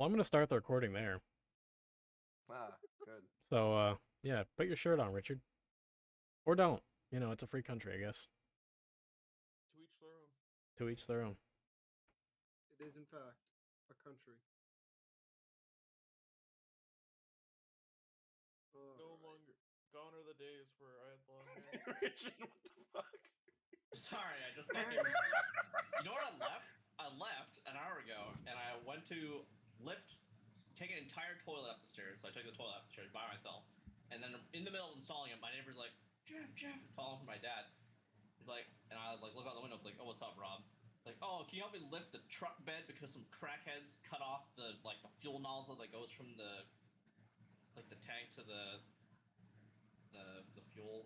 Well, I'm gonna start the recording there. Ah, good. So, yeah, put your shirt on, Richard, or don't. You know, it's a free country, I guess. To each their own. To each their own. It is, in fact, a country. No longer. Gone are the days where I had long hair. Richard, what the fuck? Sorry, I just fucking. You know what I left? I left an hour ago, and I went to take an entire toilet up the stairs. So I took the toilet up the stairs by myself, and then in the middle of installing it, my neighbor's like, Jeff is calling for my dad. He's like, and I like look out the window, like, oh, what's up, Rob? It's like, oh, can you help me lift the truck bed because some crackheads cut off the fuel nozzle that goes from the tank to the fuel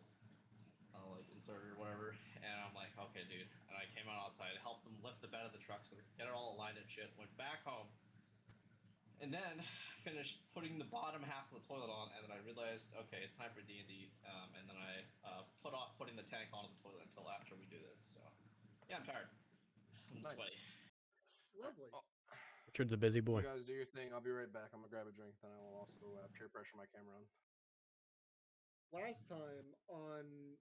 inserter or whatever. And I'm like, okay, dude. And I came out outside, helped them lift the bed of the truck so they could get it all aligned and shit. Went back home, and then finished putting the bottom half of the toilet on. And then I realized, okay, it's time for D&D. And then I put off putting the tank onto the toilet until after we do this. So yeah, I'm tired. I'm Nice. sweaty. Lovely. Richard's a busy boy. You guys do your thing. I'll be right back. I'm gonna grab a drink. Then I will also peer pressure my camera on. Last time on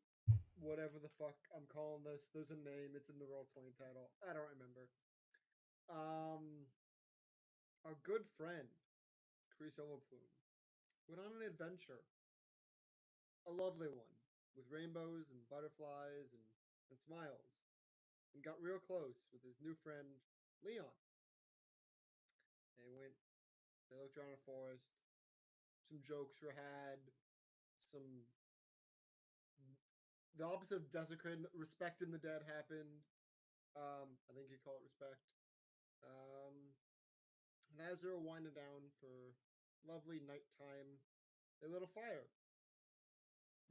whatever the fuck I'm calling this, there's a name. It's in the Roll20 title. I don't remember. Our good friend, Chris Overplume, went on an adventure. A lovely one, with rainbows and butterflies and smiles, and got real close with his new friend, Leon. They looked around a forest, some jokes were had, some the opposite of desecrating, respecting the dead happened. I think you call it respect. And as they were winding down for lovely nighttime, they lit a fire.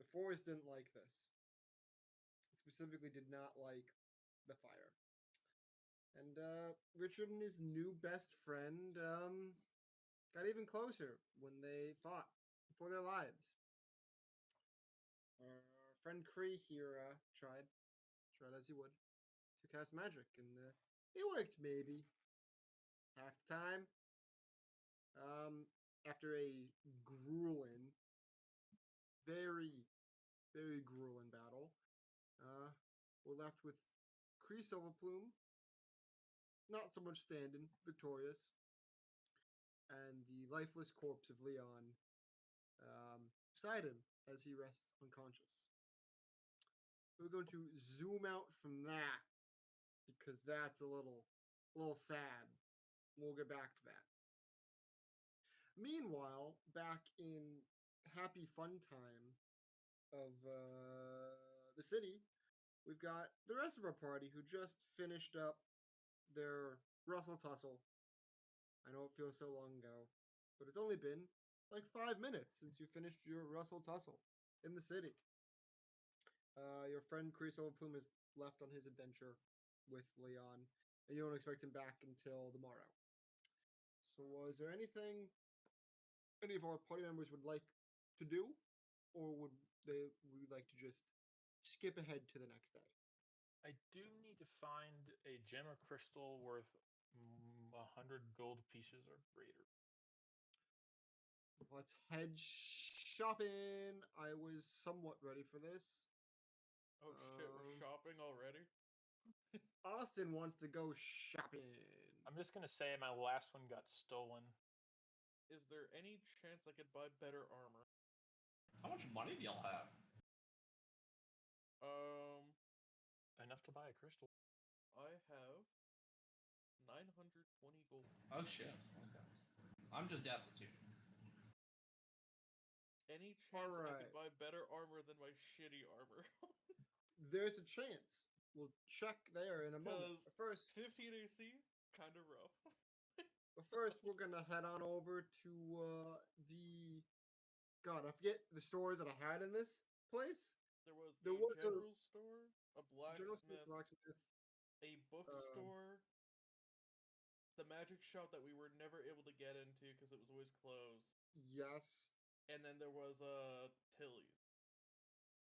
The forest didn't like this. It specifically did not like the fire. And Richard and his new best friend got even closer when they fought for their lives. Our friend Kree here tried as he would, to cast magic, and it worked maybe half the time. After a grueling, very, very grueling battle, we're left with Kree Silverplume, not so much standing, victorious, and the lifeless corpse of Leon beside him as he rests unconscious. We're going to zoom out from that because that's a little sad. We'll get back to that. Meanwhile, back in happy fun time of the city, we've got the rest of our party who just finished up their Russell Tussle. I know it feels so long ago, but it's only been like 5 minutes since you finished your Russell Tussle in the city. Your friend Chris Overplume is left on his adventure with Leon, and you don't expect him back until the morrow. So, is there anything any of our party members would like to do, or would we like to just skip ahead to the next day? I do need to find a gem or crystal worth 100 gold pieces or greater. Let's head shopping. I was somewhat ready for this. Oh shit, we're shopping already? Austin wants to go shopping. I'm just gonna say my last one got stolen. Is there any chance I could buy better armor? How much money do y'all have? Enough to buy a crystal. I have 920 gold. Oh shit. Okay. I'm just destitute. Any chance I Alright. could buy better armor than my shitty armor? There's a chance. We'll check there in a moment. Because But first, 15 AC, kind of rough. we're gonna head on over to the. God, I forget the stores that I had in this place. There was a general store, a General store, blacksmith, blacksmith. a bookstore, the magic shop that we were never able to get into because it was always closed, Yes, and then there was Tilly's.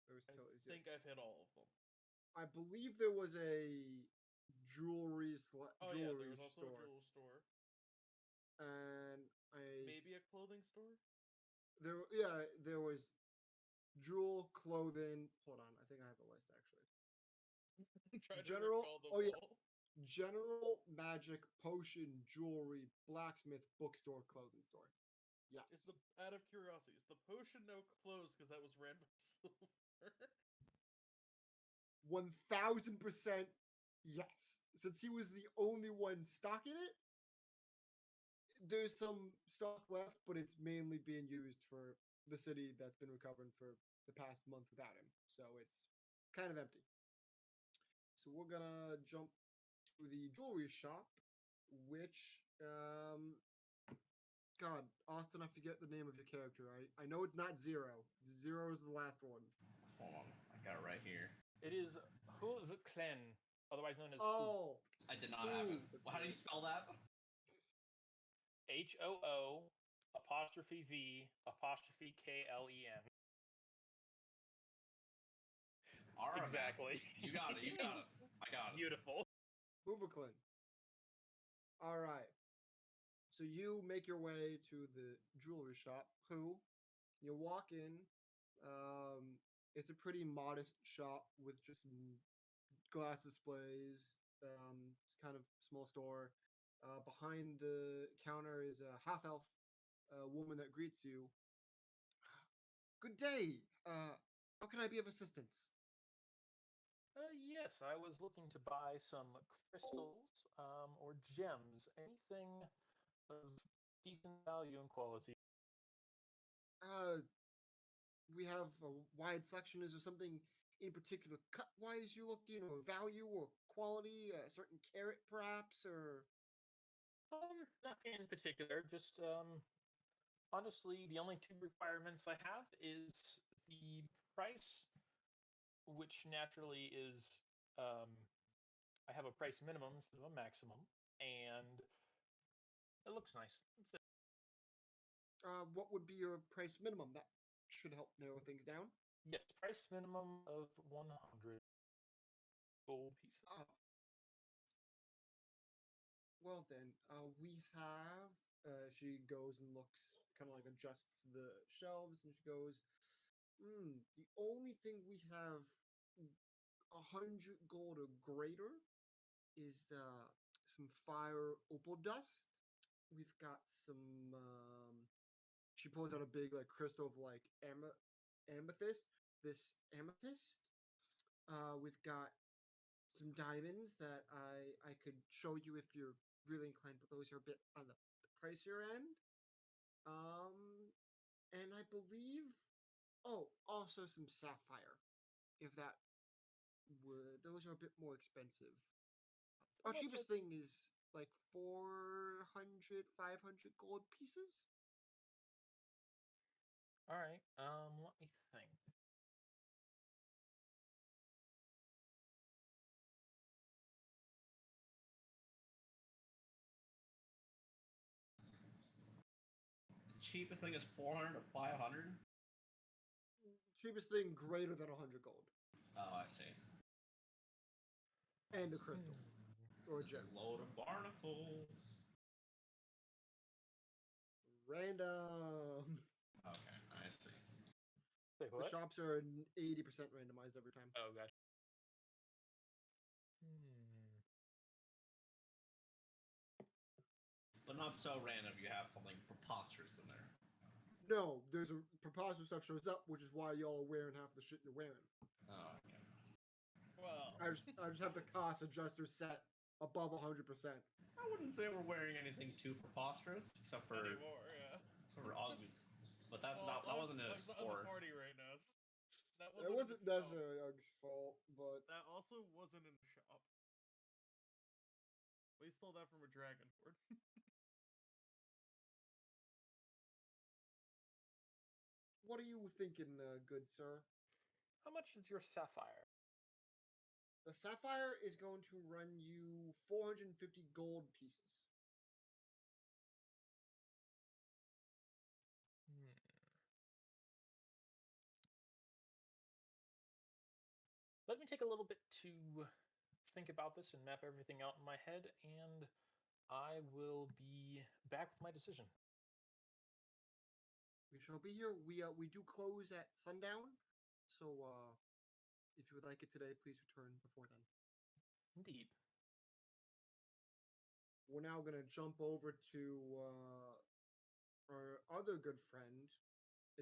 there was Tilly's. I think Yes. I've hit all of them. I believe there was a jewelry Oh yeah, there jewelry was also store, a jewel store. and clothing store? There was jewel, clothing. Hold on, I think I have a list actually. I'm trying to General- recall them oh, yeah. all. General, magic, potion, jewelry, blacksmith, bookstore, clothing store. Yes. Is the out of curiosity, is the potion now closed because that was ran by Silver? 1000% yes. Since he was the only one stocking it, there's some stock left, but it's mainly being used for the city that's been recovering for the past month without him. So it's kind of empty. So we're gonna jump to the jewelry shop, which God, Austin, I forget the name of your character. I know it's not Zero. Zero is the last one. Hold on, I got it right here. It is Huv Klen, otherwise known as Hu. Oh, I did not have it. Ooh, that's Well, how do you right. spell that? HOO apostrophe V apostrophe KLEN. All right, man. Exactly. You got it. You got it. I got it. Beautiful. Hooverclin. All right. So you make your way to the jewelry shop. You walk in. It's a pretty modest shop with just some glass displays. It's kind of small store. Behind the counter is a half elf woman that greets you. Good day. How can I be of assistance? Yes, I was looking to buy some crystals or gems, anything of decent value and quality. We have a wide selection. Is there something in particular cut wise you're looking, or value, or quality? A certain carat, perhaps, or Nothing in particular. Just honestly, the only two requirements I have is the price, which naturally is I have a price minimum instead of a maximum, and it looks nice. That's it. what would be your price minimum? That should help narrow things down. Yes, price minimum of 100 gold pieces. Well then, we have. She goes and looks, kind of like adjusts the shelves, and she goes, The only thing we have 100 gold or greater is some fire opal dust. We've got some. She pulls out a big like crystal of like amethyst. This amethyst. We've got some diamonds that I could show you if you're really inclined, but those are a bit on the pricier end. And I believe, also some sapphire, if that would. Those are a bit more expensive. Our How much cheapest thing is like 400, 500 gold pieces. All right. Let me think. The cheapest thing is 400 or 500. Cheapest thing greater than 100 gold. Oh, I see. And a crystal. Or a This is gem. a load of barnacles. Random. Okay, I see. Wait, The what? shops are 80% randomized every time. Oh, gosh. Hmm. But not so random. You have something preposterous in there. No, there's a preposterous stuff shows up, which is why y'all are wearing half the shit you're wearing. Oh, okay. Well, I just have the cost adjuster set above 100%. I wouldn't say we're wearing anything too preposterous, except for anymore, yeah. sort of ugly. But that wasn't a Ug's not in store. the party right now. That It wasn't in the shop. necessarily Ug's fault, but That also wasn't in the shop. We stole that from a dragon horde. what are you thinking, good sir? How much is your sapphire? The sapphire is going to run you 450 gold pieces. Hmm. Let me take a little bit to think about this and map everything out in my head, and I will be back with my decision. we shall be here. We do close at sundown, so if you would like it today, please return before then. Indeed. We're now gonna jump over to our other good friend,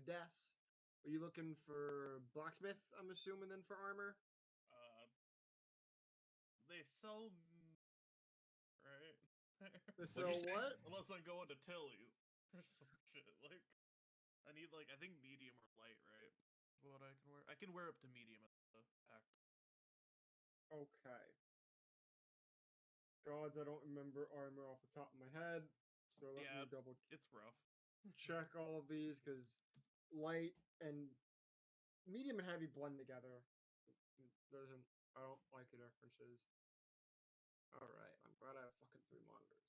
Edes. Are you looking for blacksmith? I'm assuming then for armor. They sell, right? So you say? what? Unless I'm going to Tilly's or some shit. Like, I need I think medium or light, right? Is what I can wear. I can wear up to medium at the act. Okay. Gods, I don't remember armor off the top of my head, so let Yeah, me double it's rough. check all of these because light and medium and heavy blend together. Doesn't I don't like the differences. All right, I'm glad I have fucking 3 monitors.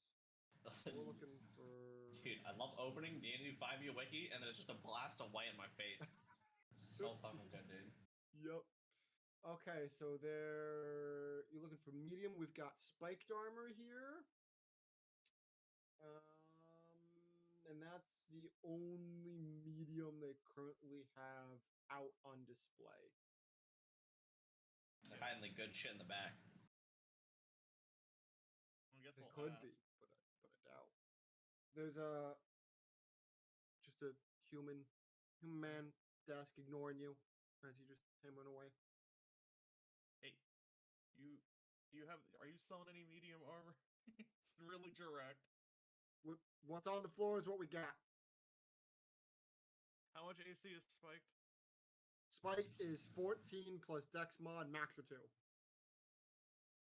So we're looking for. Dude, I love opening the D&D 5e wiki, and then it's just a blast of white in my face. So fucking good, dude. Yep. Okay, so you're looking for medium. We've got spiked armor here. And that's the only medium they currently have out on display. They're hiding the good shit in the back. I guess It I'll could ask. be, but I doubt. There's just a human man desk ignoring you as you just hammering away. Hey, are you selling any medium armor? It's really direct. What's on the floor is what we got. How much AC is spiked? Spiked is 14 plus Dex mod max of 2.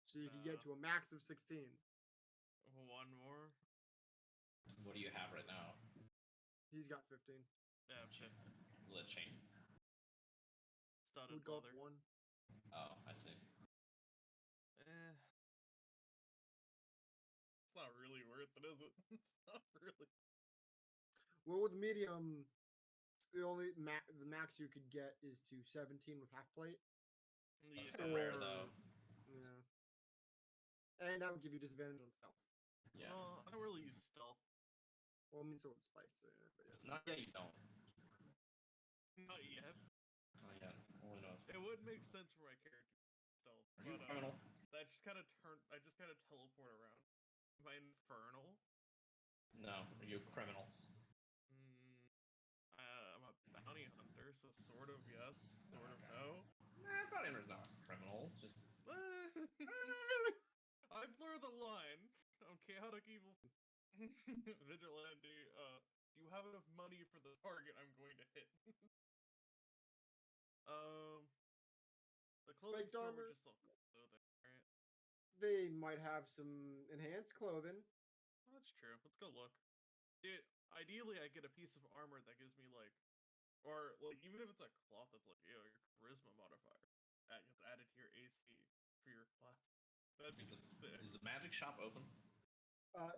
So you can get to a max of 16. One more? What do you have right now? He's got 15. Yeah, 50. Liching. Studded Would go up leather. 1. Oh, I see. It's not really worth it, is it? It's not really. Well, with medium, the max you could get is to 17 with half plate. That's Yeah. kind of rare, though. Yeah. And that would give you disadvantage on stealth. Yeah. I don't really use stealth. Well, I mean, so would spikes. So yeah, but yeah. Not yet, you don't. Not yet. Not yet. Only knows. It would make sense for my character stealth. Are you But criminal? I just kind of teleport around. Am I infernal? No. Are you criminal? I'm a bounty hunter, so sort of yes, sort of no. Bounty hunter's not criminal. It's just I blur the line. I'm chaotic evil vigilante. Do you have enough money for the target I'm going to hit? The clothing Spiked store armor? would just sell clothing, right? They might have some enhanced clothing. Well, that's true. Let's go look. Dude, ideally I get a piece of armor that gives me or even if it's a cloth that's like, your charisma modifier that gets added to your AC for your class. That'd be sick. Is the magic shop open?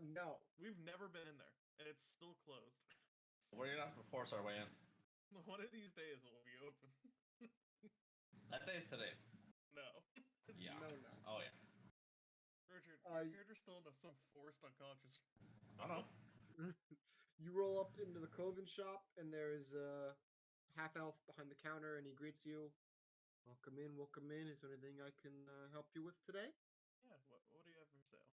No. We've never been in there, and it's still closed. We're gonna have to force our way in. One of these days it will be open. That day's today. No. Yeah. No. Oh yeah. Richard, Uh, your character's still in some forced unconscious. I know. You roll up into the clothing shop, and there's a half elf behind the counter, and he greets you. Welcome in, welcome in. Is there anything I can help you with today? Yeah, what do you have for sale?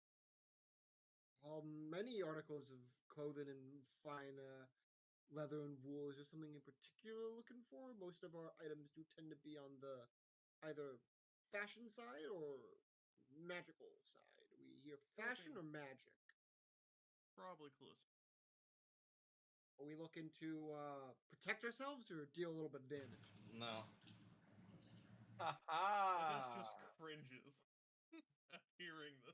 Many articles of clothing and fine leather and wool. Is there something in particular looking for? Most of our items do tend to be on the either fashion side or magical side. We hear fashion or magic. Probably closer. Are we looking to protect ourselves or deal a little bit of damage? No. I guess just cringes at hearing this.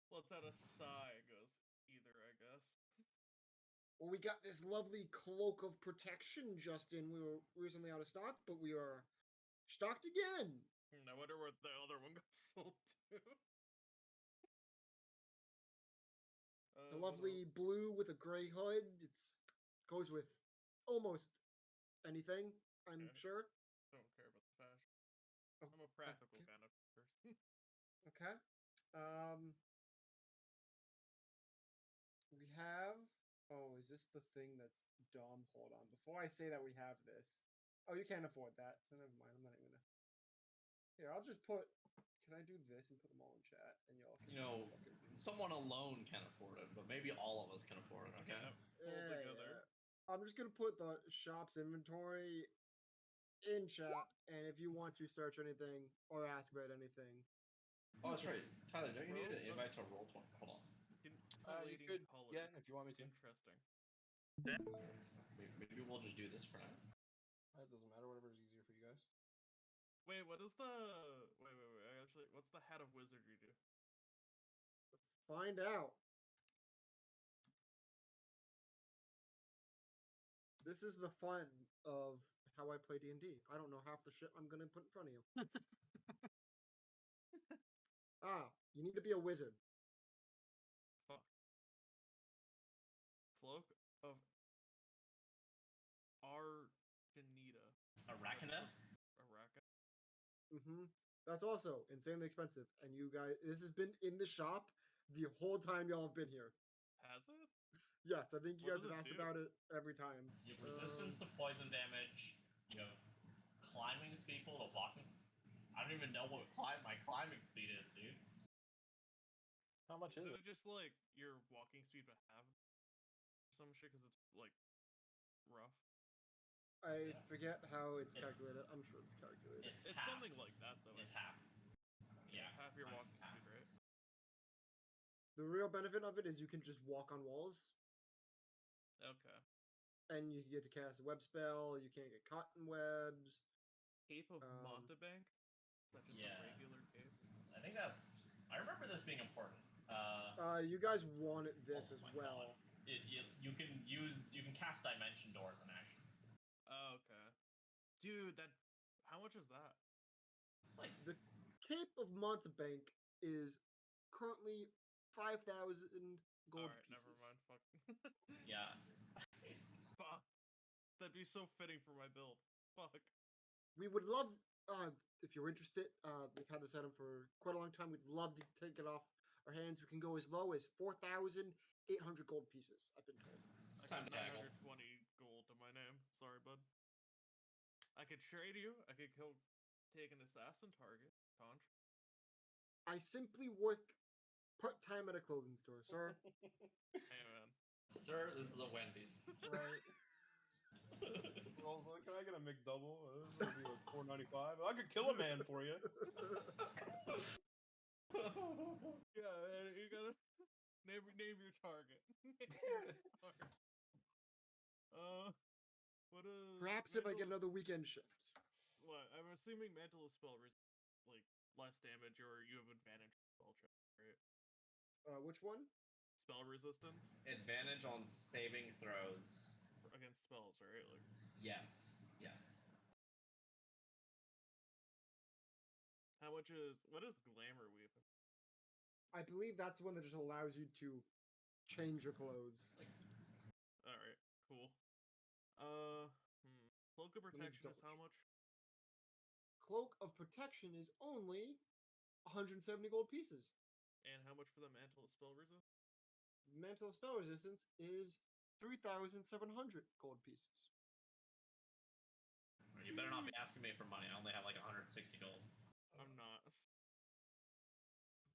Let's out a sigh. Goes either, I guess. Well, we got this lovely cloak of protection, Justin. We were recently out of stock, but we are stocked again. I wonder where the other one got sold to. It's a lovely blue with a gray hood. It's goes with almost anything, I'm Okay. sure. Don't care about the fashion. Oh, I'm a practical okay. kind of person. Okay. We have. Oh, is is this the thing that's dumb? Hold on. Before I say that we have this. Oh, you can't afford that. So never mind. I'm not even gonna. Here, I'll just put. Can I do this and put them all in chat and y'all can You know, fucking do someone alone can afford it, but maybe all of us can afford it. Okay. Pull together. I'm just gonna put the shop's inventory in chat, and if you want to search anything or ask about anything, Oh, that's right. Tyler, don't you need an invite to Roll- roll 20? Hold on. You Collating could, color. yeah, if you want me to. Interesting. Maybe we'll just do this for now. It doesn't matter. Whatever's easier for you guys. Wait, what is the? Wait. Actually, what's the hat of wizardry do? let's find out. This is the fun of how I play D&D. I don't know half the shit I'm gonna put in front of you. You need to be a wizard. Fuck. Cloak of Arcanita. Arachida? Araka. That's also insanely expensive. And you guys, this has been in the shop the whole time y'all have been here. Has it? Yes, I think you What guys does have it asked do? about it every time. You have resistance to poison damage. You have climbing speed equal to walking. I don't even know what my climbing speed is, dude. How much is Isn't it? it just like your walking speed but half? Some shit because it's like rough. I Yeah. forget how it's It's- calculated. I'm sure it's calculated. It's half. something like that though. It's half. Yeah. Half your mine's walking half. speed, right? The real benefit of it is you can just walk on walls, Okay. and you get to cast a web spell. You can't get caught in webs. Cape of Um, Montebank? Is that just yeah. a regular cape? I think that's. I remember this being important. You guys wanted this Oh as my well. God. You can cast dimension doors in action. Oh, okay. Dude, that. How much is that? It's like The Cape of Montebank is currently 5,000 gold Alright, pieces. never mind. Fuck. yeah. Fuck. That'd be so fitting for my build. Fuck. We would love, if you're interested, we've had this item for quite a long time. We'd love to take it off our hands. We can go as low as 4,800 gold pieces, I've been told. I time got to haggle. 920 gold to my name. Sorry, bud. I could trade you. I could take an assassin target. Contra. I simply work part-time at a clothing store, sir. Hey, man. Sir, this is a Wendy's. Right. Rolls like, can I get a McDouble? This is gonna be like $4.95. I could kill a man for you. Yeah, man, you gotta name your target. What is? Perhaps if I get Mantle of- another weekend shift. What? I'm assuming Mantle of Spell like less damage, or you have advantage on spell check, right? Which one? Spell resistance Advantage on saving throws. against spells, right? Like, Yes. Yes. how much is what is Glamour Weapon? I believe that's the one that just allows you to change your clothes. All right, cool. Cloak of me Protection is double how check. much? Cloak of Protection is only 170 gold pieces. And how much for the Mantle of Spell Resist? Mantle of Spell Resistance is 3,700 gold pieces. You better not be asking me for money. I only have like 160 gold. I'm not.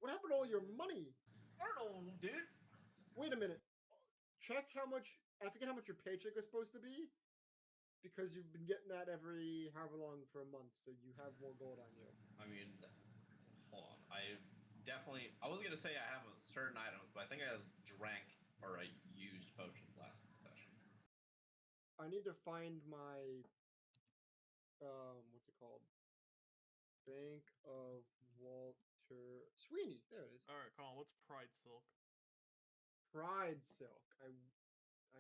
What happened to all your money? I don't know, dude. Wait a minute. Check how much. I forget how much your paycheck was supposed to be. Because you've been getting that every however long for a month, so you have more gold on you. I mean, hold on. I was gonna say I have certain items, but I think I drank or I used potions last session. I need to find my. What's it called? Bank of Walter Sweeney. There it is. All right, Colin. What's Pride Silk? Pride Silk. I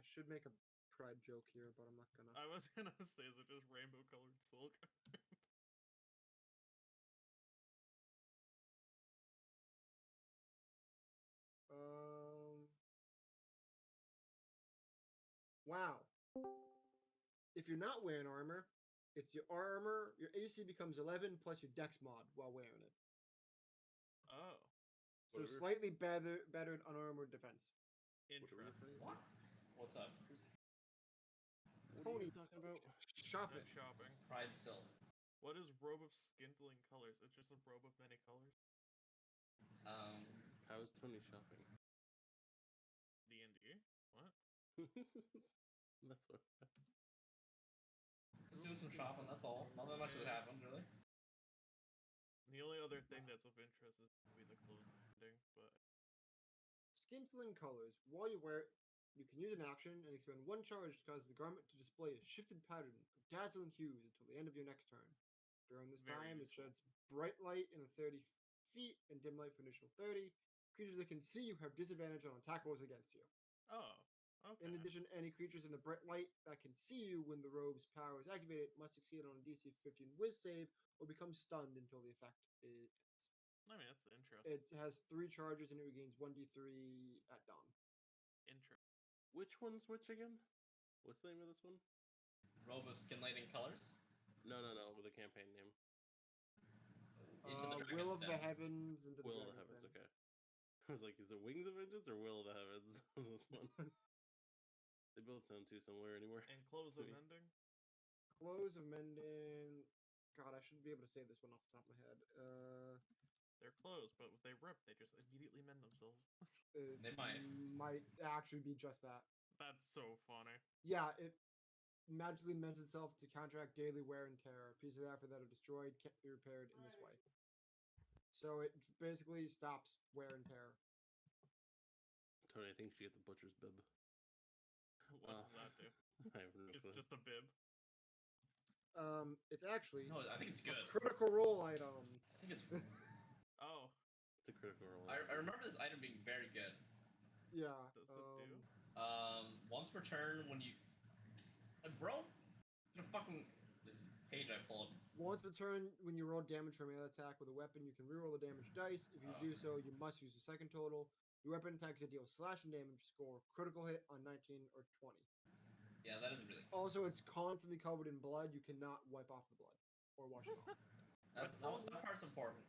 should make a pride joke here, but I'm not gonna. I was gonna say, is it just rainbow colored silk? Wow. If you're not wearing armor, it's your armor. Your AC becomes 11 plus your Dex mod while wearing it. Oh, So Whatever. slightly better unarmored defense. interesting. What? What's up? What are Tony, you talking about? shopping. Good shopping. Pride Silk. What is robe of skintling colors? It's just a robe of many colors. How is Tony shopping? D&D? What? That's what. Just doing some shopping. That's all. Not that much has happened, really. The only other thing that's of interest is maybe the clothes ending, but Skintlin colors. While you wear it, you can use an action and expend one charge to cause the garment to display a shifted pattern of dazzling hues until the end of your next turn. During this Very time, it useful. sheds bright light in 30 feet and dim light for an additional 30. Creatures that can see you have disadvantage on attack rolls against you. oh, okay. In addition, any creatures in the bright light that can see you when the robe's power is activated must succeed on a DC 15 Wiz save or become stunned until the effect ends. I mean, that's interesting. It has 3 charges and it regains 1d3 at dawn. Interesting. Which one's which again? What's the name of this one? Robe of Skin Lighting Colors. No, with the campaign name. Into the Will of Dragon's the Den. Heavens and the Will of the Dragon's Heavens. Den. Okay. I was like, is it Wings of Vengeance or Will of the Heavens? This one. They both sound too similar anymore. And clothes of Me. ending? Close of Mending. God, I should be able to say this one off the top of my head. They're closed, but if they rip, they just immediately mend themselves. It They might. might actually be just that. That's so funny. Yeah, it magically mends itself to counteract daily wear and tear. Pieces of effort that are destroyed can't be repaired in this way. So it basically stops wear and tear. Tony, I think you should get the butcher's bib. What does that do? I have no clue. Just a bib. It's actually No, I think it's a good. critical role item. I think it's. Oh, It's a critical role. I remember this item being very good. Yeah. does it do? Once per turn when you. Bro, the fucking this page I pulled. Once per turn, when you roll damage from a melee attack with a weapon, you can reroll the damage dice. If you do so, you must use the second total. Your weapon attacks that deal slashing damage score critical hit on 19 or 20. Yeah, that is really. Also, it's constantly covered in blood. You cannot wipe off the blood or wash it off. That part's important.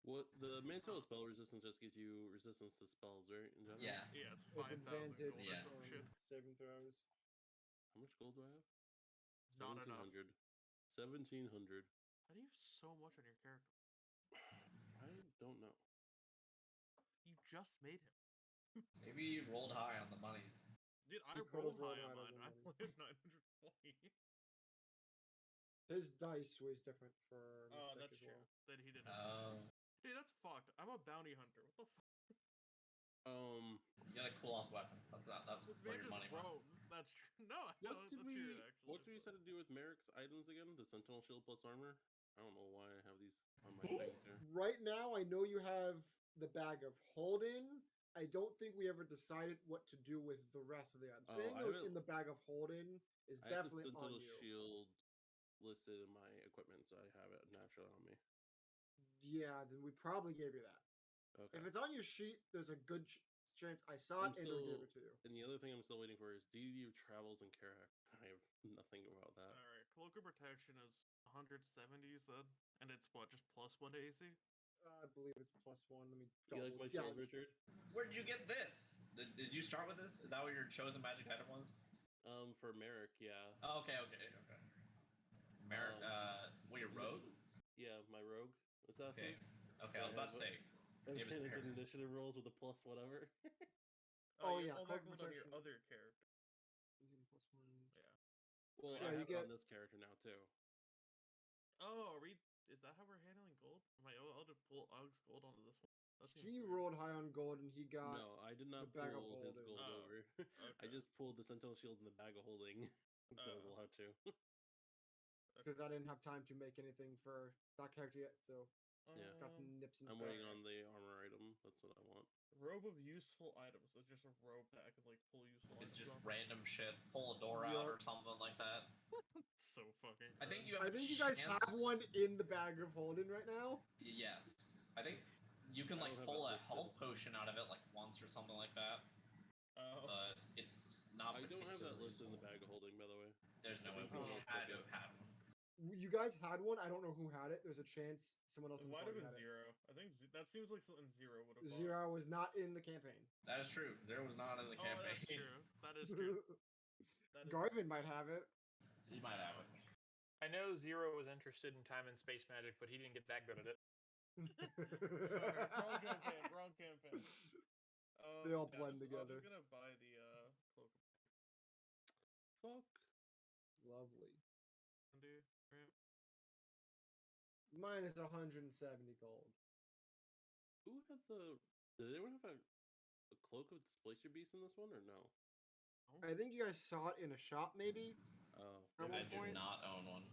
What the Mantle of Spell Resistance just gives you resistance to spells, right? In general? Yeah. Yeah, it's It's 5,000 advantage gold or Yeah. some on shit. saving throws. How much gold do I have? Not enough. 1700. How do you have so much on your character? I don't know. You just made him. Maybe you rolled high on the monies. Dude, I You could've rolled rolled high on higher mine. than I mine. played 920. His dice was different for Oh, Mystic that's as true. well. That he didn't. Oh. Dude, that's fucked. I'm a bounty hunter. What the fuck? You got a cool off weapon. That's This where man your just money went. rolled. That's true. No, I What don't. did That's we? weird, actually. What did we decide to do with Merrick's items again? The Sentinel Shield plus armor. I don't know why I have these on my thing here. Right now, I know you have the bag of holding. I don't think we ever decided what to do with the rest of the items. Oh, Anything I that was haven't- in the bag of holding is I have the definitely on Sentinel you. Shield listed in my equipment, so I have it naturally on me. Yeah, then we probably gave you that. Okay. If it's on your sheet, there's a good chance I saw I'm it and or gave still- it to you. And the other thing I'm still waiting for is DD of Travels in Karak. I have nothing about that. Alright, Cloak of Protection is 170, you said? And it's what, just plus 1 to AC? I believe it's +1. Let me Do you like my shield, Richard? Where did you get this? Did you start with this? Is that what your chosen magic item was? For Merrick, yeah. Oh, okay. Merrick, what your Initi- rogue? Yeah, my rogue assassin. Okay, I was about to say. Maybe it's Advantage Merrick. in initiative rolls with a plus whatever. Oh, you yeah, have all that Cloak of gold on your Protection. other character. You get a +1. Well, Yeah, I you have it on get- this character now too. Oh, is that how we're handling gold? Am I allowed to pull Ug's gold onto this one? That seems He weird. rolled high on gold and he got. No, I did not the bag of pull his holding. gold Oh, over. I okay. just pulled the Sentinel Shield in the bag of holding because I was Oh. allowed to. Because I didn't have time to make anything for that character yet, so Yeah. got some nips and I'm stuff. waiting on the armor item. That's what I want. Robe of useful items. It's just a robe that I could like pull useful It's items just on. random shit. Pull a door out Yup. or something like that. So fucking. I think cringe. you have. I think you guys have chance- one in the bag of holding right now. Yes. I think you can I like don't have pull that a listed. health potion out of it like once or something like that. Oh. But it's not. I don't have that particularly listed in the useful. bag of holding, by the way. There's no way think we someone else had took to it. have had one. You guys had one. I don't know who had it. There's a chance someone else It in the might have party been had it. Zero. I think that seems like something Zero would have bought. Zero was not in the campaign. That is true. Zero was not in the Oh, campaign. that's true. That is true. That is Garvin might have it. He might have it. I know Zero was interested in time and space magic, but he didn't get that good at it. Sorry, wrong campaign. Wrong campaign. They all yeah, blend I'm together. just gonna buy the cloak of Fuck. Lovely. Sandy, right? Minus 170 gold. Who had the? Did anyone have a cloak of displacer beast in this one or no? I think you guys saw it in a shop, maybe. Oh, At I one do point? not own one.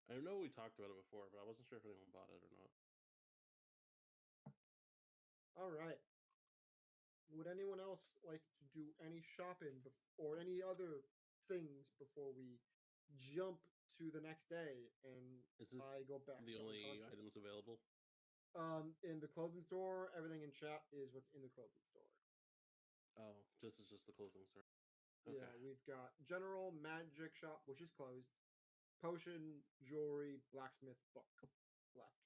I know we talked about it before, but I wasn't sure if anyone bought it or not. All right. Would anyone else like to do any shopping or any other things before we jump to the next day and Is this I go back the to only unconscious? items available? In the clothing store, everything in chat is what's in the clothing store. Oh, this is just the closing store. Okay. Yeah, we've got general magic shop, which is closed, potion, jewelry, blacksmith, book left.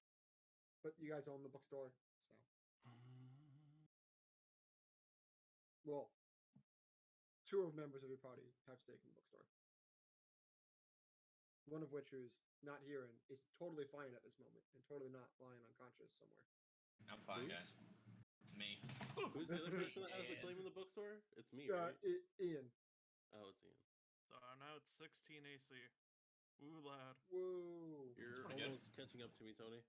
But you guys own the bookstore, so well, two of members of your party have stake in the bookstore. One of which is not here and is totally fine at this moment and totally not lying unconscious somewhere. I'm fine, Who? guys. Me. Who's the other person that has the Ian. claim in the bookstore? It's me, right? Ian. Oh, it's Ian. So now it's 16 AC. Woo, lad. Whoa. You're pretty good. almost catching up to me, Tony.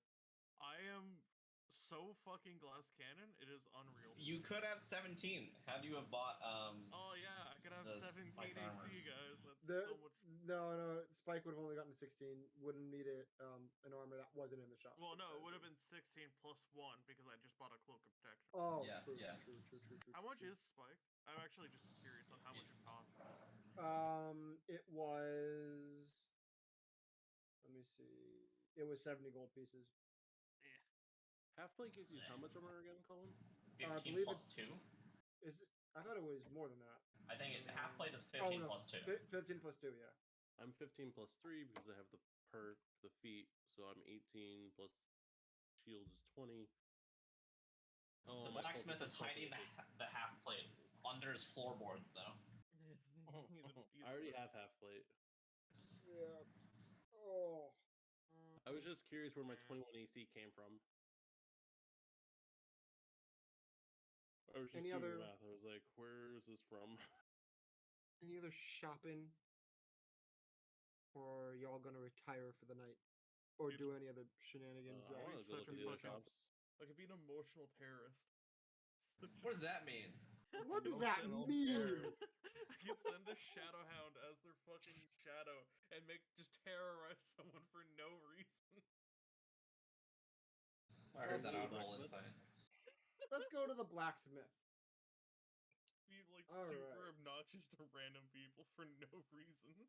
I am so fucking glass cannon. It is unreal. You could have 17 had you have bought Oh yeah, I could have the 17 spike AC, armor. guys. That's There, so much. no. Spike would have only gotten to 16. Wouldn't need it. An armor that wasn't in the shop. Well, for no, it would have 17. been 16 plus 1 because I just bought a cloak of protection. Oh, Yeah, true, yeah. true. How much true. is Spike? I'm actually just curious on how much it costs. It was. Let me see. It was 70 gold pieces. Half plate gives you how much armor again, Colin? 15 I believe plus it's 2. Is it, I thought it was more than that. I think half plate is Oh 15 no, plus 2. 15 plus 2. Yeah. I'm 15 plus 3 because I have the perk, the feat, so I'm 18 plus shield is 20. Oh, The my blacksmith focus is hiding plus the half plate under his floorboards, though. I already have half plate. Yeah. Oh. I was just curious where my 21 AC came from. I was just Any doing other- the math. I was like, where is this from? Any other shopping? Or are y'all gonna retire for the night? Or Dude, do any other shenanigans? I want to go such look a at the other fucking- shops. I could be an emotional terrorist. What does that mean? What does that Emotional mean? terrorist. I could send a shadow hound as their fucking shadow and just terrorize someone for no reason. I heard that Lovely. out roll inside. Let's go to the blacksmith. Be like All super right. obnoxious to random people for no reason.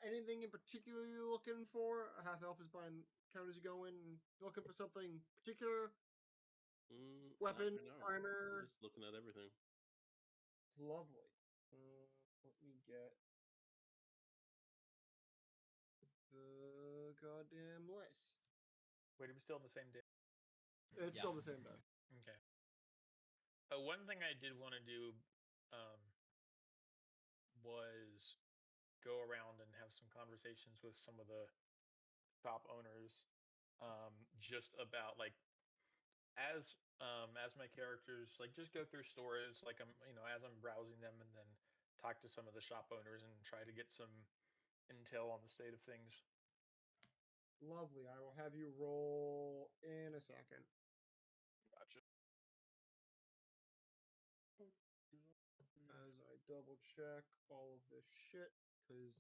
Anything in particular you're looking for? A half elf is buying counters you go in. Looking for something particular? Not Weapon, right now. armor. I'm just looking at everything. Lovely. Let me get the goddamn list. Wait, are we still on the same day? It's Yeah. still the same day. Okay. One thing I did want to do was go around and have some conversations with some of the shop owners, just about like as my characters like just go through stores like I'm as I'm browsing them and then talk to some of the shop owners and try to get some intel on the state of things. Lovely. I will have you roll in a second. Gotcha. As I double check all of this shit, because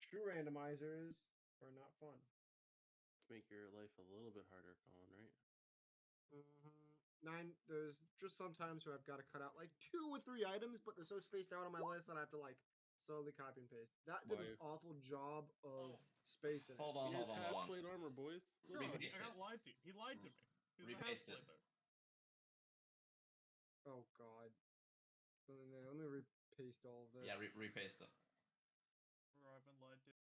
true randomizers are not fun. To make your life a little bit harder, Colin, right? There's just sometimes where I've got to cut out like 2 or 3 items, but they're so spaced out on my list that I have to like slowly copy and paste. That did an Why? awful job of spacing. Hold on, He has hold on, half hold on. plate armor, boys. No, Look at I Repaste him. got it. lied to. He lied to me. He's a Repaste it. half-splitter. Oh god. Let me repaste all of this. Yeah, repaste it. I've been lied to.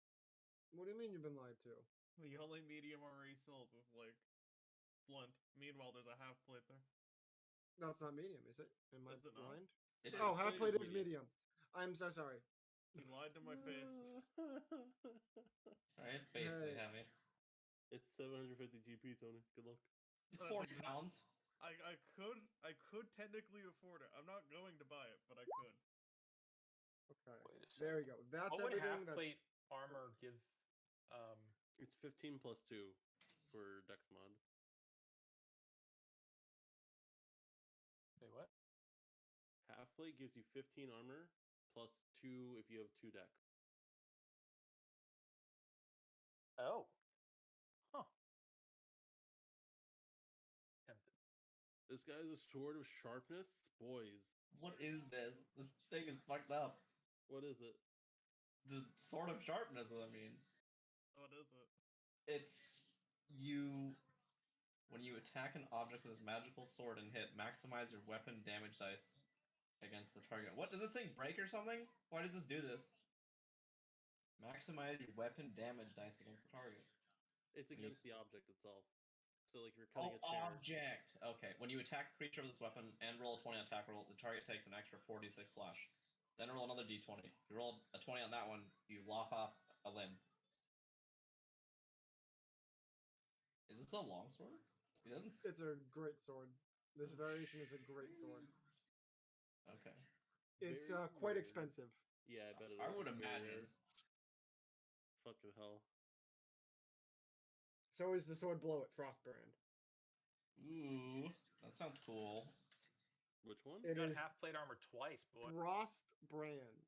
What do you mean you've been lied to? The only medium armor he sells is like blunt. Meanwhile, there's a half plate there. That's not medium, is it? Am I Is it not? blind? It Oh, is. half plate plate is is medium. I'm so sorry. He lied to my face. Alright, it's basically Hey. heavy. It's 750 GP, Tony. Good luck. It's That's 40 exact- pounds. I could technically afford it. I'm not going to buy it, but I could. Okay. Wait a There we second. go. That's What would everything. half That's plate armor give? It's 15 plus 2 for Dex mod. Wait, what? Half plate gives you 15 armor plus 2 if you have 2 Dex. Oh. Huh. Tempted. This guy's a sword of sharpness, boys. What is this? This thing is fucked up. What is it? The sword of sharpness, I mean. What is it? It's you. When you attack an object with this magical sword and hit, maximize your weapon damage dice against the target. What does this thing break or something? Why does this do this? Maximize your weapon damage dice against the target. It's When you- against the object itself. So like if you're Oh, cutting a chair. object. Okay. When you attack a creature with this weapon and roll a 20 on attack roll, the target takes an extra 4d6 slash. Then roll another d20. If you roll a 20 on that one, you lop off a limb. Is this a longsword? It doesn't. it's a great sword. This variation is a great sword. Okay. It's Very quite rare. expensive. Yeah, I bet it is. I would It's very imagine. rare. Fucking hell. So is the sword blow at Frostbrand. Ooh, that sounds cool. Which one? It You got is half plate armor twice, boy. Frostbrand.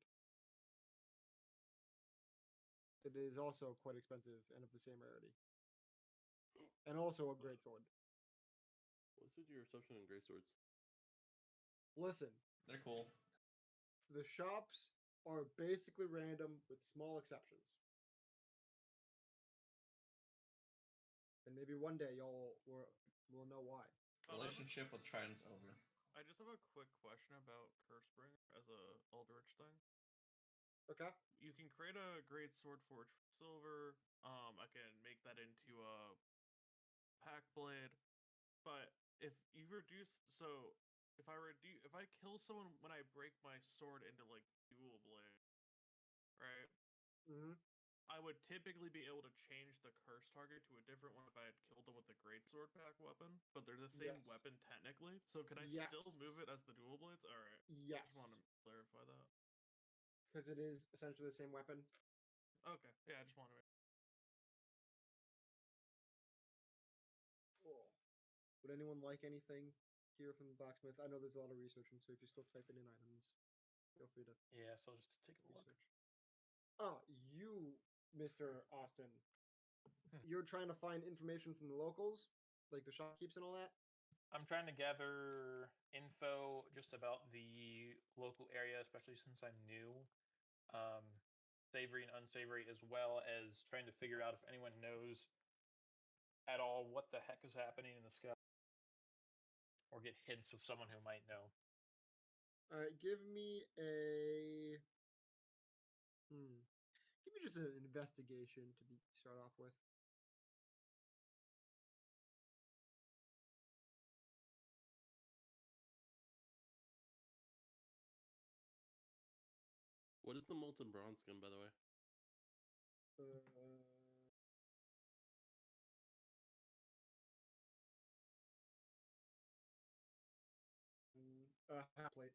It is also quite expensive and of the same rarity. And also a great sword. What's with your assumption on gray swords? Listen, They're cool. the shops are basically random with small exceptions. And maybe one day we'll know why. Oh, I have a- Relationship with Trident's over. I just have a quick question about Cursebringer as a Eldritch thing. Okay? You can create a great sword forged from silver. I can make that into a pack blade. But if you reduce, so if I kill someone when I break my sword into like dual blade, right? Mm-hmm. I would typically be able to change the curse target to a different one if I had killed them with the great sword pack weapon, but they're the same Yes. weapon technically. So can I still move Yes. it as the dual blades? All right. Yes. Just want to clarify that. Because it is essentially the same weapon. Okay. Yeah, I just want to. Cool. Would anyone like anything here from the blacksmith? I know there's a lot of researching, so if you're still typing in items, feel free to Yeah, so just take a look. research. Oh, you, Mr. Austin, Hmm. you're trying to find information from the locals, like the shopkeepers and all that? I'm trying to gather info just about the local area, especially since I'm new. Savory and unsavory, as well as trying to figure out if anyone knows at all what the heck is happening in the sky, or get hints of someone who might know. All right, give me a. Give me just an investigation to start off with. What is the molten bronze skin, by the way? Half plate.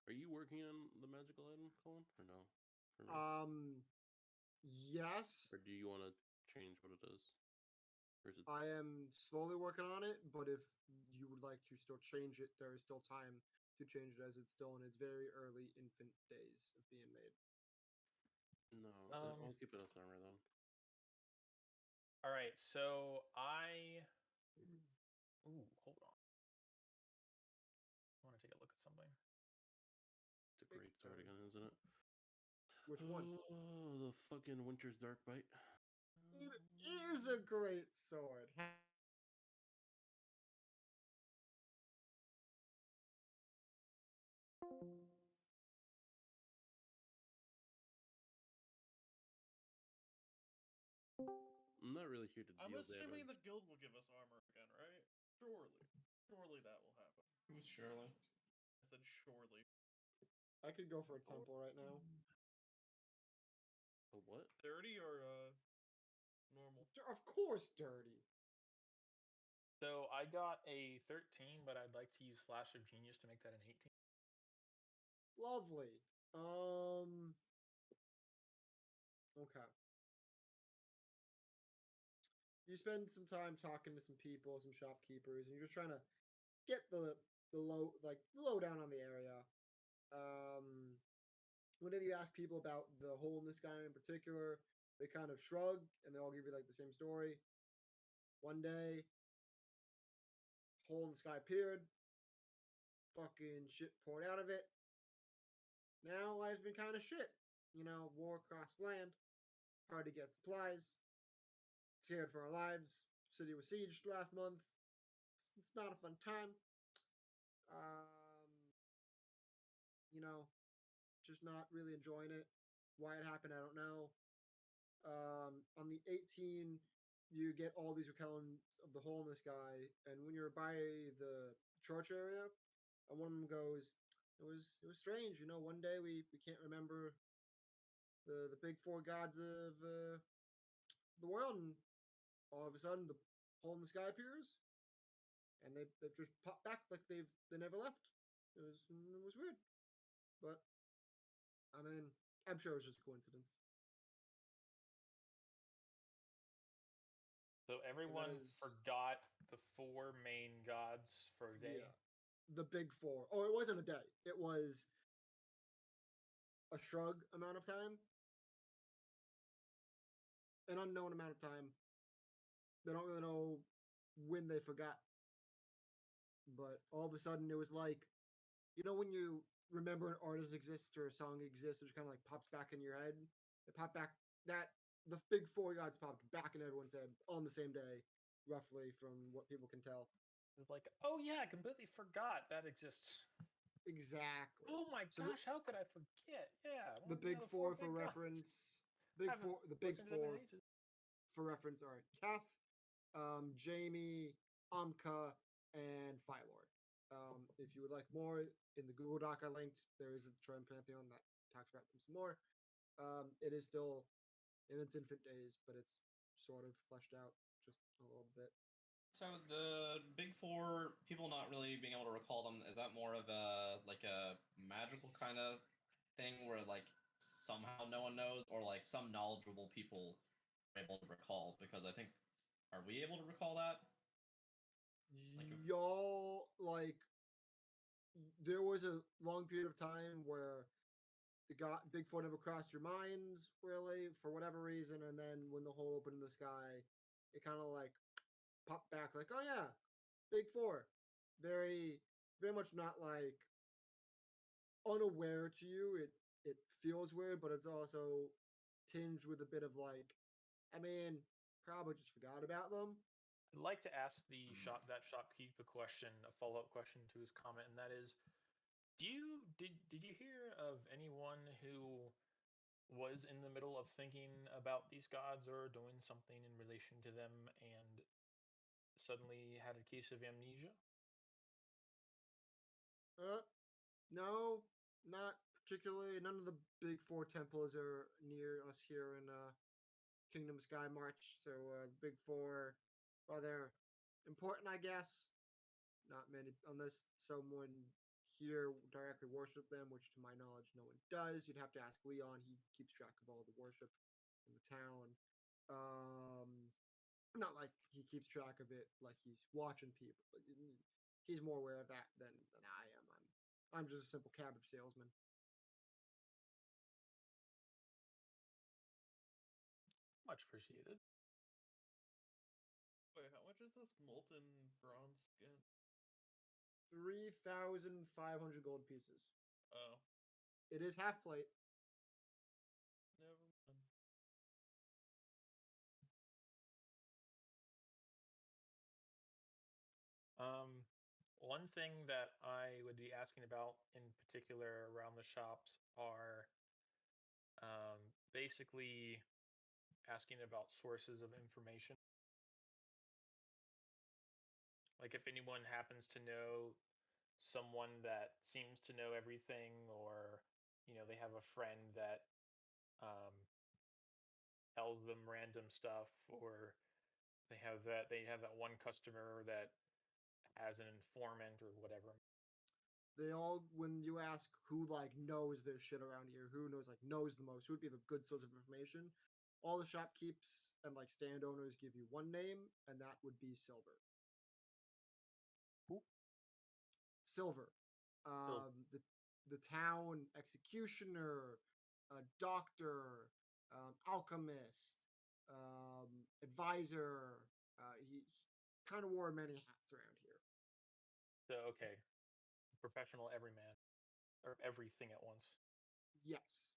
Are you working on the magical item, Colin, or no? Or no? Yes, Or do you want to change what it is? Or is it? I am slowly working on it, but if you would like to still change it, there is still time to change it as it's still in its very early infant days of being made. No, Um, I'll keep it as armor then. All right, so Ooh, hold on. I want to take a look at something. It's a great start again, isn't it? Which one? Oh, the fucking Winter's Dark Bite. It is a great sword. I'm not really here to I'm deal assuming damage. the guild will give us armor again, right? Surely. Surely that will happen. Who's Shirley? I said surely. I could go for a temple right now. A what? Dirty or normal? Of course, dirty. So I got a 13, but I'd like to use Flash of Genius to make that an 18. Lovely. Okay. You spend some time talking to some people, some shopkeepers, and you're just trying to get the lowdown on the area. Whenever you ask people about the hole in the sky in particular, they kind of shrug and they all give you like the same story. One day, hole in the sky appeared, fucking shit poured out of it. Now life's been kind of shit. You know, war across land, hard to get supplies, scared for our lives. City was sieged last month. It's not a fun time. You know, just not really enjoying it. Why it happened, I don't know. On the 18, you get all these recountings of the hole in the sky, and when you're by the church area, and one of them goes, "It was strange, you know. One day we can't remember the big four gods of the world, and all of a sudden the hole in the sky appears, and they just pop back like they never left. It was weird, but I mean, I'm sure it was just a coincidence. So everyone is- forgot the 4 main gods for a day. Yeah, the big four. Oh, it wasn't a day. It was a shrug amount of time, an unknown amount of time. They don't really know when they forgot, but all of a sudden it was like, you know, when you remember an artist exists or a song exists, it just kind of like pops back in your head. It popped back that the big four gods popped back in everyone's head on the same day, roughly from what people can tell. It's like, oh yeah, I completely forgot that exists. Exactly. Oh my So gosh, how could I forget? Yeah. the well, big the four big for gods. reference. The big Listened to them in four ages. for reference are Keth, Jamie, Amka, and Phylor. If you would like more, in the Google Doc I linked, there is a Trojan Pantheon that talks about them some more. It is still in its infant days, but it's sort of fleshed out just a little bit. So the big four, people not really being able to recall them, is that more of a like a magical kind of thing where like somehow no one knows, or like some knowledgeable people are able to recall? Because I think, are we able to recall that? Like, Y'all like there was a long period of time where the big four never crossed your minds really for whatever reason, and then when the hole opened in the sky, it kind of like popped back like, oh yeah, big four, very very much not like unaware to you. It feels weird, but it's also tinged with a bit of like, I mean, probably just forgot about them. I'd like to ask the shopkeep a question, a follow-up question to his comment, and that is, did you hear of anyone who was in the middle of thinking about these gods or doing something in relation to them and suddenly had a case of amnesia? No, not particularly. None of the big four temples are near us here in Kingdom Sky March, so the big four, rather important, I guess. Not many, unless someone here directly worship them, which to my knowledge no one does. You'd have to ask Leon. He keeps track of all the worship in the town. Not like he keeps track of it like he's watching people. But he's more aware of that than I am. I'm just a simple cabbage salesman. Much appreciated. Wait, how much is this molten bronze skin? 3,500 gold pieces. Oh, It is half plate. never mind. One thing that I would be asking about in particular around the shops are basically asking about sources of information. Like if anyone happens to know someone that seems to know everything, or they have a friend that um, tells them random stuff, or they have that one customer that has an informant or whatever. They all, when you ask who like knows their shit around here, who knows the most, who would be the good source of information, all the shopkeepers and like stand owners give you one name, and that would be Silver. Who? Silver. The town executioner, doctor, alchemist, advisor. He kind of wore many hats around here. So okay, professional everyman, or everything at once. Yes.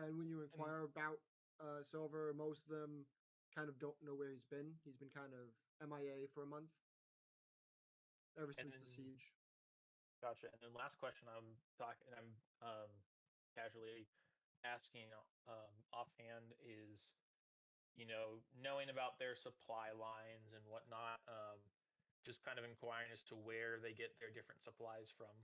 And when you inquire about Silver, most of them kind of don't know where he's been. He's been kind of MIA for a month, ever since the siege. Gotcha. And then last question, I'm casually asking offhand is, knowing about their supply lines and whatnot, just kind of inquiring as to where they get their different supplies from.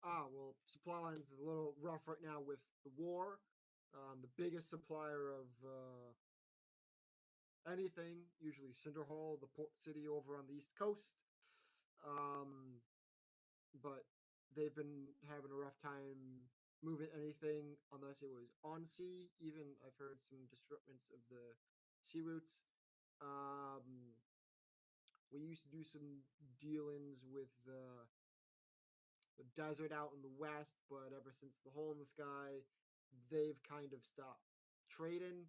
Well, supply lines is a little rough right now with the war. The biggest supplier of anything, usually Cinderhall, the port city over on the east coast. But they've been having a rough time moving anything unless it was on sea. Even I've heard some disruptions of the sea routes. We used to do some dealings with the desert out in the west, but ever since the hole in the sky, they've kind of stopped trading.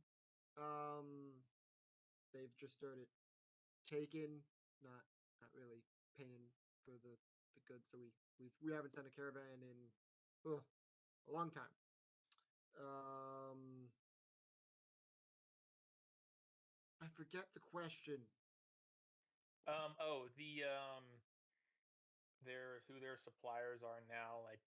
They've just started taking, not really paying for the goods. So we haven't sent a caravan in a long time. I forget the question. Their suppliers are now, like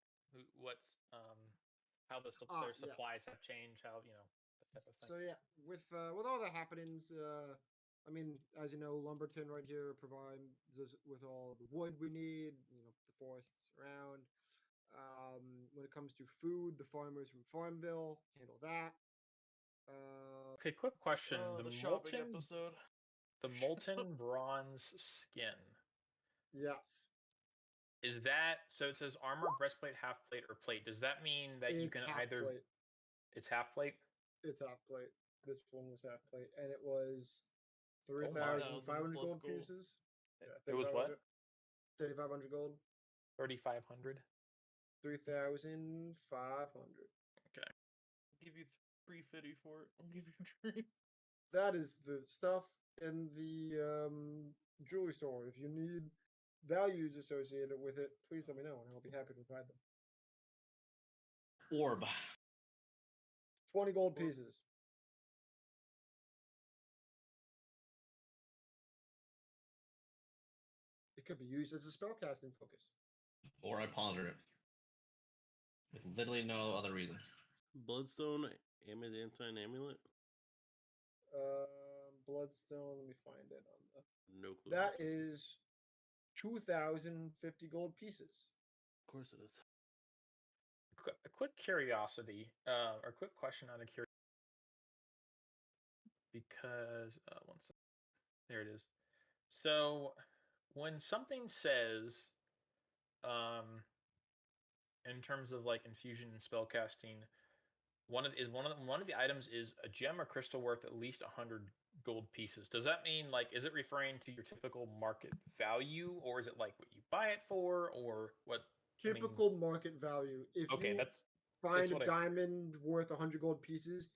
how their supplies Yes. have changed, how that type of thing. So yeah, with all the happenings, I mean, as you know, Lumberton right here provides us with all the wood we need. The forests around. When it comes to food, the farmers from Farmville handle that. Okay, quick question: the shopping episode. the molten bronze skin. Yes. Is that so? It says armor, breastplate, half plate, or plate. Does that mean that you It's can half either? plate. It's half plate. It's half plate. This one was half plate, and it was Oh my. 3,500 plus gold gold. pieces. Yeah, It was what? 3,500 gold. 3,500. 3,500. Okay. I'll give you 350 for it. I'll give you drinks. That is the stuff in the jewelry store. If you need values associated with it, please let me know, and I'll be happy to provide them. Orb. 20 gold pieces. It could be used as a spellcasting focus. Or I ponder it. With literally no other reason. Bloodstone, Adamantine amulet. Bloodstone. Let me find it on the. No clue. That is 2,050 gold pieces. Of course it is. A quick curiosity, or quick question out of curiosity, because one second. There it is. So when something says, in terms of like infusion and spellcasting, one of the items is a gem or crystal worth at least 100 gold pieces. Does that mean, like, is it referring to your typical market value, or is it like what you buy it for, or what? Typical market value. If Okay, you find a diamond worth 100 gold pieces,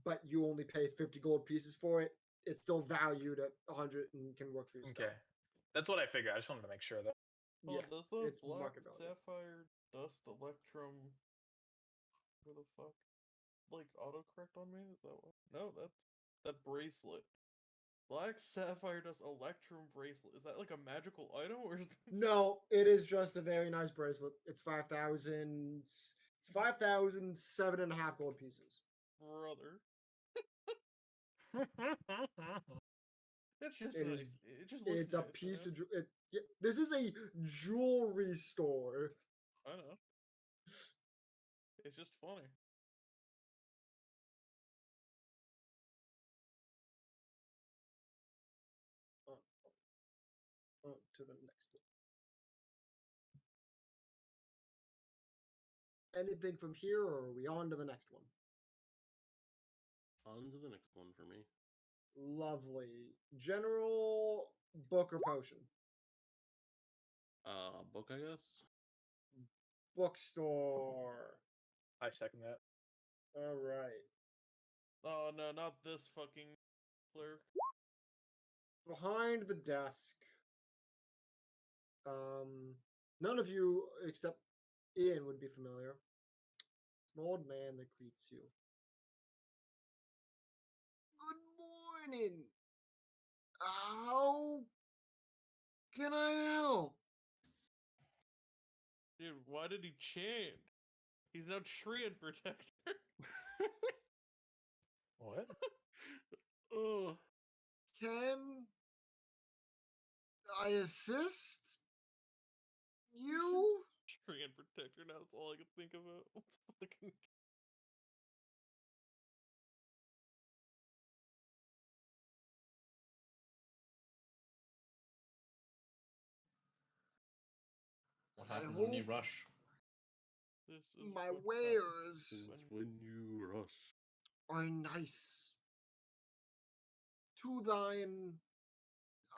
but you only pay 50 gold pieces for it, it's still valued at 100 and can work for you. Okay, that's what I figured. I just wanted to make sure that. Oh, Yeah, does the it's black market value. sapphire dust electrum? Where the fuck? Like autocorrect on me? Is that what? No, that's that bracelet. Black Sapphire does Electrum bracelet. Is that like a magical item or is No, it is just a very nice bracelet. It's 5,000. It's 5,007.5 gold pieces. brother? It's just It nice. is. It just looks It's a nice, piece man. of. This is a jewelry store. I know. It's just funny. To the next one. Anything from here, or are we on to the next one? On to the next one for me. Lovely. General book or potion? Book, I guess. Bookstore. I second that. All right. Oh no, not this fucking clerk. Behind the desk. None of you except Ian would be familiar. An old man that greets you. Good morning. How can I help? Dude, why did he change? He's now Treant Protector. What? Ugh. Can I assist you? Treant Protector, now that's all I can think about. Let's fucking What I happens when you hope rush? this is my what wares Since when you rush. are nice to thine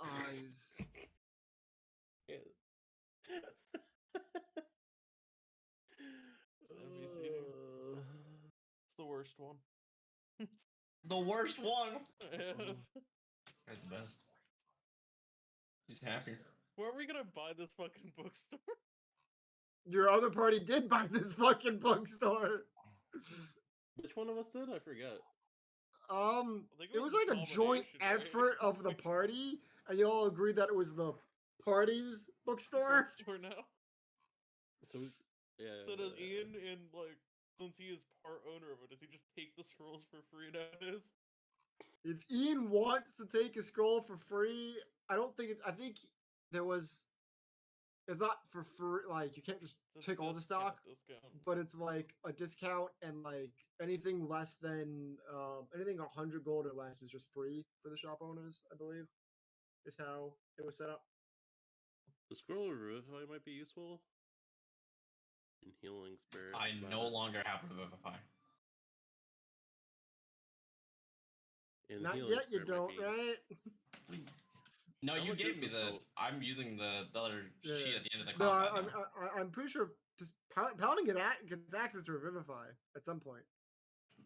eyes. Yeah. NPC. It's the worst one. The worst one. I have. Guy's the best. He's happy. Where are we gonna buy this fucking bookstore? Your other party did buy this fucking bookstore. Which one of us did? I forget. I think It was like a joint combination, right? effort of the party, and you all agreed that it was the party's bookstore. Bookstore now. So we, yeah. So does Ian, and like, since he is part owner of it, does he just take the scrolls for free nowadays? If Ian wants to take a scroll for free, I don't think it's. I think there was. It's not for free. Like you can't just It's a take all the stock, discount. but it's like a discount, and like anything less than anything 100 gold or less is just free for the shop owners. I believe is how it was set up. The scroll of Revivify might be useful. And Healing Spirit. I that's about no it. longer have Revivify. And Not Healing yet, you Spirit might don't, be- right? No, How you much gave is me the the. boat? I'm using the other Yeah, sheet yeah. at the end of the No, combat. now. I'm pretty sure just Paladin gets access to Revivify at some point.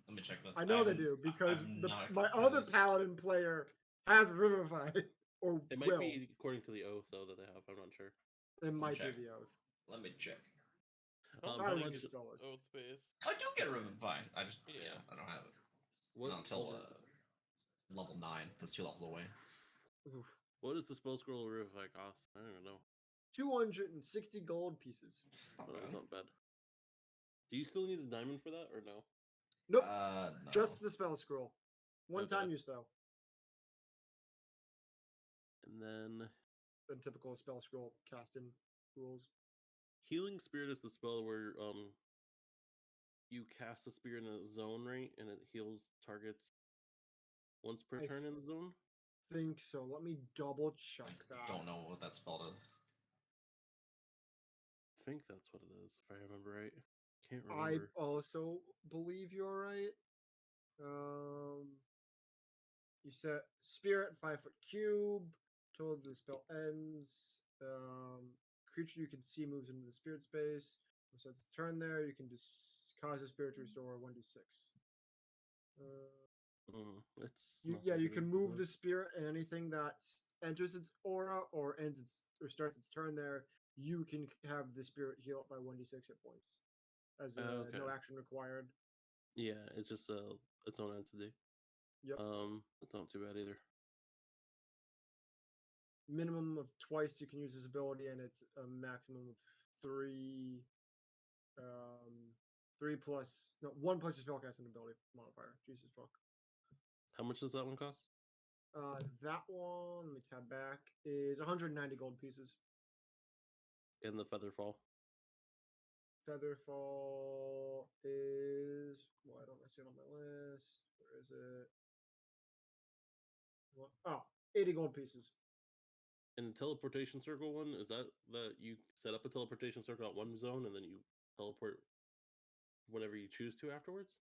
Let me check this. I know they haven't- do I- because I've the not my done other this. Paladin player has Revivify or It might will. be according to the oath though that they have. I'm not sure. It might check. be the oath. Let me check. I don't Um, think how I much think is it's spell list? oath based. I do get Revivify. I just Yeah. I don't have it. What Not until level 9. That's 2 levels away. Oof. what does the spell scroll of Revivify cost? I don't even know. 260 gold pieces. It's not Oh, bad. that's not bad. Do you still need a diamond for that or no? Nope, No. just the spell scroll. One Okay. time use though. And then The typical spell scroll casting rules. Healing Spirit is the spell where you cast a spear in a zone, right? And it heals targets once per I turn in the zone. Think so. Let me double check that. Don't know what that spell does. I think that's what it is, if I remember right. Can't I remember. also believe you're right. You set spirit 5-foot cube till the spell ends. Creature you can see moves into the spirit space. So it's turn there. You can just cause a spirit to restore 1d6. It's Yeah, you nothing can good, move but- the spirit and anything that enters its aura or ends its or starts its turn there. You can have the spirit heal up by 1d6 hit points as no Okay. action required. Yeah, it's just its own entity. Yep. It's not too bad either. minimum of twice you can use this ability, and it's a maximum of 3. 1 plus your spellcasting ability modifier. Jesus fuck. How much does that one cost? That one, let me tab back, is 190 gold pieces. In the Featherfall. Featherfall is, why don't I see it on my list? Where is it? Oh, 80 gold pieces. In the teleportation circle one, is that you set up a teleportation circle at one zone and then you teleport whenever you choose to afterwards?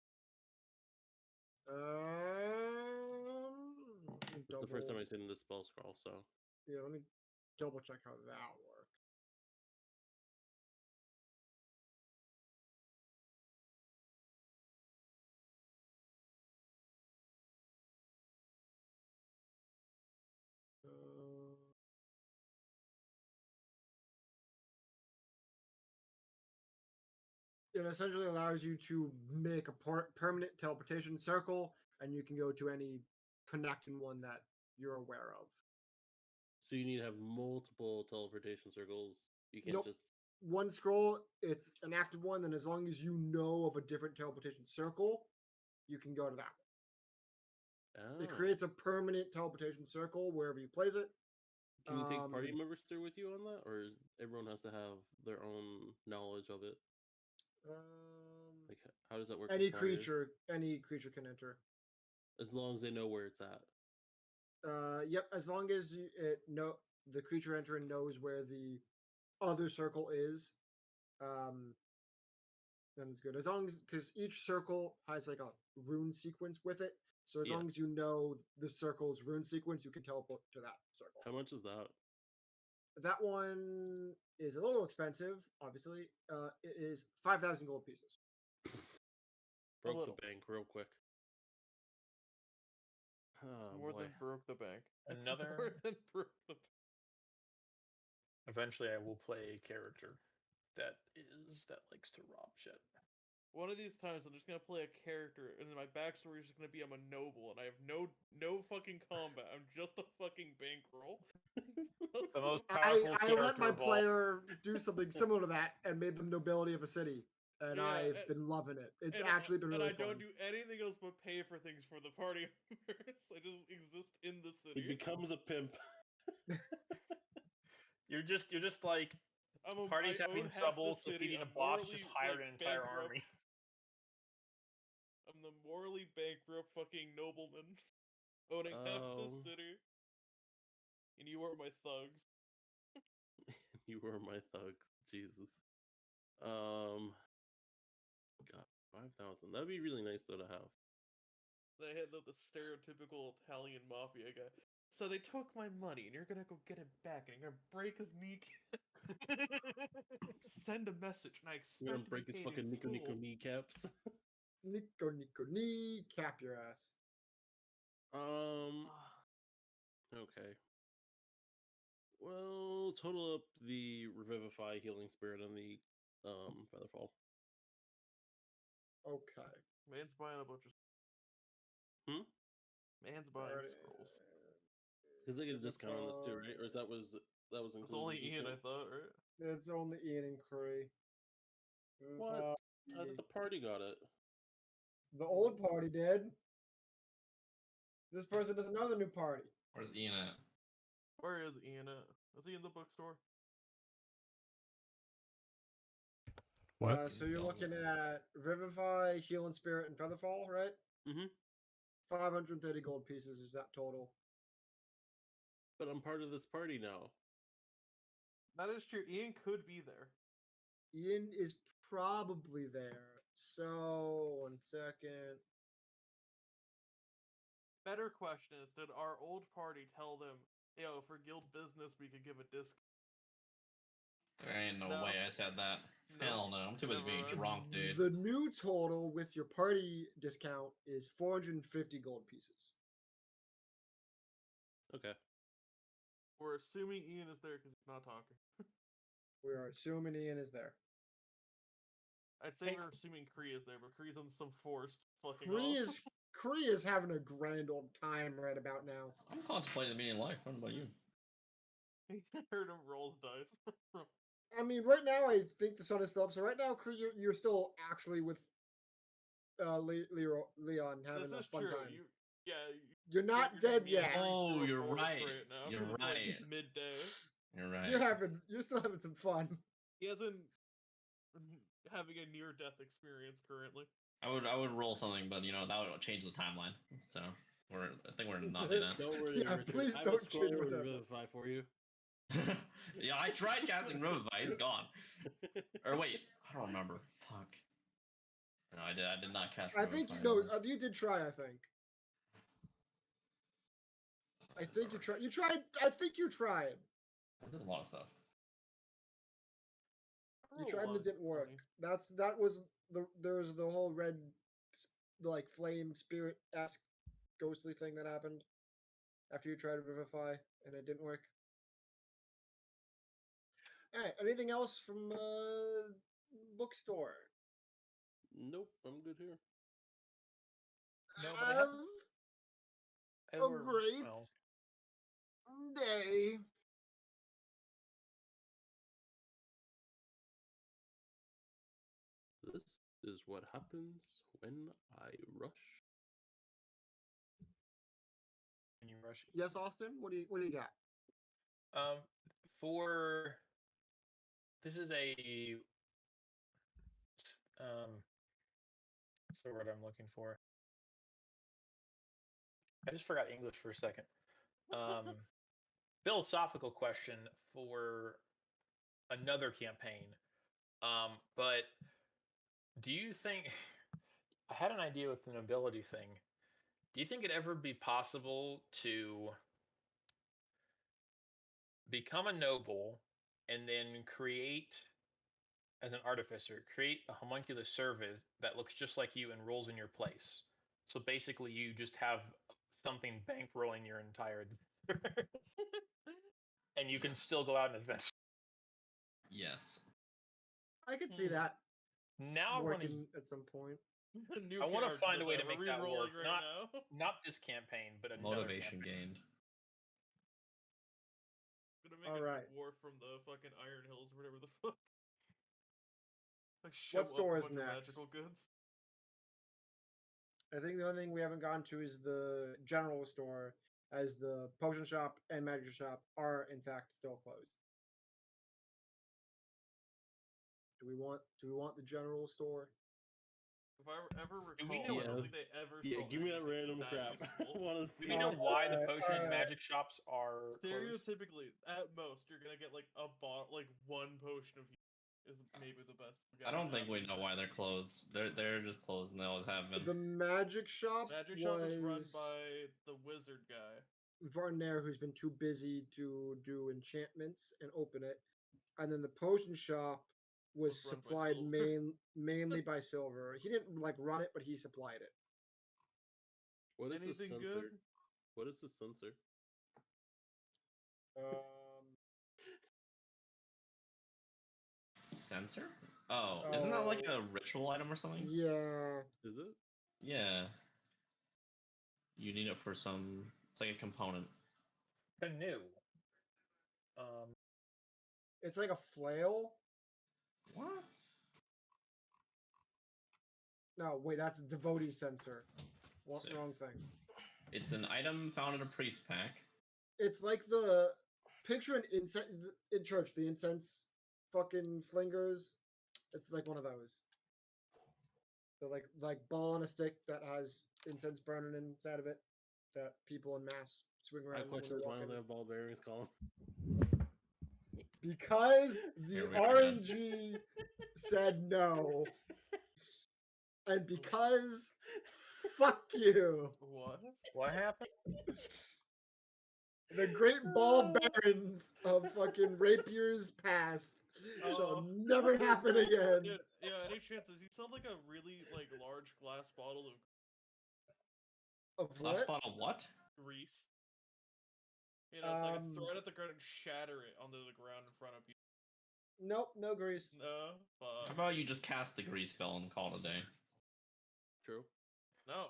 It's the first time I've seen this spell scroll, so Yeah, let me double check how that works. It essentially allows you to make a permanent teleportation circle, and you can go to any connecting one that you're aware of. so you need to have multiple teleportation circles. You can't Nope. just One scroll, it's an active one, then as long as you know of a different teleportation circle, you can go to that one. It Oh. creates a permanent teleportation circle wherever you place it. Can you take party members through with you on that, or is everyone has to have their own knowledge of it? Like, how does that work? Any with party? creature can enter. As long as they know where it's at. Yep. As long as the creature entering knows where the other circle is, then it's good. As long as, because each circle has like a rune sequence with it, so as Yeah. long as you know the circle's rune sequence, you can teleport to that circle. How much is that? That one is a little expensive, obviously. It is 5,000 gold pieces. Broke little. the bank real quick. Oh, More boy. than broke the bank. It's Another- more than broke the Eventually, I will play a character that likes to rob shit. One of these times, I'm just gonna play a character, and then my backstory is just gonna be I'm a noble, and I have no fucking combat. I'm just a fucking bankroll. The most I powerful let character my of all. player do something similar to that and made them nobility of a city, and Yeah, I've been loving it. It's and actually been really and I fun. don't do anything else but pay for things for the party members. I just exist in the He city. becomes a pimp. You're just like parties I having own half trouble the city. defeating a I'm boss. morally, Just hired like, an entire bankrupt. army. I'm the morally bankrupt fucking nobleman, owning half the Um, city. And you are my thugs. You were my thugs. Jesus. God, 5,000. That'd be really nice though to have. I had the stereotypical Italian mafia guy. So they took my money, and you're gonna go get it back, and you're gonna break his kneecap. Send a message, and I expect You're gonna to break be his paid fucking in Nico Nico full. kneecaps. Knee, cap your ass. Okay. Well, total up the Revivify, Healing Spirit, and the Featherfall. Okay. Man's buying a bunch of. Man's buying Alright. scrolls. Because they get a discount on this too, right? Or is that was included? It's only in the Ian, I discount? thought, right? It's only Ian and Curry. What? I thought the party got it. The old party did. This person doesn't know the new party. Where's Ian at? Where is Ian at? Is he in the bookstore? What? So you're looking at Revivify, Heal and Spirit, and Featherfall, right? Mhm. 530 gold pieces is that total. But I'm part of this party now. That is true. Ian could be there. Ian is probably there. So, 1 second. Better question is, did our old party tell them, yo, for guild business, we could give a discount? There ain't no No. way I said that. No, Hell no. I'm too busy never being mind. drunk, dude. The new total with your party discount is 450 gold pieces. Okay. We're assuming Ian is there because he's not talking. We are assuming Ian is there. I'd say we're assuming Kree is there, but Kree's on some forced fucking Kree is having a grand old time right about now. I'm contemplating being in life. What about you? I heard him rolls dice. I mean, right now I think the sun is still up. So right now, you're still actually with Leon having This a is fun true. time. You're not you're dead just yet. meandering Oh, through a you're forest right. Right now. You're It's right. Like midday. You're right. You're still having some fun. He hasn't having a near death experience currently. I would roll something, but that would change the timeline. So I think we're not doing that. Don't worry, Yeah, Richard. please I have don't a scroll change what's of happening. Revivify for you. Yeah, I tried casting Revivify. It's gone. Or wait, I don't remember. Fuck. No, I did not cast. I think Revivify. you did try. I think you tried. You tried. I think you tried. I did a lot of stuff. You tried and it didn't work. That was there was the whole red, like flame spirit esque ghostly thing that happened after you tried to Revivify and it didn't work. All right. Anything else from bookstore? Nope, I'm good here. No, but I have A ever- great well, day. This is what happens when I rush. when you rush. Yes, Austin. What do you got? For this is a what's the word I'm looking for? I just forgot English for a second. Philosophical question for another campaign. But do you think I had an idea with the nobility thing? Do you think it'd ever be possible to become a noble and then create, as an artificer, create a homunculus service that looks just like you and rolls in your place? So basically, you just have something bankrolling your entire adventure. And you can still go out and adventure. Yes. I could see that Now I want to working at some point. New I wanna character find a way to design. make We're that re-rolling work, right now. not this campaign, but another Motivation campaign. gained. Gonna make All a right. dwarf from the fucking Iron Hills, or whatever the fuck. Like What show store up is with a bunch of next? magical goods. I think the only thing we haven't gone to is the general store, as the potion shop and magic shop are in fact still closed. Do we want the general store? If I ever Do recall, we I know- don't think they ever Yeah, saw give me that anything random crap. I useful. want to Do see. we know why the Alright, potion and alright. magic shops are closed? Stereotypically, at most, you're gonna get like a like one potion of is maybe the best. I don't think we know why they're closed. They're just closed and they always have been. The magic shop Magic shop was is run by the wizard guy. Varner, who's been too busy to do enchantments and open it, and then the potion shop was Was run by supplied Silver. mainly by Silver. He didn't like run it, but he supplied it. What is the Anything sensor? good? What is the sensor? Sensor? Oh, isn't that like a ritual item or something? Yeah. Is it? Yeah. You need it for some. It's like a component. Canoe. It's like a flail. What? No, wait, that's a devotee sensor. Sick. Wrong thing. It's an item found in a priest pack. It's like the picture an incense in church, the incense fucking flingers. It's like one of those. The like ball on a stick that has incense burning inside of it that people in mass swing My around when question they're is, why don't walking. they have ball bearings, Colin? Because the Here we go. RNG said no. And because fuck you. What? What happened? The great ball barons of fucking rapiers past shall never happen again. Yeah, any chances? You sound like a really like large glass bottle of Of Last what? bottle what? grease. You know, it's like Um, throw it at the ground and shatter it onto the ground in front of you. Nope, no grease. No, How fuck. about you just cast the grease spell and call it a day? True. No.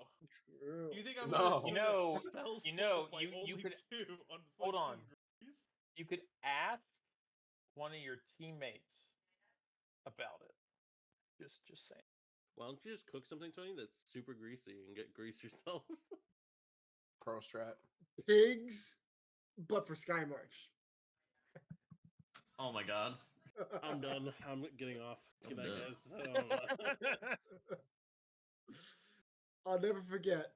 True. You think I'm No. gonna You know- spell you know, slot by you only could- two on hold on. fucking grease? You could ask one of your teammates about it. Just saying. Why don't you just cook something, Tony, that's super greasy and get grease yourself? Pro strat. Pigs, but for Sky March. Oh my god. I'm done. I'm getting off. Good night, done. guys. I'll never forget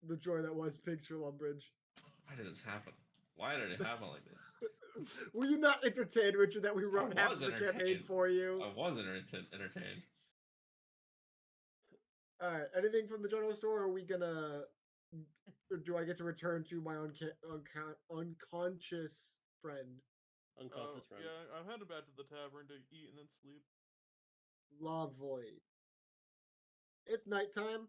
the joy that was Pigs for Lumbridge. Why did this happen? Why did it happen like this? Were you not entertained, Richard, that we run half was of the campaign entertained. for you? I was entertained. All right. Anything from the general store? Or are we gonna? Or do I get to return to my unconscious friend? Unconscious friend. Yeah, I'm headed back to the tavern to eat and then sleep. Lovely. It's nighttime.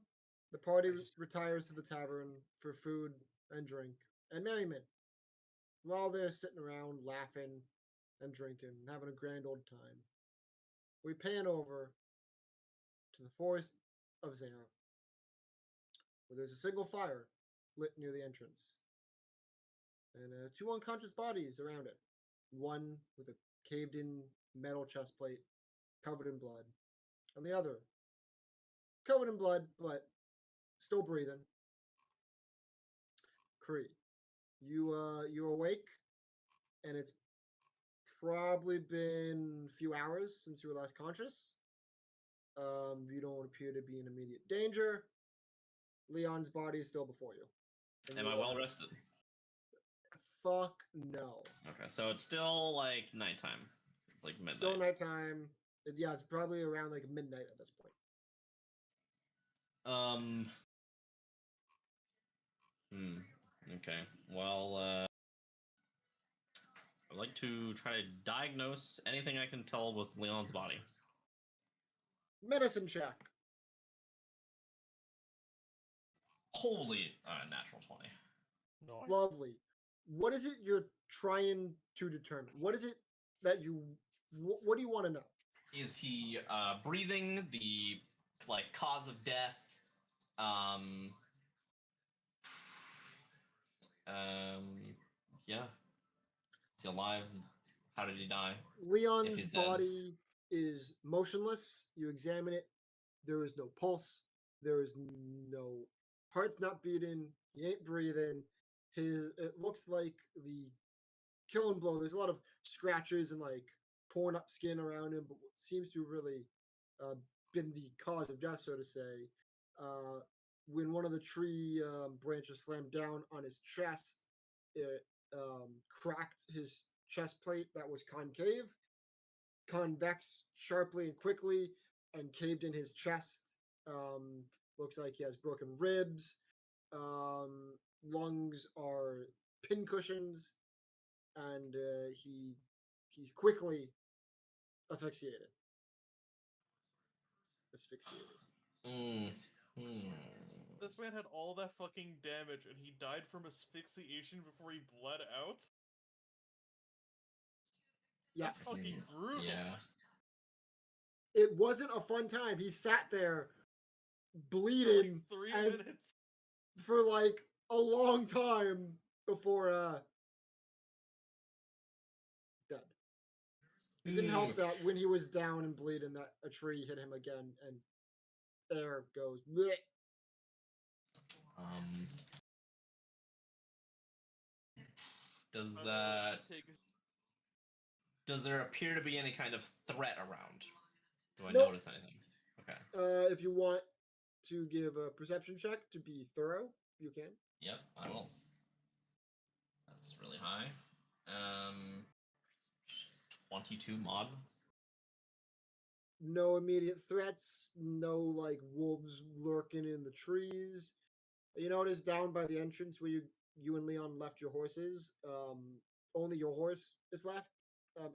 The party I just- retires to the tavern for food and drink and merriment. While they're sitting around laughing and drinking, and having a grand old time, we pan over to the forest of Zera, where there's a single fire lit near the entrance, and two unconscious bodies around it. One with a caved-in metal chest plate covered in blood, and the other covered in blood but still breathing. Kree, you're awake, and it's probably been a few hours since you were last conscious. You don't appear to be in immediate danger. Leon's body is still before you. And Am you I well are- rested? Fuck no. Okay, so it's still like nighttime. It's like midnight. Still nighttime. Yeah, it's probably around like midnight at this point. Okay. Well, I'd like to try to diagnose anything I can tell with Leon's body. Medicine check. Holy natural 20. No. Lovely. What is it you're trying to determine? What is it that you? What do you want to know? Is he breathing? The like cause of death? Yeah. Is he alive? How did he die? Leon's he's dead. body is motionless. You examine it. There is no pulse. There is no heart's not beating. He ain't breathing. It looks like the kill and blow. There's a lot of scratches and like torn up skin around him, but what seems to have really been the cause of death, so to say. When one of the tree branches slammed down on his chest, it cracked his chest plate that was concave, convex sharply and quickly, and caved in his chest. Looks like he has broken ribs. Lungs are pincushions, and he quickly asphyxiated. This man had all that fucking damage and he died from asphyxiation before he bled out? Yes. That's fucking brutal. Yeah. It wasn't a fun time. He sat there For bleeding like 3 and- minutes. for like a long time before dead. It didn't help that when he was down and bleeding that a tree hit him again and air goes bleh. Does Take does there appear to be any kind of threat around? Do I Nope. notice anything? Okay. If you want to give a perception check to be thorough, you can. Yep, I will. That's really high. 22 mod. No immediate threats, no like wolves lurking in the trees. You notice down by the entrance where you and Leon left your horses, only your horse is left.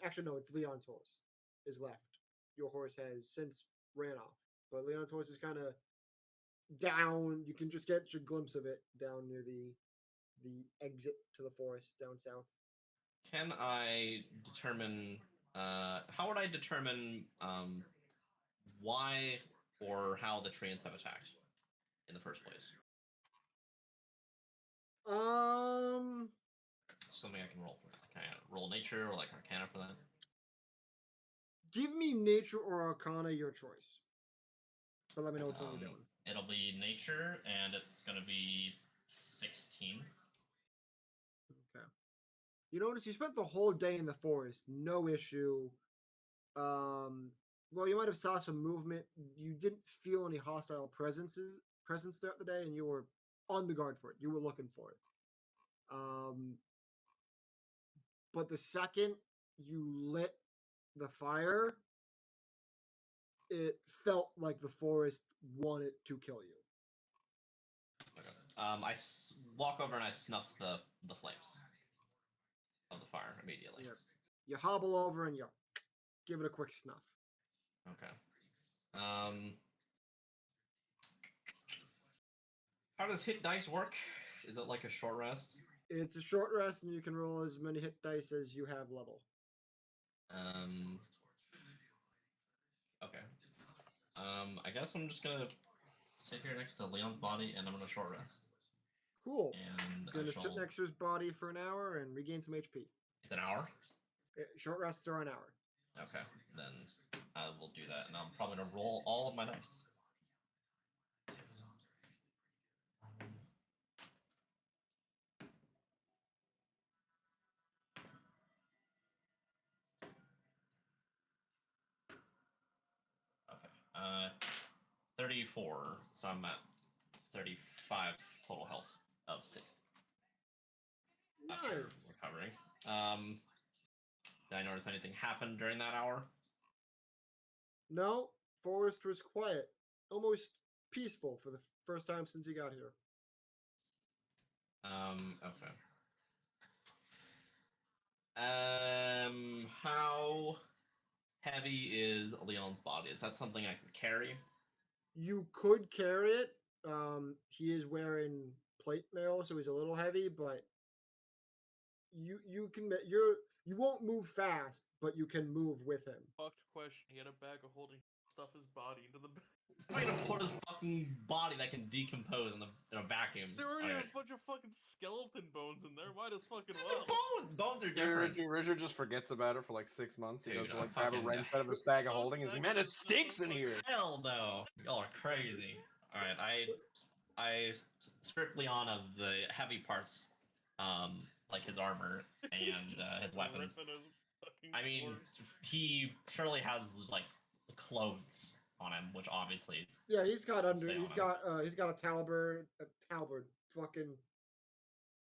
Actually, no, it's Leon's horse is left. Your horse has since ran off, but Leon's horse is kind of down. You can just get a glimpse of it down near the exit to the forest down south. Can I determine? How would I determine why or how the trains have attacked in the first place? Something I can roll for that. Can I roll nature or like Arcana for that? Give me nature or arcana, your choice. But let me know which one you're doing. It'll be nature, and it's gonna be 16. Okay. You notice you spent the whole day in the forest, no issue. Well, you might have saw some movement. You didn't feel any hostile presence throughout the day, and you were on the guard for it. You were looking for it. But the second you lit the fire, it felt like the forest wanted to kill you. Okay. I walk over and I snuff the flames of the fire immediately. Yeah. You hobble over and you give it a quick snuff. Okay. How does hit dice work? Is it like a short rest? It's a short rest, and you can roll as many hit dice as you have level. Okay. I guess I'm just gonna sit here next to Leon's body, and I'm gonna short rest. Cool. And Gonna sit next to his body for an hour and regain some HP. It's an hour. Short rests are an hour. Okay, then I will do that, and I'm probably gonna roll all of my dice. Okay. 34. So I'm at 35 total health of 60. After Nice. recovering. Did I notice anything happen during that hour? No, forest was quiet, almost peaceful for the first time since you got here. Okay. How heavy is Leon's body? Is that something I can carry? You could carry it. He is wearing plate mail, so he's a little heavy, but you can you won't move fast, but you can move with him. Fucked question. He had a bag of holding stuff his body into the bag. I'm gonna put his fucking body that can decompose in a vacuum. There already Alright. a bunch of fucking skeleton bones in there. Might as fucking It's well. a bone. Bones are different. Richard just forgets about it for like 6 months. He Dude, goes to I'm like grab a fucking- wrench out of his bag of holding. He's like, man, it stinks in here. Hell no. Y'all are crazy. Alright, I strip Leon of the heavy parts, like his armor and his weapons. Ripping his fucking I mean, cord. he surely has like clothes on him, which obviously Yeah, he's got Stay on he's him. got a talbot, fucking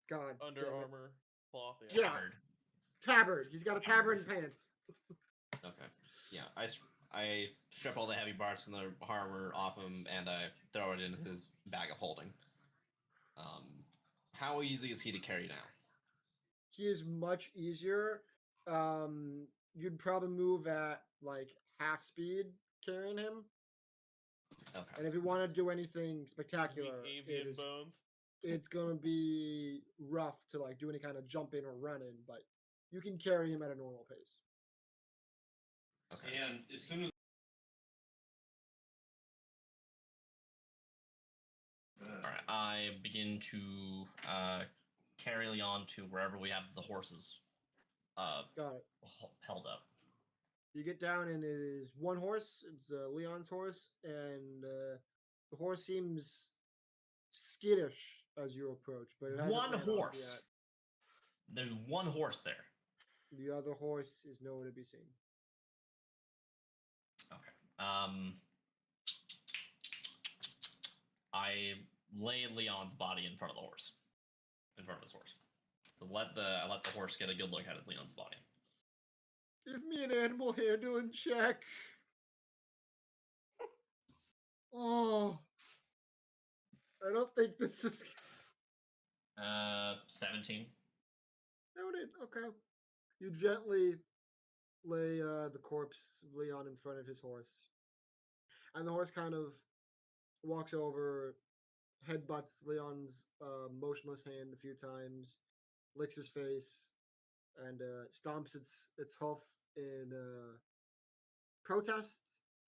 god. Under damn it. Armour cloth. Yeah. covered. Tabard. He's got a tabard and pants. Okay. Yeah, I strip all the heavy parts and the armor off him, and I throw it in his bag of holding. How easy is he to carry now? He is much easier. You'd probably move at like half speed carrying him. Okay. And if you want to do anything spectacular, Avian bones. it's gonna be rough to like do any kind of jumping or running, but you can carry him at a normal pace. Okay. And as soon as Alright, I begin to carry Leon to wherever we have the horses Got it. held up. You get down, and it is one horse. It's Leon's horse, and the horse seems skittish as you approach. But it hasn't One ran off horse. yet. There's one horse there. The other horse is nowhere to be seen. Okay. I lay Leon's body in front of the horse. In front of his horse. So I let the horse get a good look at his Leon's body. Give me an animal handling check. Oh, I don't think this is 17. noted. Okay, you gently lay the corpse of Leon in front of his horse, and the horse kind of walks over, headbutts Leon's motionless hand a few times, licks his face, and stomps its hoof in protest,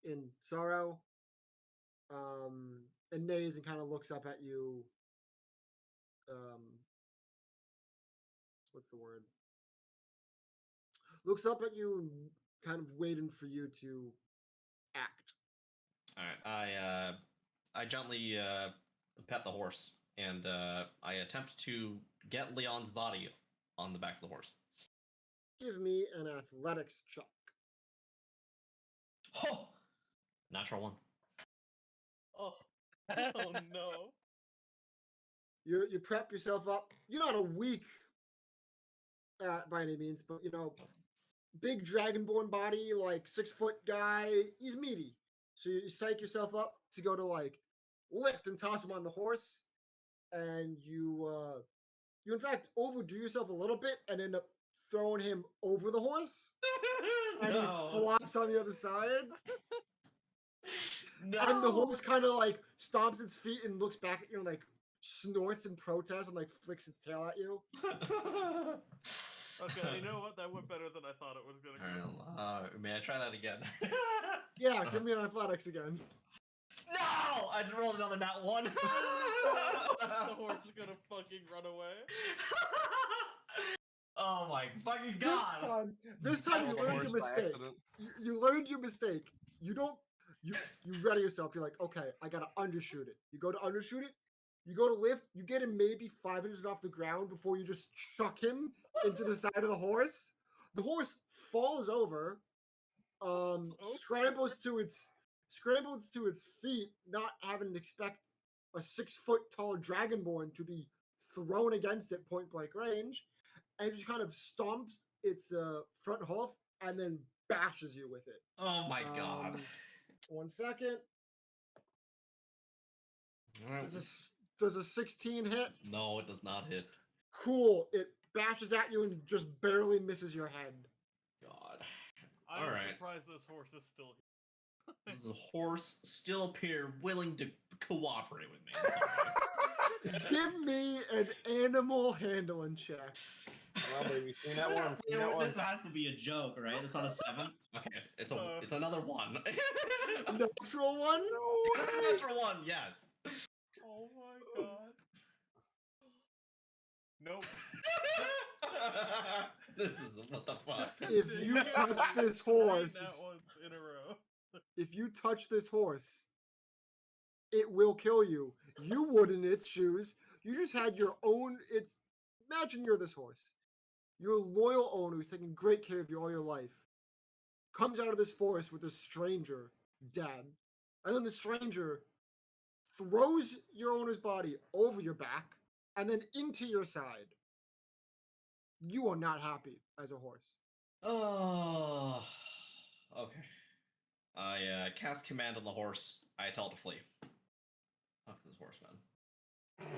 in sorrow, and neighs and kind of looks up at you. What's the word? looks up at you, and kind of waiting for you to act. All right, I gently pet the horse, and I attempt to get Leon's body on the back of the horse. Give me an athletics check. Oh, natural one. Oh, oh no. You prep yourself up. You're not a weak by any means, but big dragonborn body, like 6-foot guy. He's meaty, so you psych yourself up to go to like lift and toss him on the horse, and you in fact overdo yourself a little bit and end up throwing him over the horse, and he flops on the other side. No. And the horse kind of like stomps its feet and looks back at you and like snorts in protest and like flicks its tail at you. Okay, you know what? That went better than I thought it was gonna go. May I try that again? Yeah, give me an athletics again. No! I rolled another nat one. The horse is gonna fucking run away. Oh my fucking god! This time you Killed the learned horse your by mistake. accident. You learned your mistake. You don't. You ready yourself. You're like, okay, I gotta undershoot it. You go to undershoot it. You go to lift. You get him maybe 5 inches off the ground before you just chuck him into the side of the horse. The horse falls over. Scrambles to its feet, not having to expect a 6-foot tall dragonborn to be thrown against it point blank range, and just kind of stomps its front hoof and then bashes you with it. Oh my god. 1 second. Alright. Does a 16 hit? No, it does not hit. Cool. It bashes at you and just barely misses your head. God. I'm Alright. surprised this horse is still here. This horse still appear willing to cooperate with me. in some way. Give me an animal handling check. Well, baby, 3 nat ones. 3 nat This ones. has to be a joke, right? It's not a 7. Okay, it's another 1. Natural one? It's a natural 1, yes. Oh my god. Nope. This is what the fuck. If you touch this Three horse, nat ones in a row. if you touch this horse, it will kill you. You would in its shoes. You just had your own. Imagine you're this horse. Your loyal owner who's taking great care of you all your life comes out of this forest with a stranger dead, and then the stranger throws your owner's body over your back and then into your side. You are not happy as a horse. Oh, okay. I cast command on the horse. I tell it to flee. Fuck this horse, man.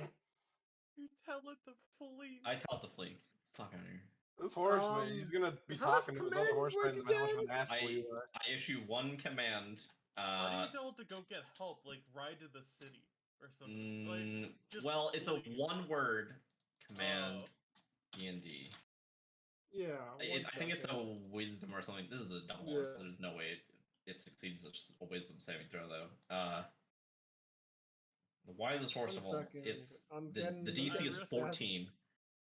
You tell it to flee. I tell it to flee. Fuck out of here. This horse, man, he's gonna be how does talking to his command other horse work friends about how much of an I, asshole you are. I issue one command. Why do you tell it to go get help? Like ride to the city or something. Like just Well, it's a flee. one-word command. Oh. D&D. Yeah. I think it's a wisdom or something. This is a dumb horse. Yeah. There's no way it succeeds a wisdom saving throw, though. The wisest horse 1 of all. second. It's I'm the getting- DC is Risk 14.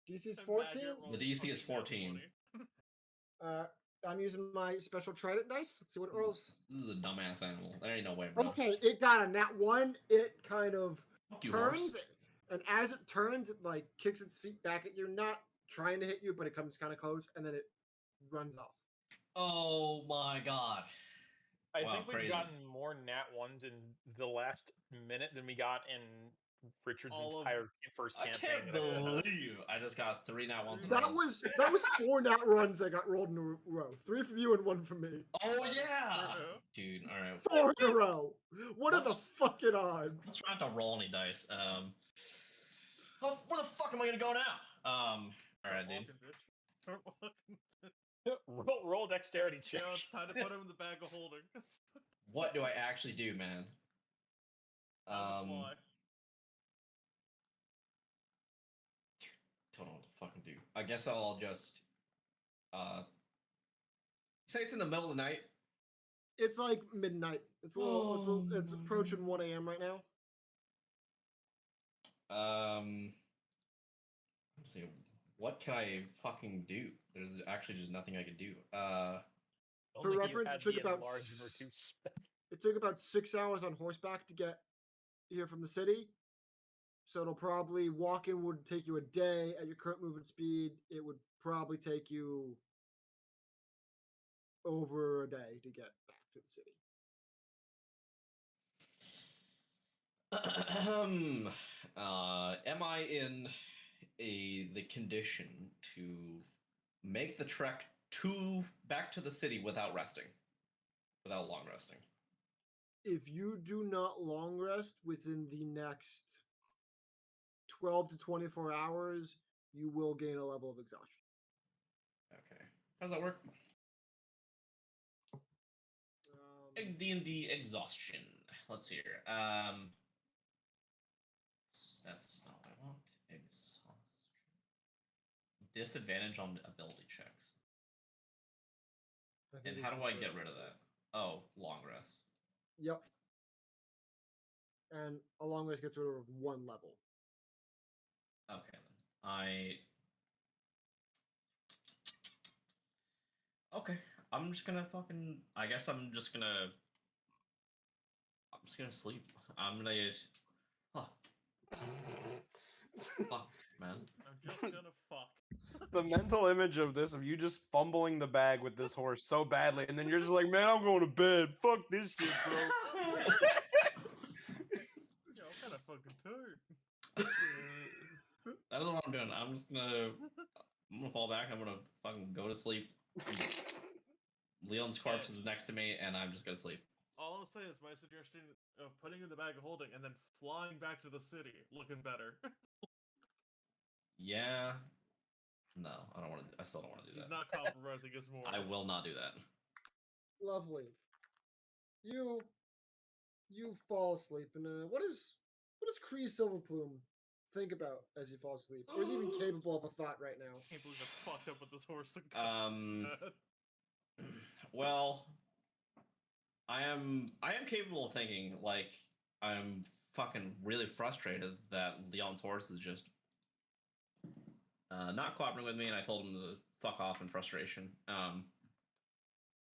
DC is Imagine 14. rolling The DC is fucking nat 14. 20. I'm using my special trident dice. Let's see what it rolls. This is a dumbass animal. There ain't no way, bro. Okay, it got a nat 1. It kind of Fuck you, turns, horse. and as it turns, it like kicks its feet back at you, not trying to hit you, but it comes kind of close, and then it runs off. Oh my god. I Wow, think we've crazy. gotten more nat ones in the last minute than we got in Richard's All of- entire first I campaign. can't that I've had. believe I just got 3 nat ones in a That row. was 4 nat runs that got rolled in a row. 3 from you and 1 from me. Oh yeah, Uh-oh. dude. All right. 4 in a row. What are the Let's- fucking odds? Let's try not to roll any dice. Well, where the fuck am I gonna go now? All right, Start dude. walking, bitch. Start walking. roll dexterity check. Yeah, it's time to put him in the bag of holding. What do I actually do, man? On the fly. Don't know what to fucking do. I guess I'll just say it's in the middle of the night. It's like midnight. It's a little. It's approaching 1 a.m. right now. Let's see. What can I fucking do? there's actually just nothing I can do. For Only you reference, had it took the about enlarged s- Vertu spec. It took about 6 hours on horseback to get here from the city. So it'll probably walking would take you a day at your current movement speed. It would probably take you over a day to get back to the city. Am I in the condition to make the trek back to the city without resting, without long resting? If you do not long rest within the next 12 to 24 hours, you will gain a level of exhaustion. Okay, how does that work? D&D exhaustion. Let's see here. That's not what I want. Exhaustion. Disadvantage on ability checks. I think And it's how do the I first get rid of one. that? Oh, long rest. Yep. And a long rest gets rid of one level. Okay, then. Okay, I'm just gonna fucking. I guess I'm just gonna sleep. I'm gonna just. Huh. Fuck, man. I'm just gonna fuck. The mental image of this, of you just fumbling the bag with this horse so badly, and then you're just like, man, I'm going to bed. Fuck this shit, bro. Yeah, I'm kind of fucking tired. I don't know what I'm doing. I'm gonna fall back. I'm gonna fucking go to sleep. Leon's corpse is next to me, and I'm just gonna sleep. All I'll say is my suggestion of putting him in the bag of holding and then flying back to the city, looking better. Yeah. No, I don't want to. I still don't want to do He's that. not compromising his morals. I will not do that. Lovely. You fall asleep, and what does Kree Silverplume think about as you fall asleep, or is he even capable of a thought right now? I can't believe I fucked up with this horse. Well, I am capable of thinking. Like, I'm fucking really frustrated that Leon's horse is just not cooperating with me, and I told him to fuck off in frustration.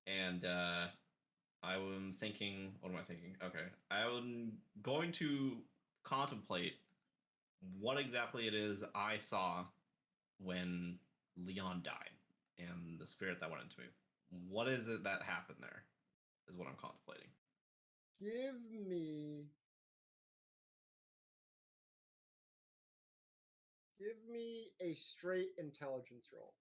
And I'm thinking. What am I thinking? Okay, I'm going to contemplate what exactly it is I saw when Leon died and the spirit that went into me. What is it that happened there? Is what I'm contemplating. Give me a straight intelligence roll.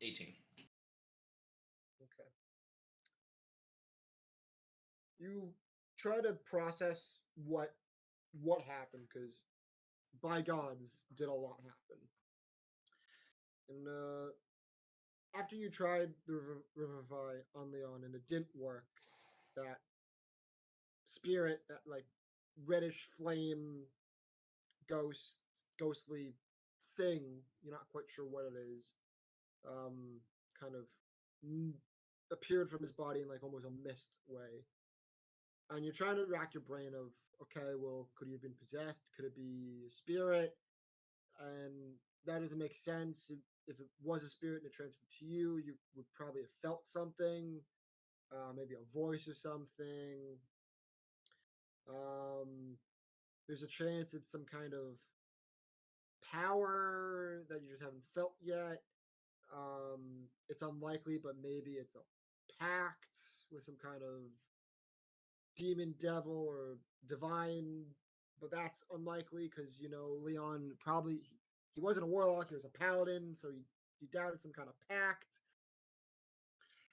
$18. Okay. You try to process what happened, because by gods did a lot happen. And after you tried the Revivify on Leon and it didn't work, that spirit, that like reddish flame ghostly thing, you're not quite sure what it is, kind of appeared from his body in like almost a mist way. And you're trying to rack your brain of, okay, well, could he have been possessed? Could it be a spirit? And that doesn't make sense. If it was a spirit and it transferred to you, you would probably have felt something, maybe a voice or something. There's a chance it's some kind of power that you just haven't felt yet. It's unlikely, but maybe it's a pact with some kind of demon, devil, or divine. But that's unlikely because, Leon probably, he wasn't a warlock, he was a paladin, so he doubted some kind of pact.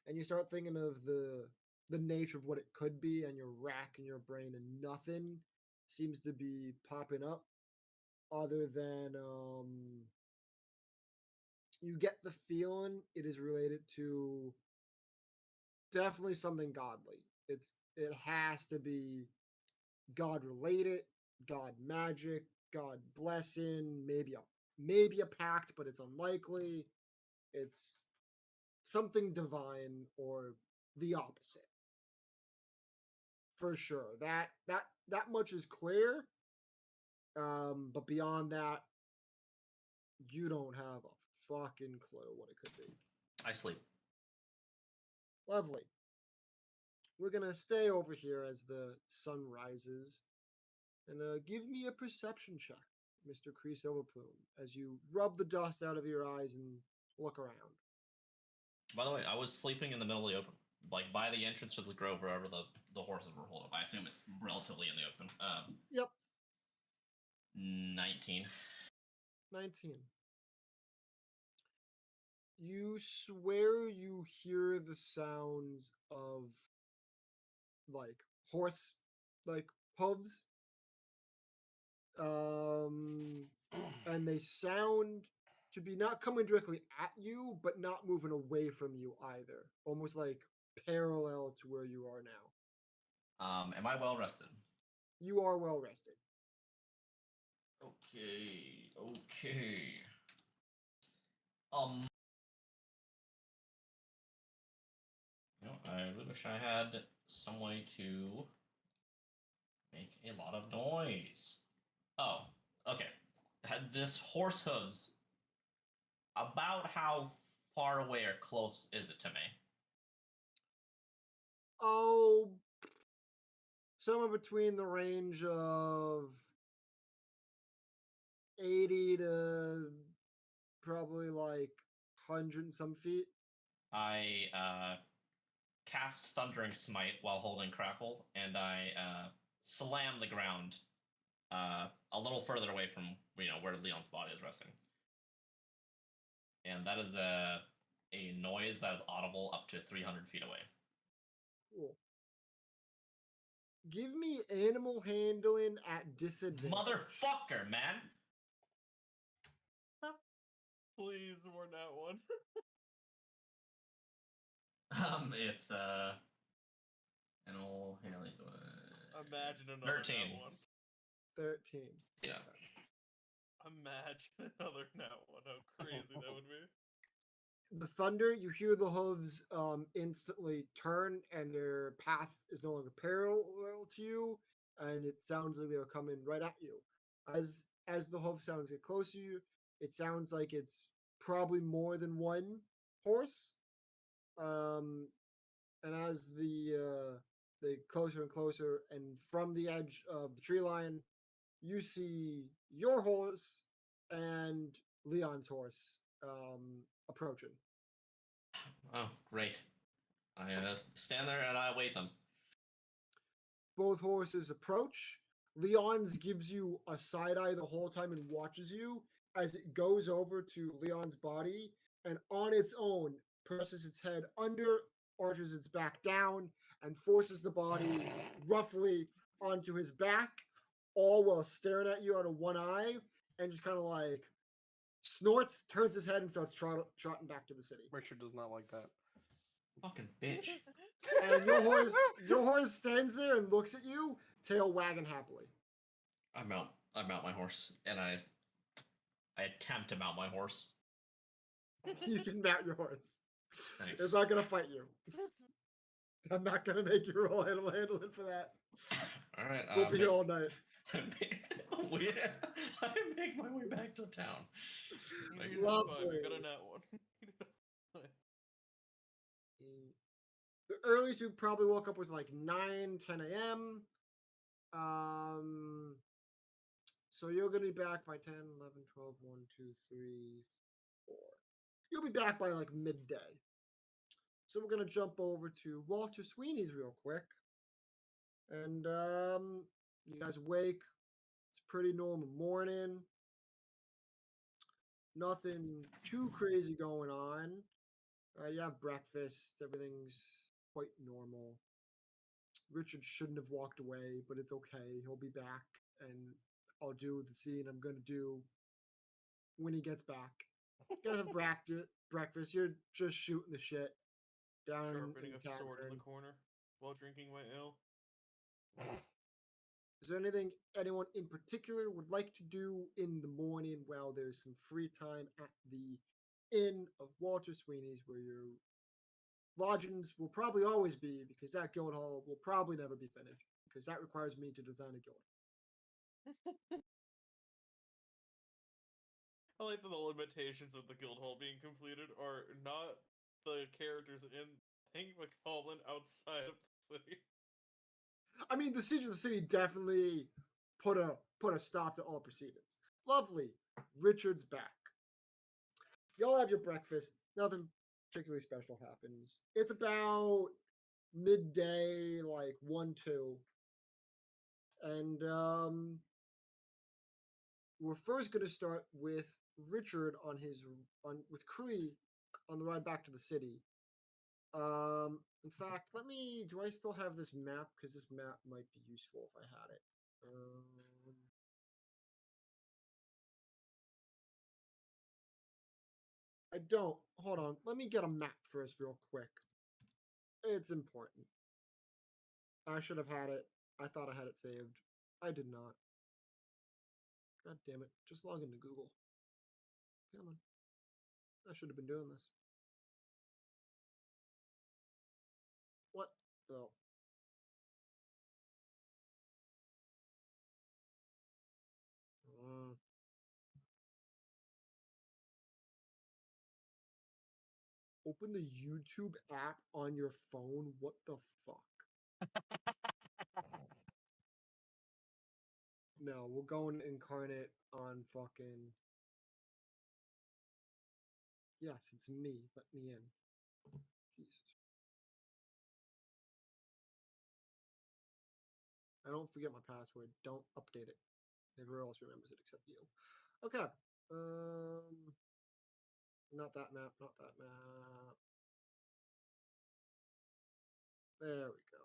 And you start thinking of the nature of what it could be, and you're racking your brain, and nothing seems to be popping up other than you get the feeling it is related to definitely something godly. It has to be God related, God magic, God blessing, maybe a pact, but it's unlikely. It's something divine or the opposite. For sure. That much is clear. But beyond that, you don't have a fucking clue what it could be. I sleep. Lovely. We're gonna stay over here as the sun rises, and give me a perception check, Mr. Cree Silverplume, as you rub the dust out of your eyes and look around. By the way, I was sleeping in the middle of the open, like by the entrance to the grove, wherever the horses were holed up. I assume it's relatively in the open. Yep, 19. 19. You swear you hear the sounds of like horse like hooves. And they sound to be not coming directly at you, but not moving away from you either. Almost like parallel to where you are now. Am I well rested? You are well rested. Okay. I really wish I had some way to make a lot of noise. Oh, okay. Had this horse hooves. About how far away or close is it to me? Oh, somewhere between the range of 80 to probably like 100 and some feet. I cast Thundering Smite while holding Crackle, and I slam the ground a little further away from where Leon's body is resting. And that is a noise that is audible up to 300 feet away. Cool. Give me animal handling at disadvantage. Motherfucker, man! Please, more than that one. It's animal handling. Imagine another 13. nat one. 13. Yeah. Imagine another nat one. How crazy that would be. The thunder, you hear the hooves instantly turn, and their path is no longer parallel to you, and it sounds like they're coming right at you. As the hoof sounds get closer to you, it sounds like it's probably more than one horse. And as they closer and closer, and from the edge of the tree line, you see your horse and Leon's horse approaching. Oh, great. I stand there and I wait them. Both horses approach. Leon's gives you a side eye the whole time and watches you as it goes over to Leon's body and on its own presses its head under, arches its back down, and forces the body roughly onto his back, all while staring at you out of one eye, and just kind of like snorts, turns his head, and starts trotting back to the city. Richard does not like that. Fucking bitch. And your horse stands there and looks at you, tail wagging happily. I mount my horse, and I attempt to mount my horse. You can mount your horse. Thanks. It's not gonna fight you. I'm not gonna make you roll animal handling for that. All right. We'll be here all night. I make my way back to town. You need a Lovely. 5, you got a nat one. The earliest you probably woke up was like 9, 10 a.m. So you're going to be back by 10, 11, 12, 1, 2, 3, 4. You'll be back by like midday. So we're going to jump over to Walter Sweeney's real quick. And you guys wake. It's a pretty normal morning. Nothing too crazy going on. You have breakfast. Everything's quite normal. Richard shouldn't have walked away, but it's okay. He'll be back, and I'll do the scene I'm going to do when he gets back. You guys have breakfast. You're just shooting the shit down Sharpening in a the sword in tavern. the corner while drinking my ale. Is there anything anyone in particular would like to do in the morning while there's some free time at the Inn of Walter Sweeney's, where your lodgings will probably always be, because that guild hall will probably never be finished, because that requires me to design a guild. I like that the limitations of the guild hall being completed are not the characters in Hank McCollin outside of the city. I mean, the siege of the city definitely put a stop to all proceedings. Lovely. Richard's back. Y'all have your breakfast. Nothing particularly special happens. It's about midday, like 1-2. And we're first gonna start with Richard with Cree on the ride back to the city. In fact, do I still have this map? Because this map might be useful if I had it. I don't. Hold on. Let me get a map first, real quick. It's important. I should have had it. I thought I had it saved. I did not. God damn it. Just log into Google. Come on. I should have been doing this. What the? Open the YouTube app on your phone. What the fuck? No, we'll go and incarnate on fucking. Yes, it's me. Let me in. Jesus. I don't forget my password. Don't update it. Everyone else remembers it except you. Okay. Not that map. Not that map. There we go.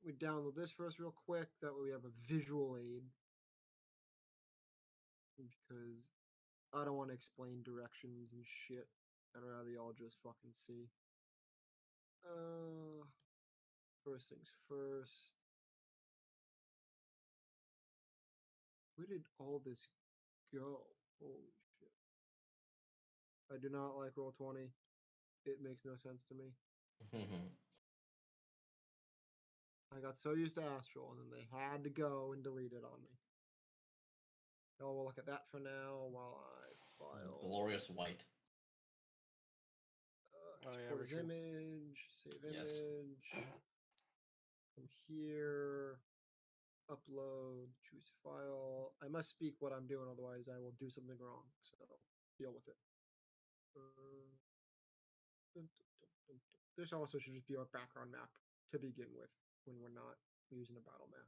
We download this first real quick. That way we have a visual aid. Because I don't want to explain directions and shit. I'd rather y'all just fucking see. First things first. Where did all this go? Holy shit. I do not like Roll20. It makes no sense to me. I got so used to Astral, and then they had to go and delete it on me. Oh, we'll look at that for now while I file. Glorious white. Oh, yeah, Export as Richard. image, save Yes. image. From here, upload, choose file. I must speak what I'm doing, otherwise I will do something wrong. So deal with it. This also should just be our background map to begin with when we're not using a battle map.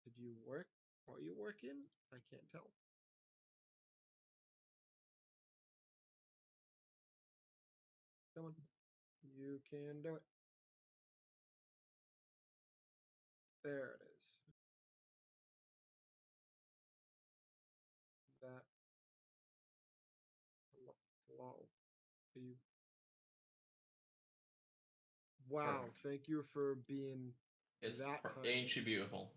Did you work? Are you working? I can't tell. Come on. You can do it. There it is. That. Hello. Are you? Wow. Perfect. Thank you for being It's that ain't tiny. she beautiful?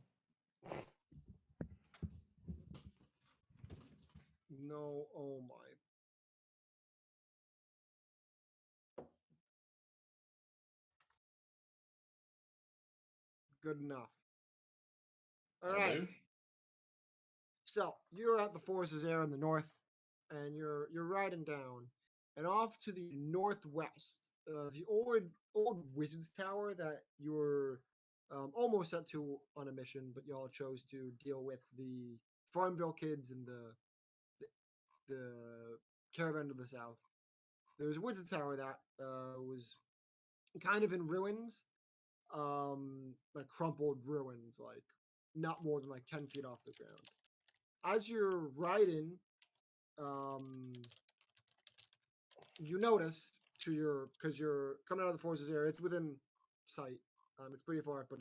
No. Oh my. Good enough. All That'll right. do. So you're at the Forces Air in the north, and you're riding down, and off to the northwest, the old Wizard's Tower that you're almost sent to on a mission, but y'all chose to deal with the Farmville kids and the Caravan to the south. There's a Wizard's Tower that was kind of in ruins, like crumpled ruins, like not more than like 10 feet off the ground. As you're riding, you notice because you're coming out of the Forces area, it's within sight. It's pretty far, but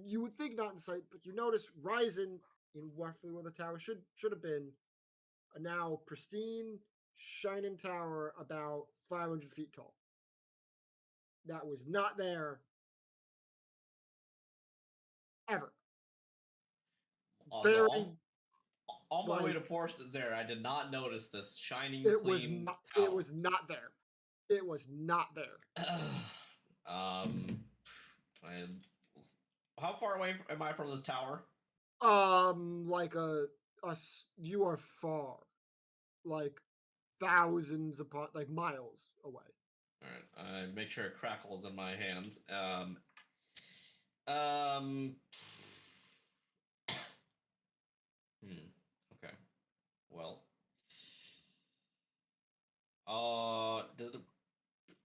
you would think not in sight, but you notice rising in roughly where the tower should have been, a now pristine, shining tower about 500 feet tall. That was not there ever. Also, Very. on my way like- to Forest Zare, I did not notice this shining, It clean was not. tower. It was not there. It was not there. I How far away am I from this tower? Like you are far, like thousands upon, like miles away. All right, I make sure it crackles in my hands. Um. Okay. Well. Does it?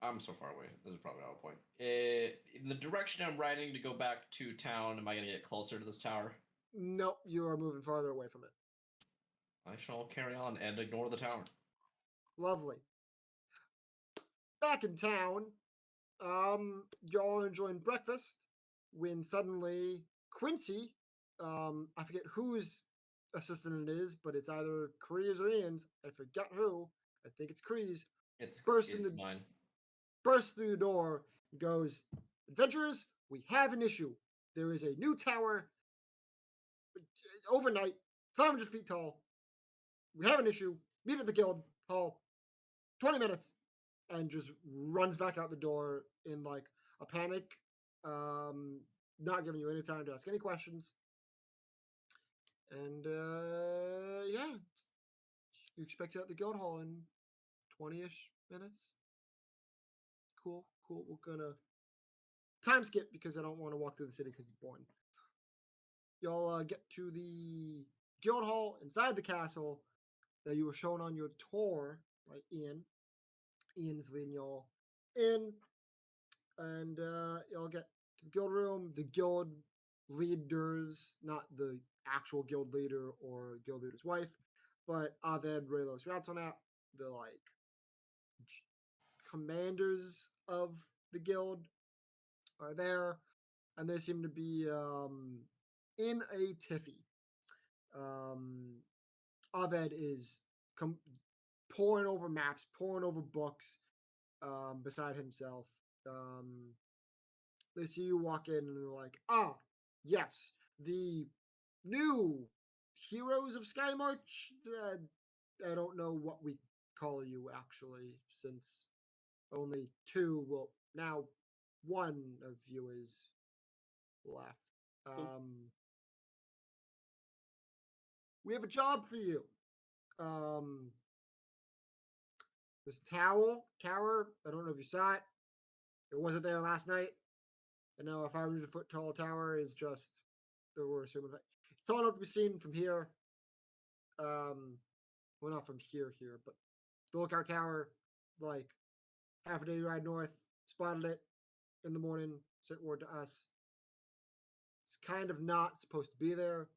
I'm so far away. This is probably not a point. In the direction I'm riding to go back to town, am I gonna get closer to this tower? Nope, you are moving farther away from it. I shall carry on and ignore the tower. Lovely. Back in town, y'all are enjoying breakfast when suddenly Quincy, I forget whose assistant it is, but it's either Kree's or Ian's. I forget who. I think it's Kree's. It's Burst in it's the- mine. Bursts through the door and goes, "Adventurers, we have an issue. There is a new tower overnight, 500 feet tall. We have an issue. Meet at the guild hall. 20 minutes." And just runs back out the door in like a panic, not giving you any time to ask any questions. And yeah, you expect it at the guild hall in 20-ish minutes. Cool. We're gonna time skip because I don't want to walk through the city because it's boring. Y'all get to the guild hall inside the castle that you were shown on your tour by Ian. Ian's leading y'all in, and y'all get to the guild room. The guild leaders, not the actual guild leader or guild leader's wife, but Aved, Raylos, Ratsonap, the like commanders of the guild are there, and they seem to be in a tiffy. Aved is pouring over maps, pouring over books beside himself. They see you walk in and they're like, "Ah, yes, the new heroes of Skymarch." I don't know what we call you actually, since only two, well, now one of you is left. We have a job for you. This tower, I don't know if you saw it. It wasn't there last night. And now a 500-foot tall tower is just, we're assuming, it's tall enough to be seen from here. Well, not from here, but the lookout tower, like half a day ride north, spotted it in the morning, sent word to us. It's kind of not supposed to be there.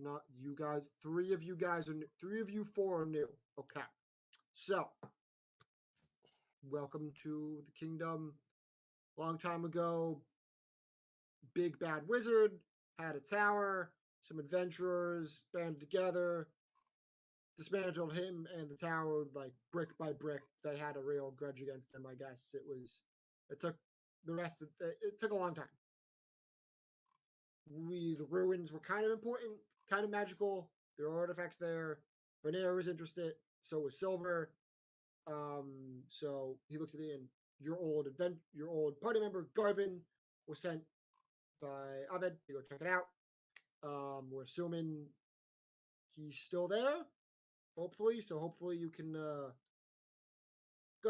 Not you guys. Three of you four are new. Okay. So, welcome to the kingdom. Long time ago, big bad wizard had a tower. Some adventurers banded together, dismantled him and the tower like brick by brick. They had a real grudge against him, I guess. It took it took a long time. The ruins were kind of important, kind of magical. There are artifacts there. Vernier was interested, so was Silver. So he looks at it, and your old party member Garvin was sent by Aved to go check it out. We're assuming he's still there, hopefully. So hopefully you can go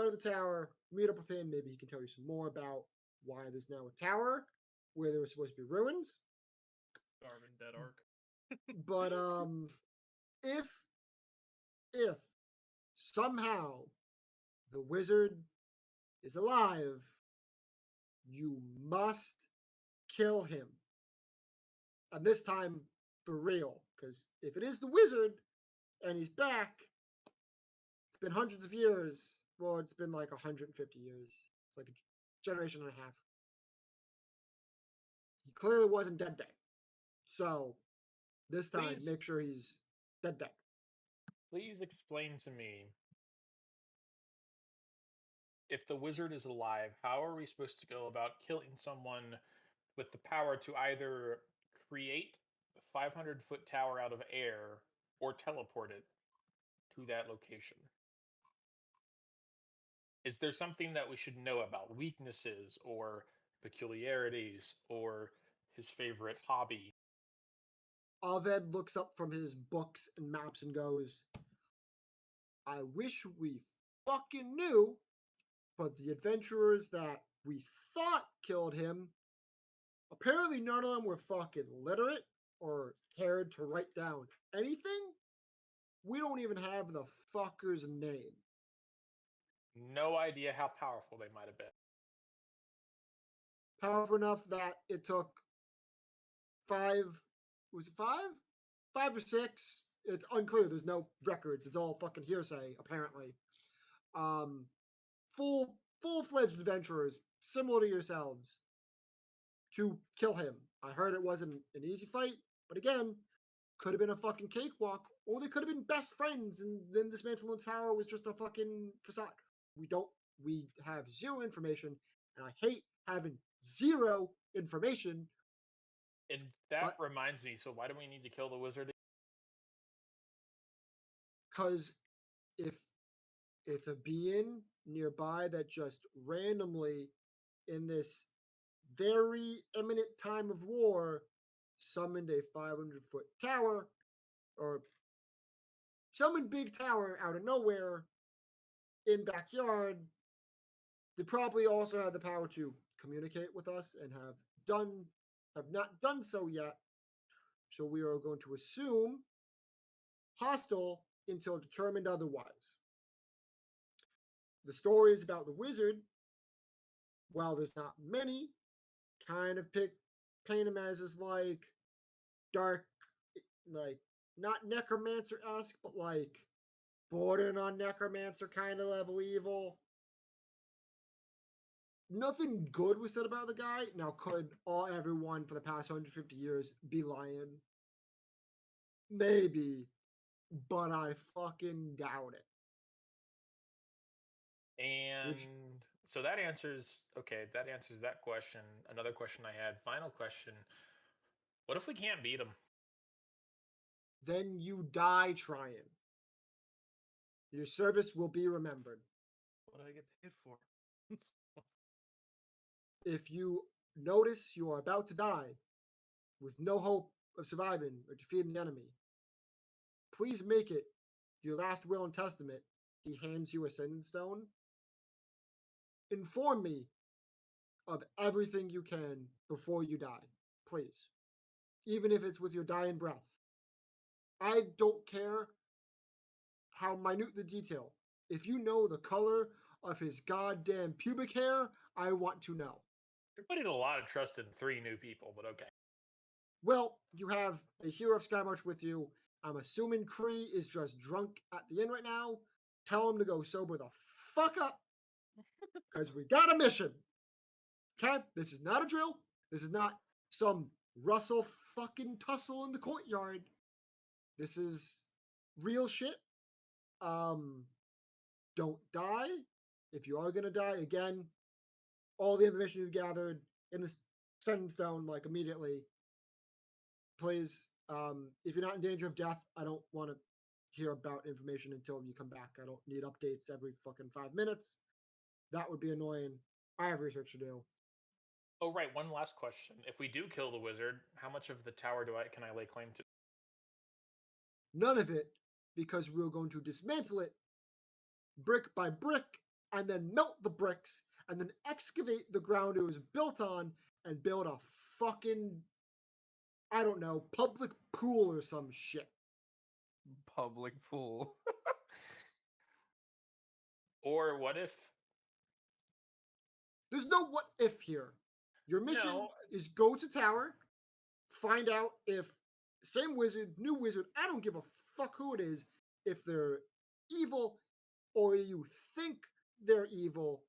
to the tower, meet up with him. Maybe he can tell you some more about why there's now a tower where there was supposed to be ruins. Garvin Dead Arc. But if somehow the wizard is alive, you must kill him. And this time for real, because if it is the wizard and he's back, it's been hundreds of years. Well, it's been like 150 years. It's like a generation and a half. He clearly wasn't dead. So this time, Please. make sure he's dead. Please explain to me, if the wizard is alive, how are we supposed to go about killing someone with the power to either create a 500-foot tower out of air or teleport it to that location? Is there something that we should know about weaknesses or peculiarities or his favorite hobby. Aved looks up from his books and maps and goes, I wish we fucking knew, but the adventurers that we thought killed him, apparently none of them were fucking literate or cared to write down anything. We don't even have the fucker's name. No idea how powerful they might have been. Powerful enough that it took 5, was it 5? 5 or 6. It's unclear. There's no records. It's all fucking hearsay, apparently. Full-fledged adventurers, similar to yourselves, to kill him. I heard it wasn't an easy fight, but again, could have been a fucking cakewalk, or they could have been best friends, and then dismantling the tower was just a fucking facade. We have zero information, and I hate having zero information. And that reminds me, so why do we need to kill the wizard? Because if it's a being nearby that just randomly, in this very imminent time of war, summoned a 500-foot tower, or summoned big tower out of nowhere in backyard, they probably also have the power to communicate with us and have not done so yet. So we are going to assume hostile until determined otherwise. The stories about the wizard, while there's not many, kind of paint him as like dark, like not necromancer-esque, but like bordering on necromancer kind of level evil. Nothing good was said about the guy. Now, could everyone for the past 150 years be lying? Maybe, but I fucking doubt it. And so that answers that question. Another question I had, final question. What if we can't beat him? Then you die trying. Your service will be remembered. What do I get paid for? If you notice you are about to die with no hope of surviving or defeating the enemy, please make it your last will and testament. He hands you a sending stone. Inform me of everything you can before you die, please. Even if it's with your dying breath. I don't care how minute the detail. If you know the color of his goddamn pubic hair, I want to know. You're putting a lot of trust in 3 new people, but okay. Well, you have a hero of Skymarch with you. I'm assuming Kree is just drunk at the inn right now. Tell him to go sober the fuck up, because we got a mission. Okay? This is not a drill. This is not some Russell fucking tussle in the courtyard. This is real shit. Don't die. If you are gonna die, again, all the information you've gathered in the sentence down like immediately. Please, if you're not in danger of death, I don't want to hear about information until you come back. I don't need updates every fucking 5 minutes. That would be annoying. I have research to do. Oh, right. One last question. If we do kill the wizard, how much of the tower can I lay claim to? None of it, because we're going to dismantle it brick by brick and then melt the bricks and then excavate the ground it was built on and build a fucking, I don't know, public pool or some shit. Public pool. Or what if? There's no what if here. Your mission is go to tower, find out if same wizard, new wizard, I don't give a fuck who it is, if they're evil or you think they're evil,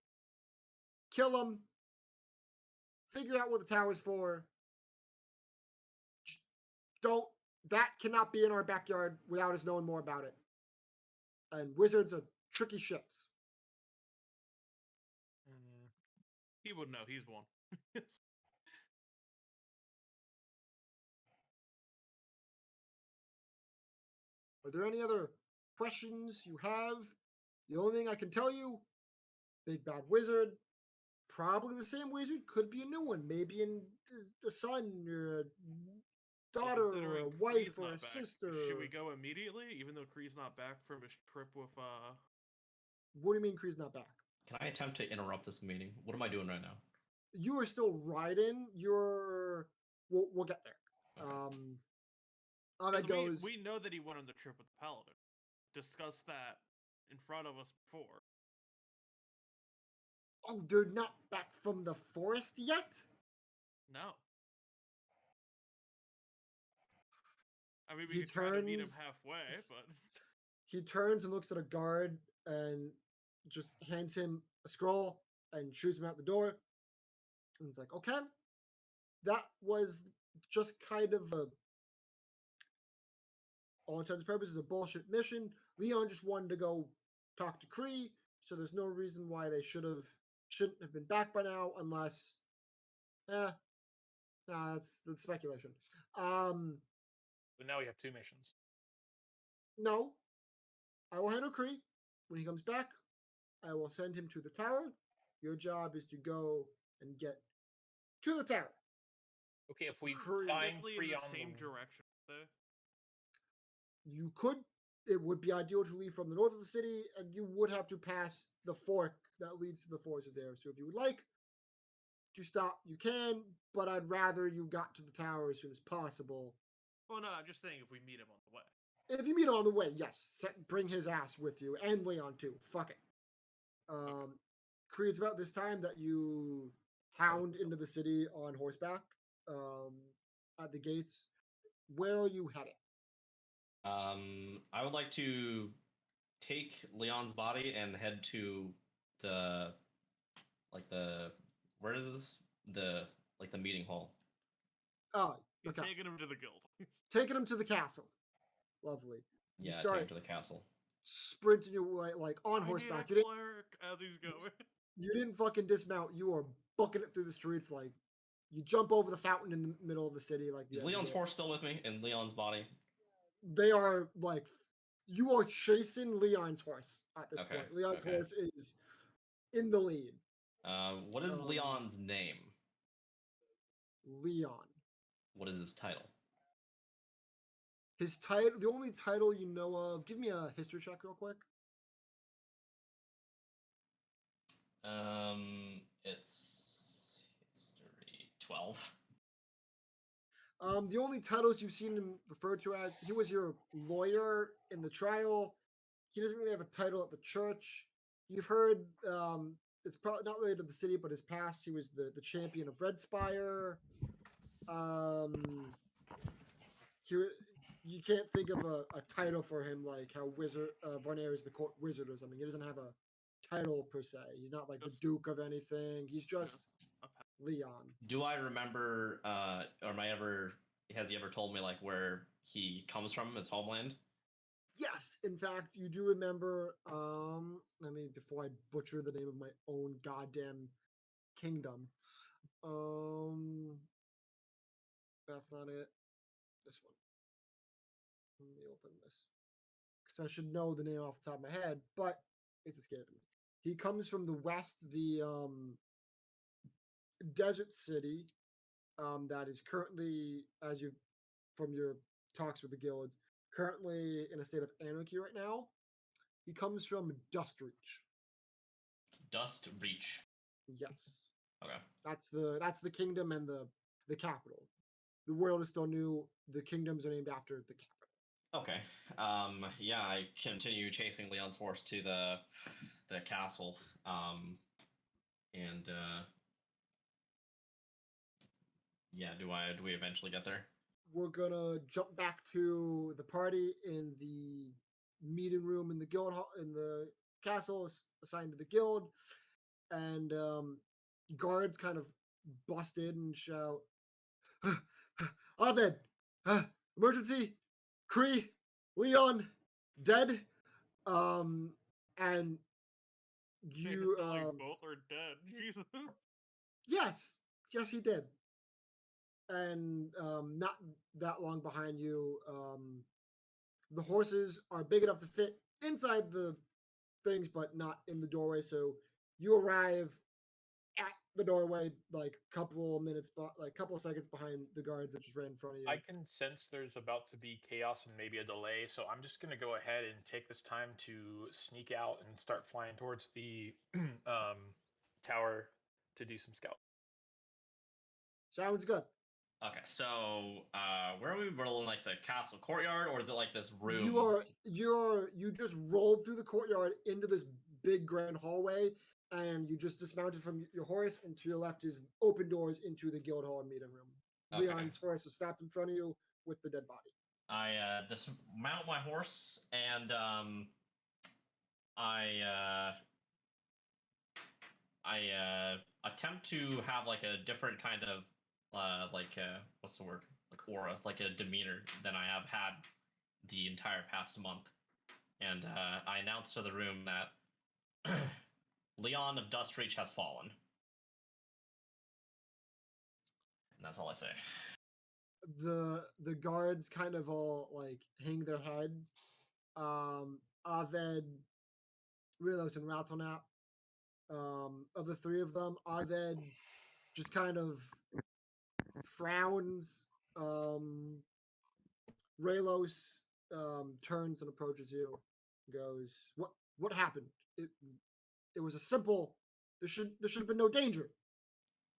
kill them, figure out what the tower's for. That cannot be in our backyard without us knowing more about it. And wizards are tricky shits. He would know. He's one. Are there any other questions you have? The only thing I can tell you, big bad wizard, Probably the same wizard. Could be a new one. Maybe in the son or a So daughter or considering a wife Kree's or not a back, sister. should we go immediately, even though Kree's not back from his trip with What do you mean Kree's not back? Can I attempt to interrupt this meeting? What am I doing right now? You are still riding. We'll get there. Okay. Ahmed goes. we know that he went on the trip with the Paladin. Discussed that in front of us before. Oh, they're not back from the forest yet? No. I mean, we He could try to meet him turns- halfway, but He turns and looks at a guard and just hands him a scroll and shoots him out the door. And it's like, okay, that was just kind of all intents and purposes, a bullshit mission. Leon just wanted to go talk to Kree, so there's no reason why they shouldn't have been back by now, unless, nah, that's speculation. But now we have 2 missions. No, I will handle Kree. When he comes back, I will send him to the tower. Your job is to go and get to the tower. Okay, if we Kree- find technically in Kree the on same the direction. You could. It would be ideal to leave from the north of the city, and you would have to pass the fork that leads to the forest of there. So if you would like to stop, you can, but I'd rather you got to the tower as soon as possible. Well, no, I'm just saying if we meet him on the way. If you meet him on the way, yes, bring his ass with you, and Leon too. Fuck it. Kree, it's about this time that you hound into the city on horseback at the gates. Where are you heading? I would like to take Leon's body and head to the where is this? The meeting hall. Oh, He's okay. taking him to the guild. Taking him to the castle. Lovely. Yeah, take start- him to the castle. Sprinting your way like on I horseback. need a cleric as he's going. You didn't fucking dismount. You are booking it through the streets like you jump over the fountain in the middle of the city. Like Is the Leon's idea. horse still with me? And Leon's body? They are like you are chasing Leon's horse at this Okay, point. Leon's okay. horse is in the lead. What is Um, Leon's name? Leon. What is his title? His title, the only title you know of. Give me a history check real quick. It's history 12. The only titles you've seen him referred to as he was your lawyer in the trial. He doesn't really have a title at the church. You've heard it's probably not related to the city, but his past. He was the champion of Red Spire. You can't think of a title for him like how Varnir is the court wizard or something. He doesn't have a title per se. He's not like the Just- Duke of anything. He's just a pet. Leon. Do I remember, has he ever told me, like, where he comes from, his homeland? Yes, in fact, you do remember. I mean, before I butcher the name of my own goddamn kingdom, that's not it. This one. Let me open this because I should know the name off the top of my head, but it's escaping me. He comes from the west, the desert city, that is currently, as you from your talks with the guilds, currently in a state of anarchy right now. He comes from Dustreach. Dust Reach. Yes, Okay. that's the kingdom and the capital. The world is still new. The kingdoms are named after the capital. Okay. Yeah, I continue chasing Leon's horse to the castle. And yeah, do we eventually get there? We're gonna jump back to the party in the meeting room in the guild hall in the castle assigned to the guild, and guards kind of bust in and shout, "Ovid, emergency! Kree, Leon, dead!" And you, It's not like both are dead. Jesus. yes, he did. And not that long behind you, the horses are big enough to fit inside the things, but not in the doorway. So you arrive at the doorway, like couple minutes, like couple seconds behind the guards that just ran in front of you. I can sense there's about to be chaos and maybe a delay, so I'm just gonna go ahead and take this time to sneak out and start flying towards the tower to do some scout. Sounds good. Okay, so where are we rolling? Like the castle courtyard, or is it like this room? You just rolled through the courtyard into this big grand hallway, and you just dismounted from your horse, and to your left is open doors into the guild hall and meeting room. Okay. Leon's horse is stopped in front of you with the dead body. I dismount my horse and I attempt to have like a different kind of what's the word, like aura, like a demeanor than I have had the entire past month, and I announce to the room that Leon of Dustreach has fallen, and that's all I say. The guards kind of all like hang their head. Aved, Rilos, and Rattlenap. Of the three of them, Aved just kind of frowns. Raylos turns and approaches you. Goes, "What happened? It was a simple. There should have been no danger."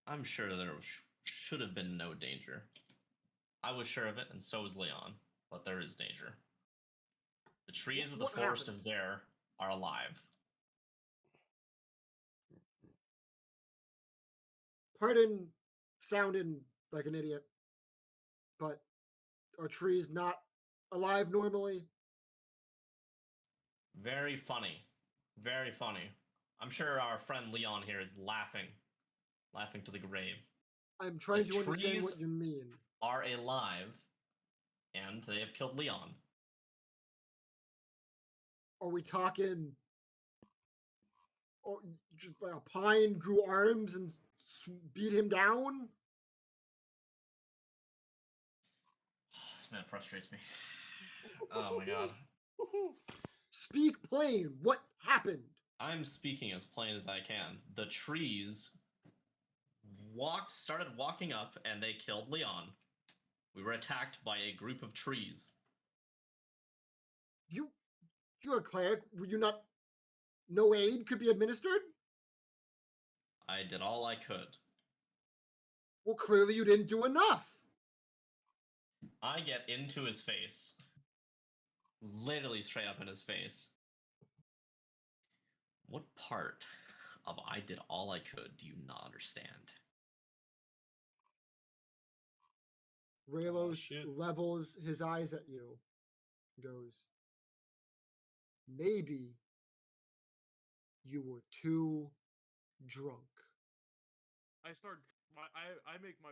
I'm sure there should have been no danger. I was sure of it, and so was Leon. But there is danger. The trees of the What forest happened? of Zer are alive. Pardon sounding like an idiot, but are trees not alive normally? Very funny. Very funny. I'm sure our friend Leon here is laughing to the grave. I'm trying The to understand trees what you mean. Are alive, and they have killed Leon. Are we talking? Or just like a pine grew arms and beat him down? This man frustrates me. Oh my god. Speak plain. What happened? I'm speaking as plain as I can. The trees started walking up, and they killed Leon. We were attacked by a group of trees. You're a cleric. Were you not? No aid could be administered? I did all I could. Well, clearly you didn't do enough. I get into his face. Literally straight up in his face. What part of I did all I could do you not understand? Raylos shit. levels his eyes at you. Goes, maybe you were too drunk. I make my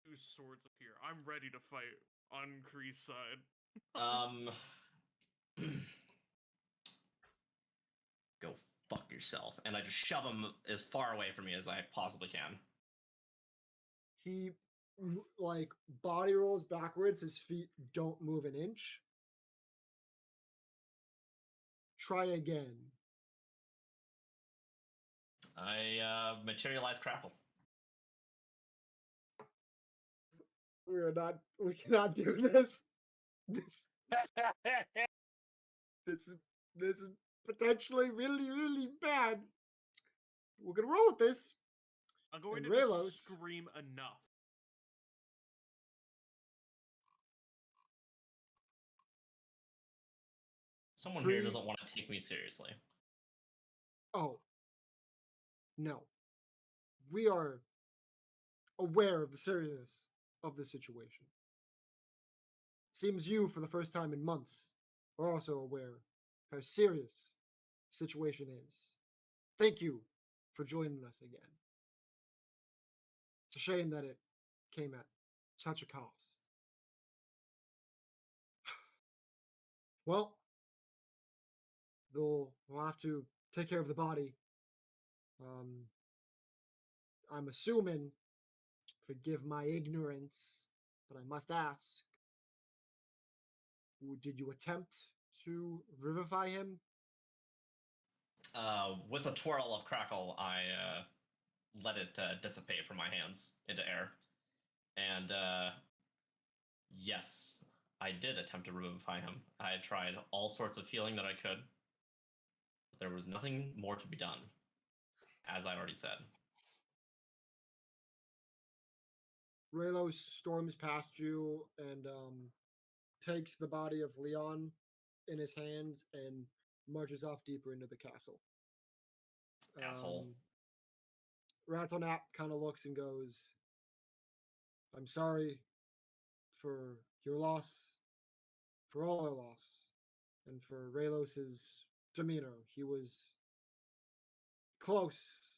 two swords appear. I'm ready to fight on Kree's side. Go fuck yourself. And I just shove him as far away from me as I possibly can. He like body rolls backwards. His feet don't move an inch. Try again. I materialize Crackle. We cannot do this. This is potentially really, really bad. We're gonna roll with this. I'm going And to Raylos- just scream enough. Someone here Kree- doesn't want to take me seriously. Oh. No. We are aware of the seriousness of the situation. Seems you, for the first time in months, are also aware how serious the situation is. Thank you for joining us again. It's a shame that it came at such a cost. Well, we'll have to take care of the body. I'm assuming, forgive my ignorance, but I must ask, did you attempt to revivify him? With a twirl of Crackle, I let it dissipate from my hands into air. And yes, I did attempt to revivify him. I had tried all sorts of healing that I could, but there was nothing more to be done, as I already said. Raylo storms past you and takes the body of Leon in his hands and marches off deeper into the castle. Asshole. Rattlenap kind of looks and goes, I'm sorry for your loss, for all our loss, and for Raylos's demeanor. He was close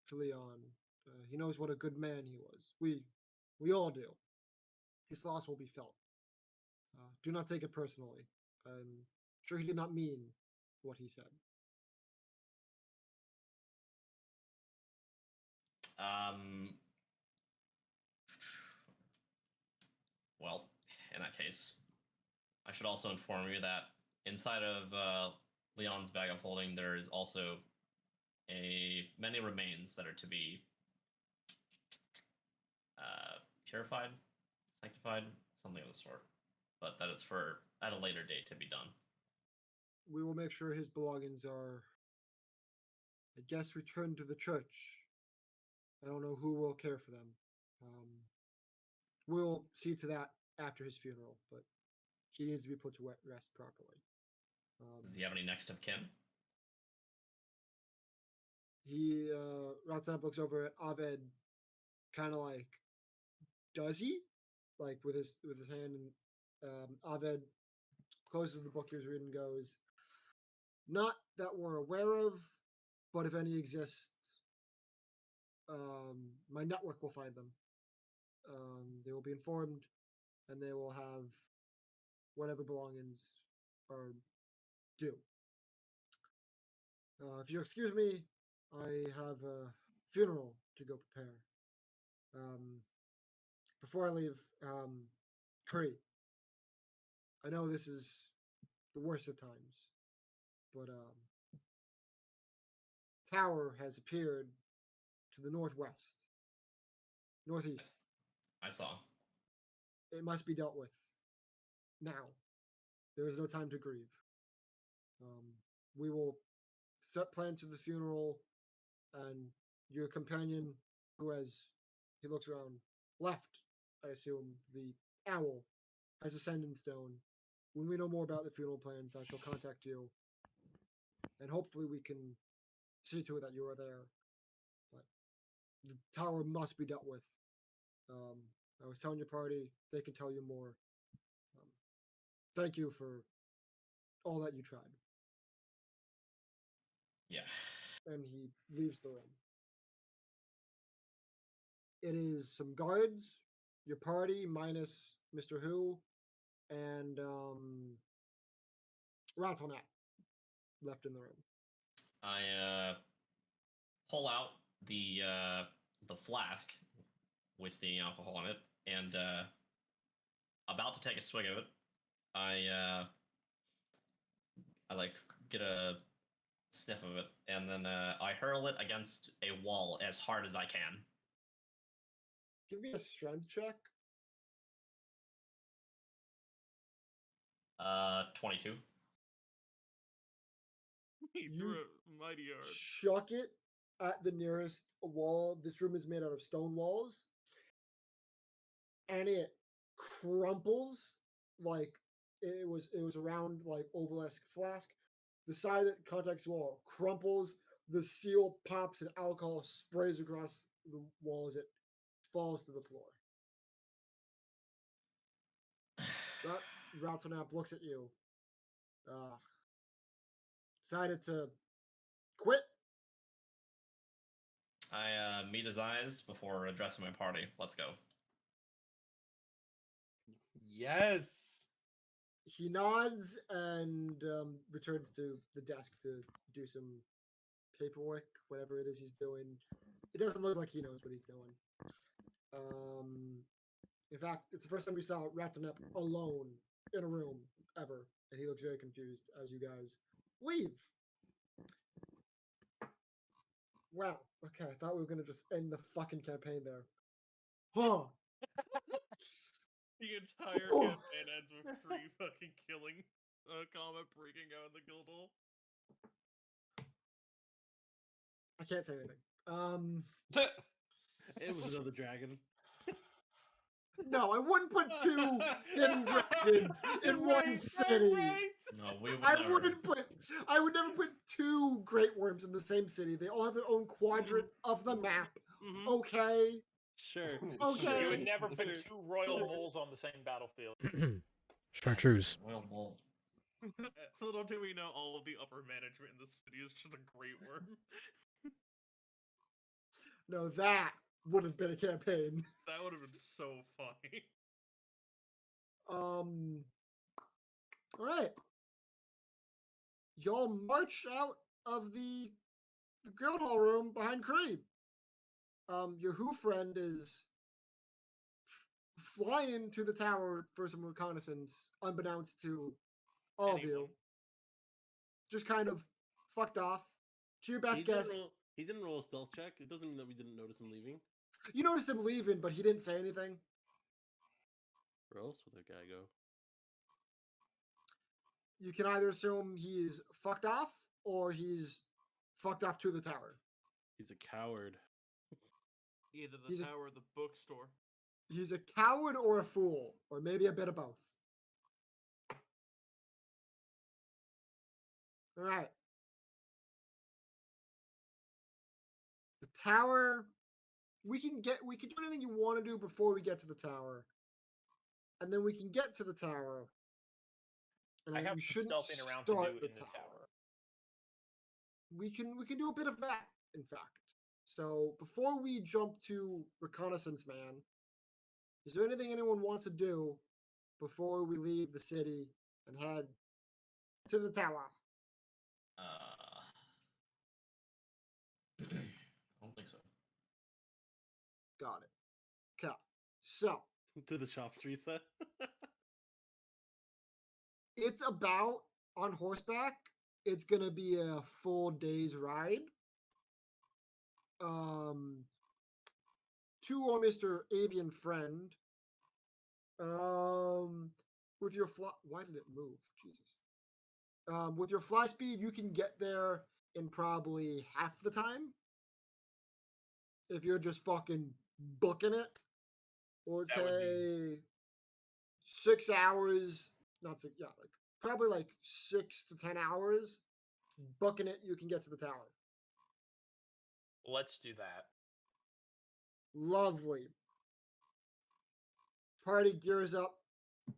to Leon. He knows what a good man he was. We all do. His loss will be felt. Do not take it personally. I'm sure he did not mean what he said. Well, in that case, I should also inform you that inside of Leon's bag of holding, there is also many remains that are to be purified, sanctified, something of the sort. But that is for at a later date to be done. We will make sure his belongings are, I guess, returned to the church. I don't know who will care for them. We'll see to that after his funeral, but he needs to be put to rest properly. Does he have any next of kin? He Ratsap looks over at Aved, kind of like, does he? Like with his hand, and Aved closes the book he was reading and goes, not that we're aware of, but if any exist, my network will find them. They will be informed, and they will have whatever belongings are due. If you excuse me, I have a funeral to go prepare. Before I leave, Curry, I know this is the worst of times, but tower has appeared to the northwest, northeast. I saw. It must be dealt with now. There is no time to grieve. We will set plans for the funeral, and your companion, who has, he looks around, left, I assume, the owl, has a sending stone. When we know more about the funeral plans, I shall contact you, and hopefully we can see to it that you are there. But the tower must be dealt with. I was telling your party, they can tell you more. Thank you for all that you tried. Yeah. And he leaves the room. It is some guards, your party minus Mr. Who, and Rattlenap left in the room. I pull out the flask with the alcohol in it, and about to take a swig of it, I like get a sniff of it, and then I hurl it against a wall as hard as I can. Give me a strength check. 22. He You threw it mighty hard. Chuck it at the nearest wall. This room is made out of stone walls, and it crumples like it was a round, like oval-esque flask. The side that contacts the wall crumples. The seal pops, and alcohol sprays across the wall as it falls to the floor. Rattlenap looks at you. Decided to quit. I meet his eyes before addressing my party. Let's go. Yes. He nods and returns to the desk to do some paperwork, whatever it is he's doing. It doesn't look like he knows what he's doing. In fact, it's the first time we saw Rattlenap alone in a room ever, and he looks very confused as you guys leave. Well, Okay, I thought we were gonna just end the fucking campaign there. Huh. The entire Oh. campaign ends with Kree fucking killing Comet breaking out in the guild hall. I can't say anything. It was another dragon. No, I wouldn't put two hidden dragons in one city. No, we would I never. would never put two Great Worms in the same city. They all have their own quadrant of the map. Mm-hmm. Okay. Sure. Okay. You would never put Sure. two royal moles on the same battlefield. Chartreuse. Royal Mole. Little do we know, all of the upper management in the city is just a Great Worm. No, that would have been a campaign. That would have been so funny. All right. Y'all march out of the guild hall room behind Creed. Your Who friend is flying to the tower for some reconnaissance, unbeknownst to all of you. Anyone. Just kind of fucked off. To your best guess. He didn't roll a stealth check. It doesn't mean that we didn't notice him leaving. You noticed him leaving, but he didn't say anything. Where else would that guy go? You can either assume he's fucked off or he's fucked off to the tower. He's a coward. Either the He's a- tower or the bookstore. He's a coward or a fool, or maybe a bit of both. All right. The tower. We can do anything you want to do before we get to the tower, and then we can get to the tower. And I have we some shouldn't stealthing around to start do in the tower. We can do a bit of that, in fact. So before we jump to reconnaissance man, is there anything anyone wants to do before we leave the city and head to the tower? I don't think so. Got it. Okay. So To the shops reset. it's about on horseback. It's gonna be a full day's ride. To our Mr. Avian friend. With your fly, why did it move? Jesus. With your fly speed, you can get there in probably half the time. If you're just fucking booking it, or That would say 6 hours, not six, yeah, like probably like 6 to 10 hours. Booking it, you can get to the tower. Let's do that. Lovely. Party gears up.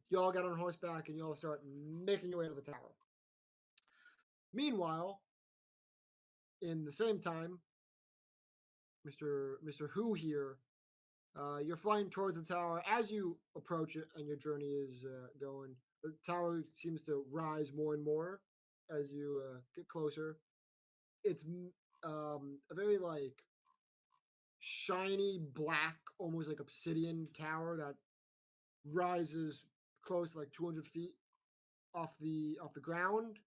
Y'all get on horseback and y'all start making your way to the tower. Meanwhile, in the same time, Mr. Who here, you're flying towards the tower. As you approach it and your journey is going, the tower seems to rise more and more as you get closer. It's a very like shiny black, almost like obsidian tower that rises close to like 200 feet off the ground.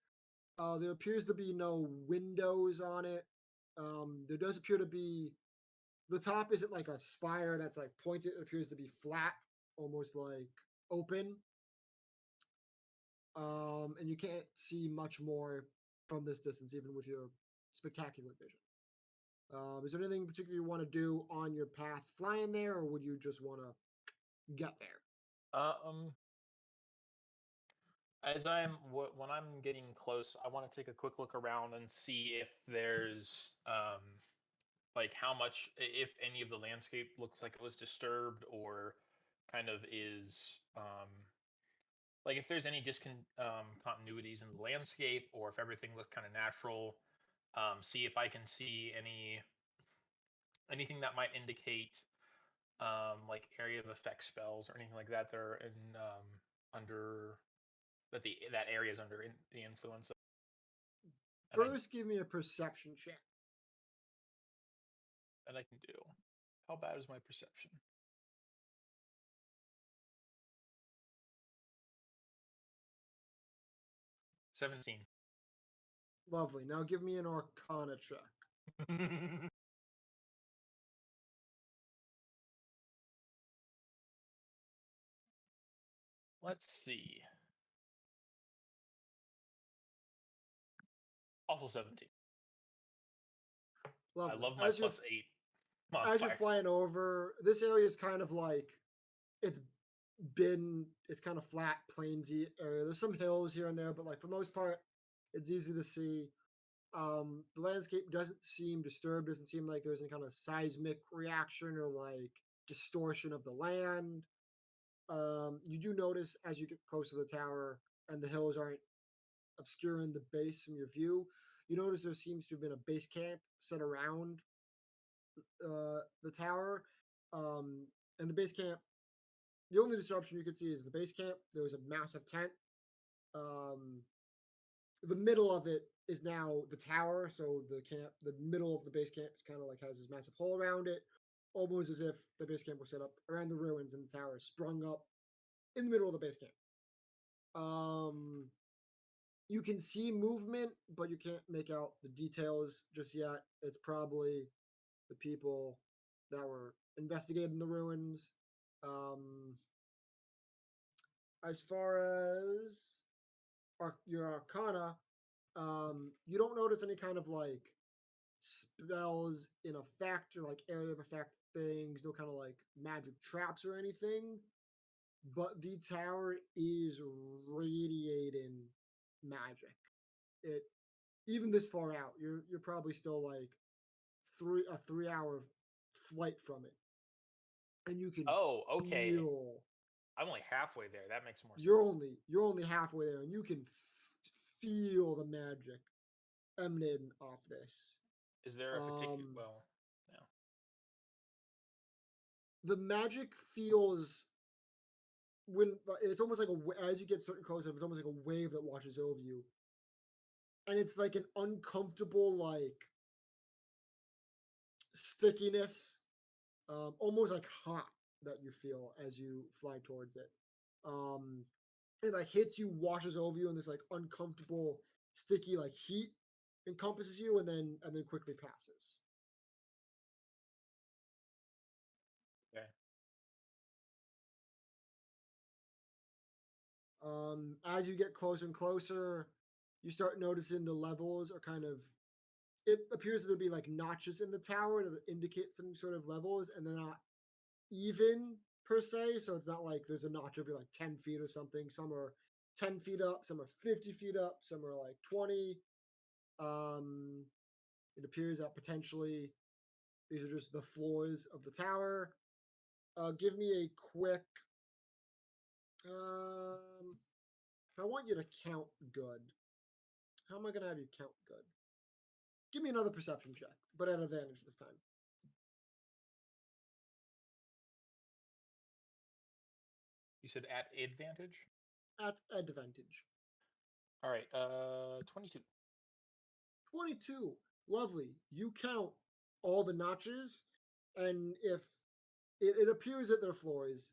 There appears to be no windows on it. There does appear to be, the top isn't like a spire that's like pointed. It appears to be flat, almost like open. And you can't see much more from this distance, even with your spectacular vision. Is there anything in particular you want to do on your path flying there, or would you just want to get there? When I'm getting close, I want to take a quick look around and see if there's like how much, if any of the landscape looks like it was disturbed, or kind of is like if there's any continuities in the landscape, or if everything looks kind of natural. See if I can see anything that might indicate like area of effect spells or anything like that that are in under that area is under the influence of. First, give me a perception check. That I can do. How bad is my perception? $17. Lovely. Now give me an Arcana check. Let's see. Also 17. I Lovely. love my As you're plus 8 as you're modifier. flying over, this area is kind of like it's it's kind of flat, plainsy area. There's some hills here and there, but like for the most part, it's easy to see. The landscape doesn't seem disturbed. Doesn't seem like there's any kind of seismic reaction or like distortion of the land. You do notice as you get close to the tower and the hills aren't obscuring the base from your view. You notice there seems to have been a base camp set around the tower, and the base camp. The only disruption you can see is the base camp. There was a massive tent. Um, the middle of it is now the tower, so the middle of the base camp is kind of like has this massive hole around it, almost as if the base camp was set up around the ruins and the tower is sprung up in the middle of the base camp. You can see movement, but you can't make out the details just yet. It's probably the people that were investigating the ruins. As far as your arcana, you don't notice any kind of like spells in effect or like area of effect things, no kind of like magic traps or anything. But the tower is radiating magic. It even this far out, you're probably still like 3 hour flight from it, and you can Oh, okay. feel. I'm only halfway there. That makes more You're sense. only halfway there, and you can feel the magic emanating off this. Is there a particular? Um, Well, no. the magic feels when it's almost like as you get certain closer, it's almost like a wave that washes over you, and it's like an uncomfortable like stickiness, almost like hot that you feel as you fly towards it. It like hits you, washes over you, and this like uncomfortable, sticky like heat encompasses you, and then quickly passes. Okay. As you get closer and closer, you start noticing the levels are kind of. It appears to be like notches in the tower that indicate some sort of levels, and they're not even per se. So it's not like there's a notch every like 10 feet or something. Some are 10 feet up, some are 50 feet up, some are like 20. It appears that potentially these are just the floors of the tower. Give me a quick. I want you to count good. How am I going to have you count good? Give me another perception check, but at advantage this time. You said at advantage. At advantage. All right. 22. 22. Lovely. You count all the notches, and if it appears that they're floors,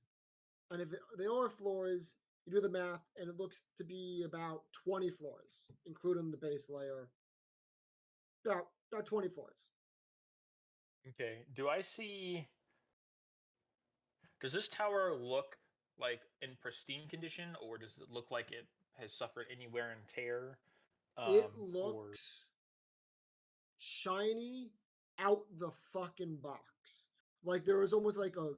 and if they are floors, you do the math, and it looks to be about 20 floors, including the base layer. About 20 floors. Okay. Do I see? Does this tower look like in pristine condition, or does it look like it has suffered any wear and tear? It Or looks shiny out the fucking box. Like there was almost like a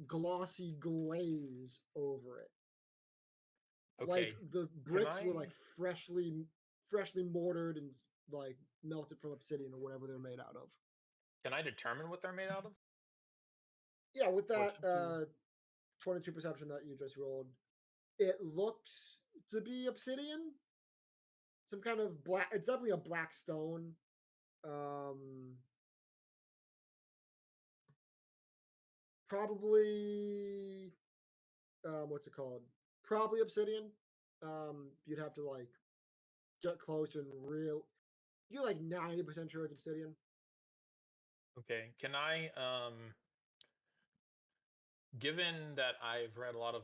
glossy glaze over it. Like okay. the bricks were like freshly mortared and like melted from obsidian or whatever they're made out of. Can I determine what they're made out of? Yeah, with Or that attempt to- 22 perception that you just rolled, it looks to be obsidian. Some kind of black. It's definitely a black stone. Probably. What's it called? Probably obsidian. You'd have to like get close and real. You're like 90% sure it's obsidian. Okay. Can I given that I've read a lot of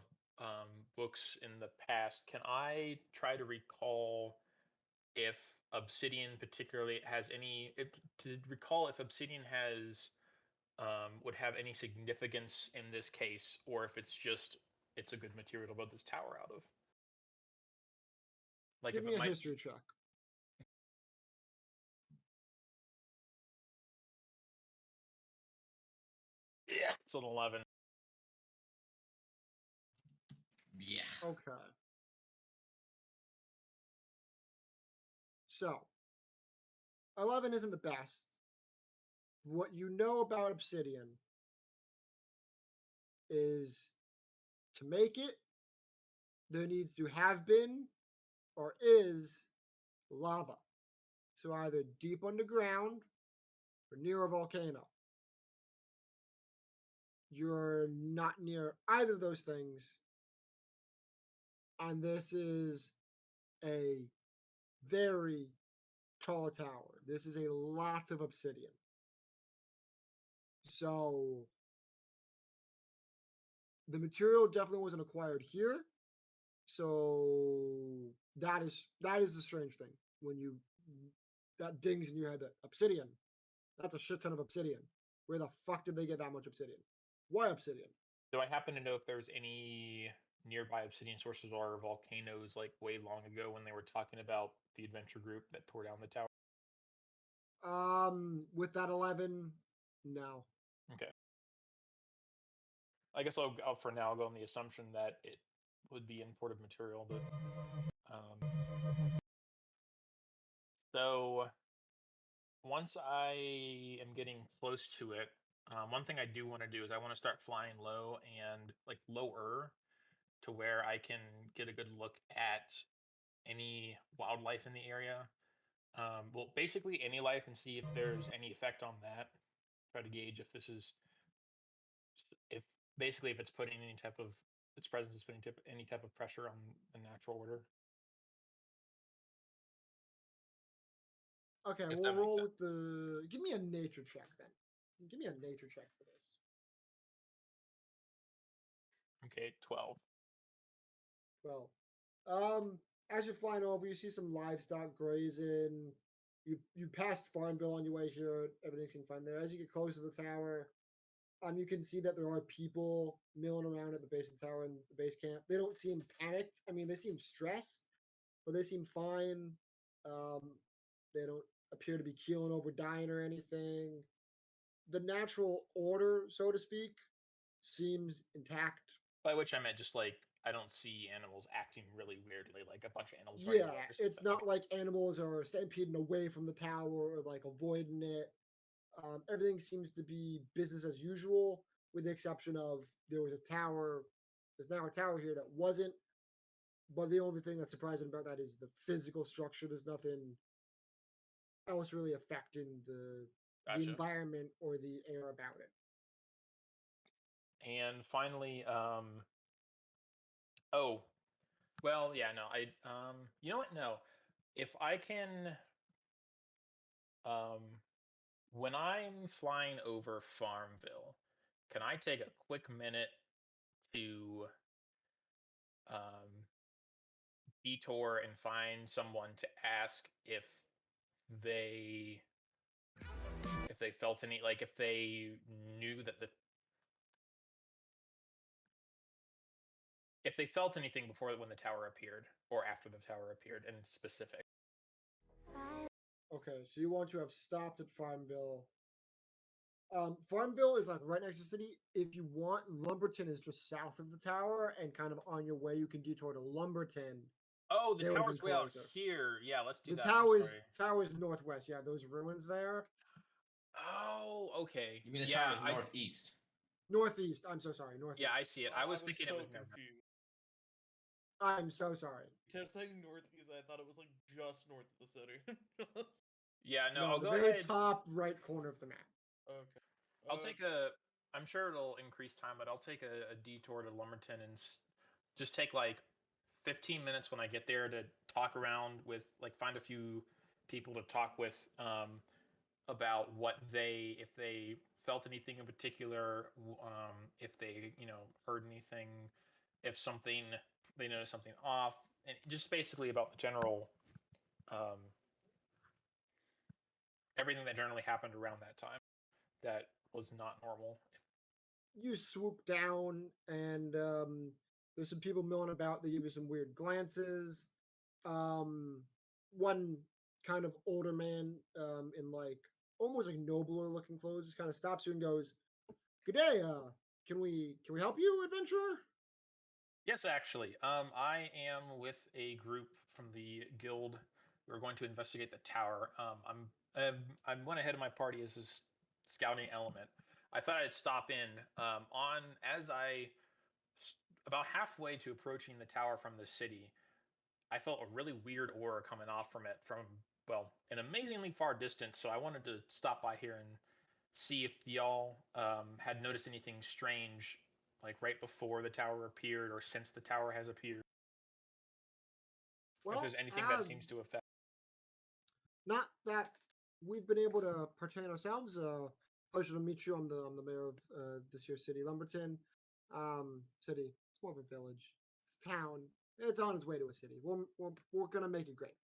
books in the past, can I try to recall if Obsidian particularly has any to recall if Obsidian has would have any significance in this case, or if it's just it's a good material to build this tower out of. Like Give if me it a might, history check. yeah, it's an 11. Yeah. Okay. So, 11 isn't the best. What you know about obsidian is to make it, there needs to have been or is lava. So, either deep underground or near a volcano. You're not near either of those things. And this is a very tall tower. This is a lot of obsidian. So the material definitely wasn't acquired here. So that is the strange thing when you that dings in your head that obsidian. That's a shit ton of obsidian. Where the fuck did they get that much obsidian? Why obsidian? Do I happen to know if there's any nearby obsidian sources or volcanoes like way long ago when they were talking about the adventure group that tore down the tower? With that 11, no. Okay. I guess I'll for now go on the assumption that it would be imported material, but so once I am getting close to it, one thing I do want to do is I want to start flying low and like lower to where I can get a good look at any wildlife in the area. Well, basically any life and see if there's any effect on that. Try to gauge if this is if basically if it's putting any type of its presence is putting any type of pressure on the natural order. Okay, If we'll that makes roll sense. with the. Give me a nature check then. Give me a nature check for this. Okay, 12. Well, as you're flying over, you see some livestock grazing. You passed Farmville on your way here. Everything seems fine there. As you get close to the tower, you can see that there are people milling around at the base of the tower in the base camp. They don't seem panicked. I mean, they seem stressed, but they seem fine. They don't appear to be keeling over, dying, or anything. The natural order, so to speak, seems intact. By which I meant just like I don't see animals acting really weirdly, like a bunch of animals running Yeah, away or it's something. not like animals are stampeding away from the tower or like avoiding it. Everything seems to be business as usual, with the exception of there was a tower. There's now a tower here that wasn't. But the only thing that's surprising about that is the physical structure. There's nothing else really affecting the Gotcha. environment or the air about it. And finally, oh, well, yeah, no, you know what? No, if I can, when I'm flying over Farmville, can I take a quick minute to detour and find someone to ask they if they felt any like if they knew that the if they felt anything before when the tower appeared or after the tower appeared in specific. Okay, so you want to have stopped at Farmville. Farmville is like right next to the city. If you want, Lumberton is just south of the tower, and kind of on your way, you can detour to Lumberton. Oh, the They would've tower's been way out closer. here. Yeah, let's do The that. tower is northwest. Yeah, those ruins there. Oh, okay. You mean the yeah, tower is northeast? Northeast. I'm so sorry. Northeast. Yeah, I see it. I was thinking so it was near. confused. I'm so sorry. Kept saying northeast. I thought it was like just north of the city. Yeah, no, No, I'll the go very ahead. top right corner of the map. Okay. I'll take a. I'm sure it'll increase time, but I'll take a detour to Lumberton and just take like 15 minutes when I get there to talk around with, like, find a few people to talk with about what if they felt anything in particular, if they, heard anything, if they noticed something off, and just basically about the general, everything that generally happened around that time that was not normal. You swoop down and There's some people milling about. They give you some weird glances. One kind of older man in like almost like nobler looking clothes just kind of stops you and goes, "Good day. Can we help you, adventurer?" Yes, actually. I am with a group from the guild. We're going to investigate the tower. I'm went ahead of my party as this scouting element. I thought I'd stop in on as about halfway to approaching the tower from the city. I felt a really weird aura coming off from it from, well, an amazingly far distance. So I wanted to stop by here and see if y'all had noticed anything strange, like right before the tower appeared or since the tower has appeared. If Well, there's anything that seems to affect. not that we've been able to pertain ourselves. Pleasure to meet you. I'm the mayor of this here city, Lumberton. City. It's more of a village. It's a town. It's on its way to a city. We're gonna make it great.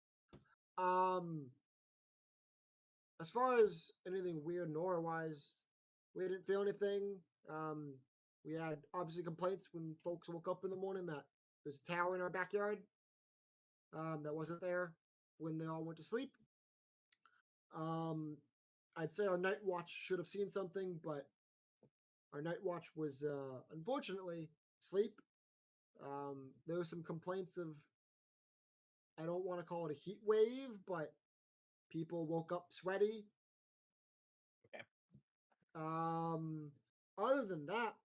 As far as anything weird nor wise, we didn't feel anything. We had obviously complaints when folks woke up in the morning that there's a tower in our backyard that wasn't there when they all went to sleep. I'd say our night watch should have seen something, but our night watch was unfortunately asleep. There were some complaints of, I don't want to call it a heat wave, but people woke up sweaty. Okay. Other than that,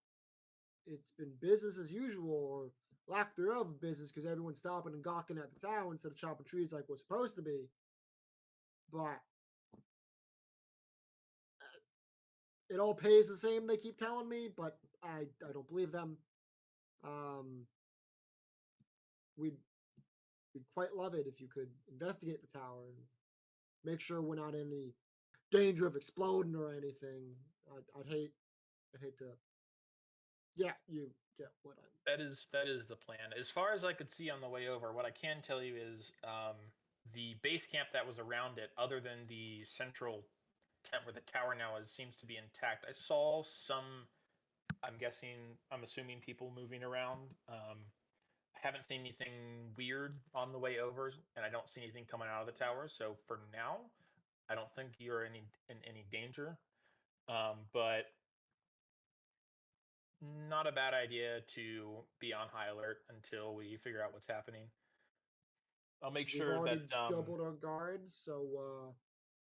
it's been business as usual, or lack thereof of business, because everyone's stopping and gawking at the tower instead of chopping trees like we're supposed to be. But it all pays the same, they keep telling me, but I don't believe them. We'd quite love it if you could investigate the tower and make sure we're not in any danger of exploding or anything. I'd hate to. Yeah, you get what I'm. That is the plan. As far as I could see on the way over, what I can tell you is the base camp that was around it, other than the central tent where the tower now is, seems to be intact. I saw some. I'm assuming people moving around. I haven't seen anything weird on the way over, and I don't see anything coming out of the tower. So for now, I don't think you're in any danger. But not a bad idea to be on high alert until we figure out what's happening. I'll make We've sure already that doubled our guards. So,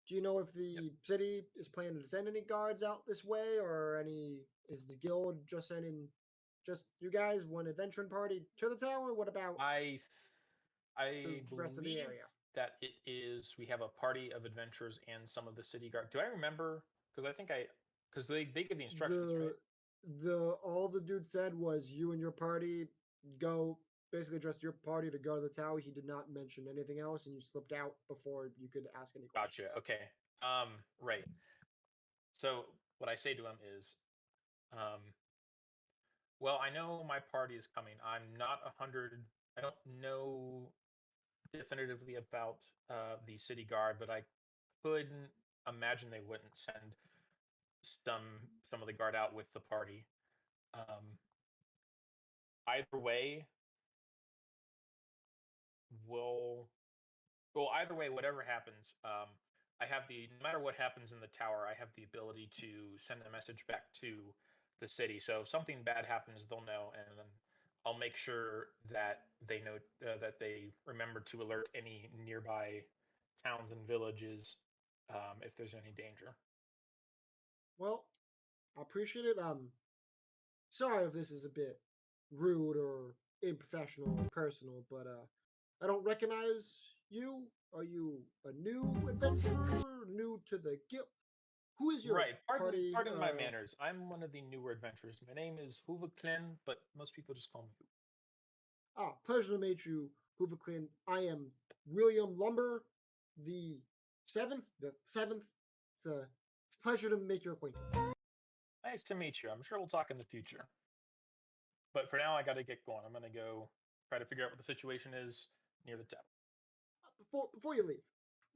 do you know if the city is planning to send any guards out this way, or any? Is the guild just sending just you guys one adventuring party to the tower? What about I the rest of the believe area? that it is. We have a party of adventurers and some of the city guard. Do I remember? Because because they give the instructions, right? All the dude said was you and your party go, basically dressed your party to go to the tower. He did not mention anything else, and you slipped out before you could ask any questions. Gotcha. Okay. Right. So what I say to him is, well, I know my party is coming. I'm not 100. I don't know definitively about the city guard, but I couldn't imagine they wouldn't send some of the guard out with the party. Either way, either way, whatever happens, I have no matter what happens in the tower, I have the ability to send a message back to the city. So if something bad happens, they'll know, and then I'll make sure that they know that they remember to alert any nearby towns and villages if there's any danger. Well, I appreciate it. Sorry if this is a bit rude or unprofessional or personal, but I don't recognize you. Are you a new adventurer, new to the guild? Who is your Right. party? Pardon my manners. I'm one of the newer adventurers. My name is Huvaclin, but most people just call me Hoo. Pleasure to meet you, Hooverclean. I am William Lumber, the seventh. It's a pleasure to make your acquaintance. Nice to meet you. I'm sure we'll talk in the future. But for now, I got to get going. I'm going to go try to figure out what the situation is near the tower. Before you leave,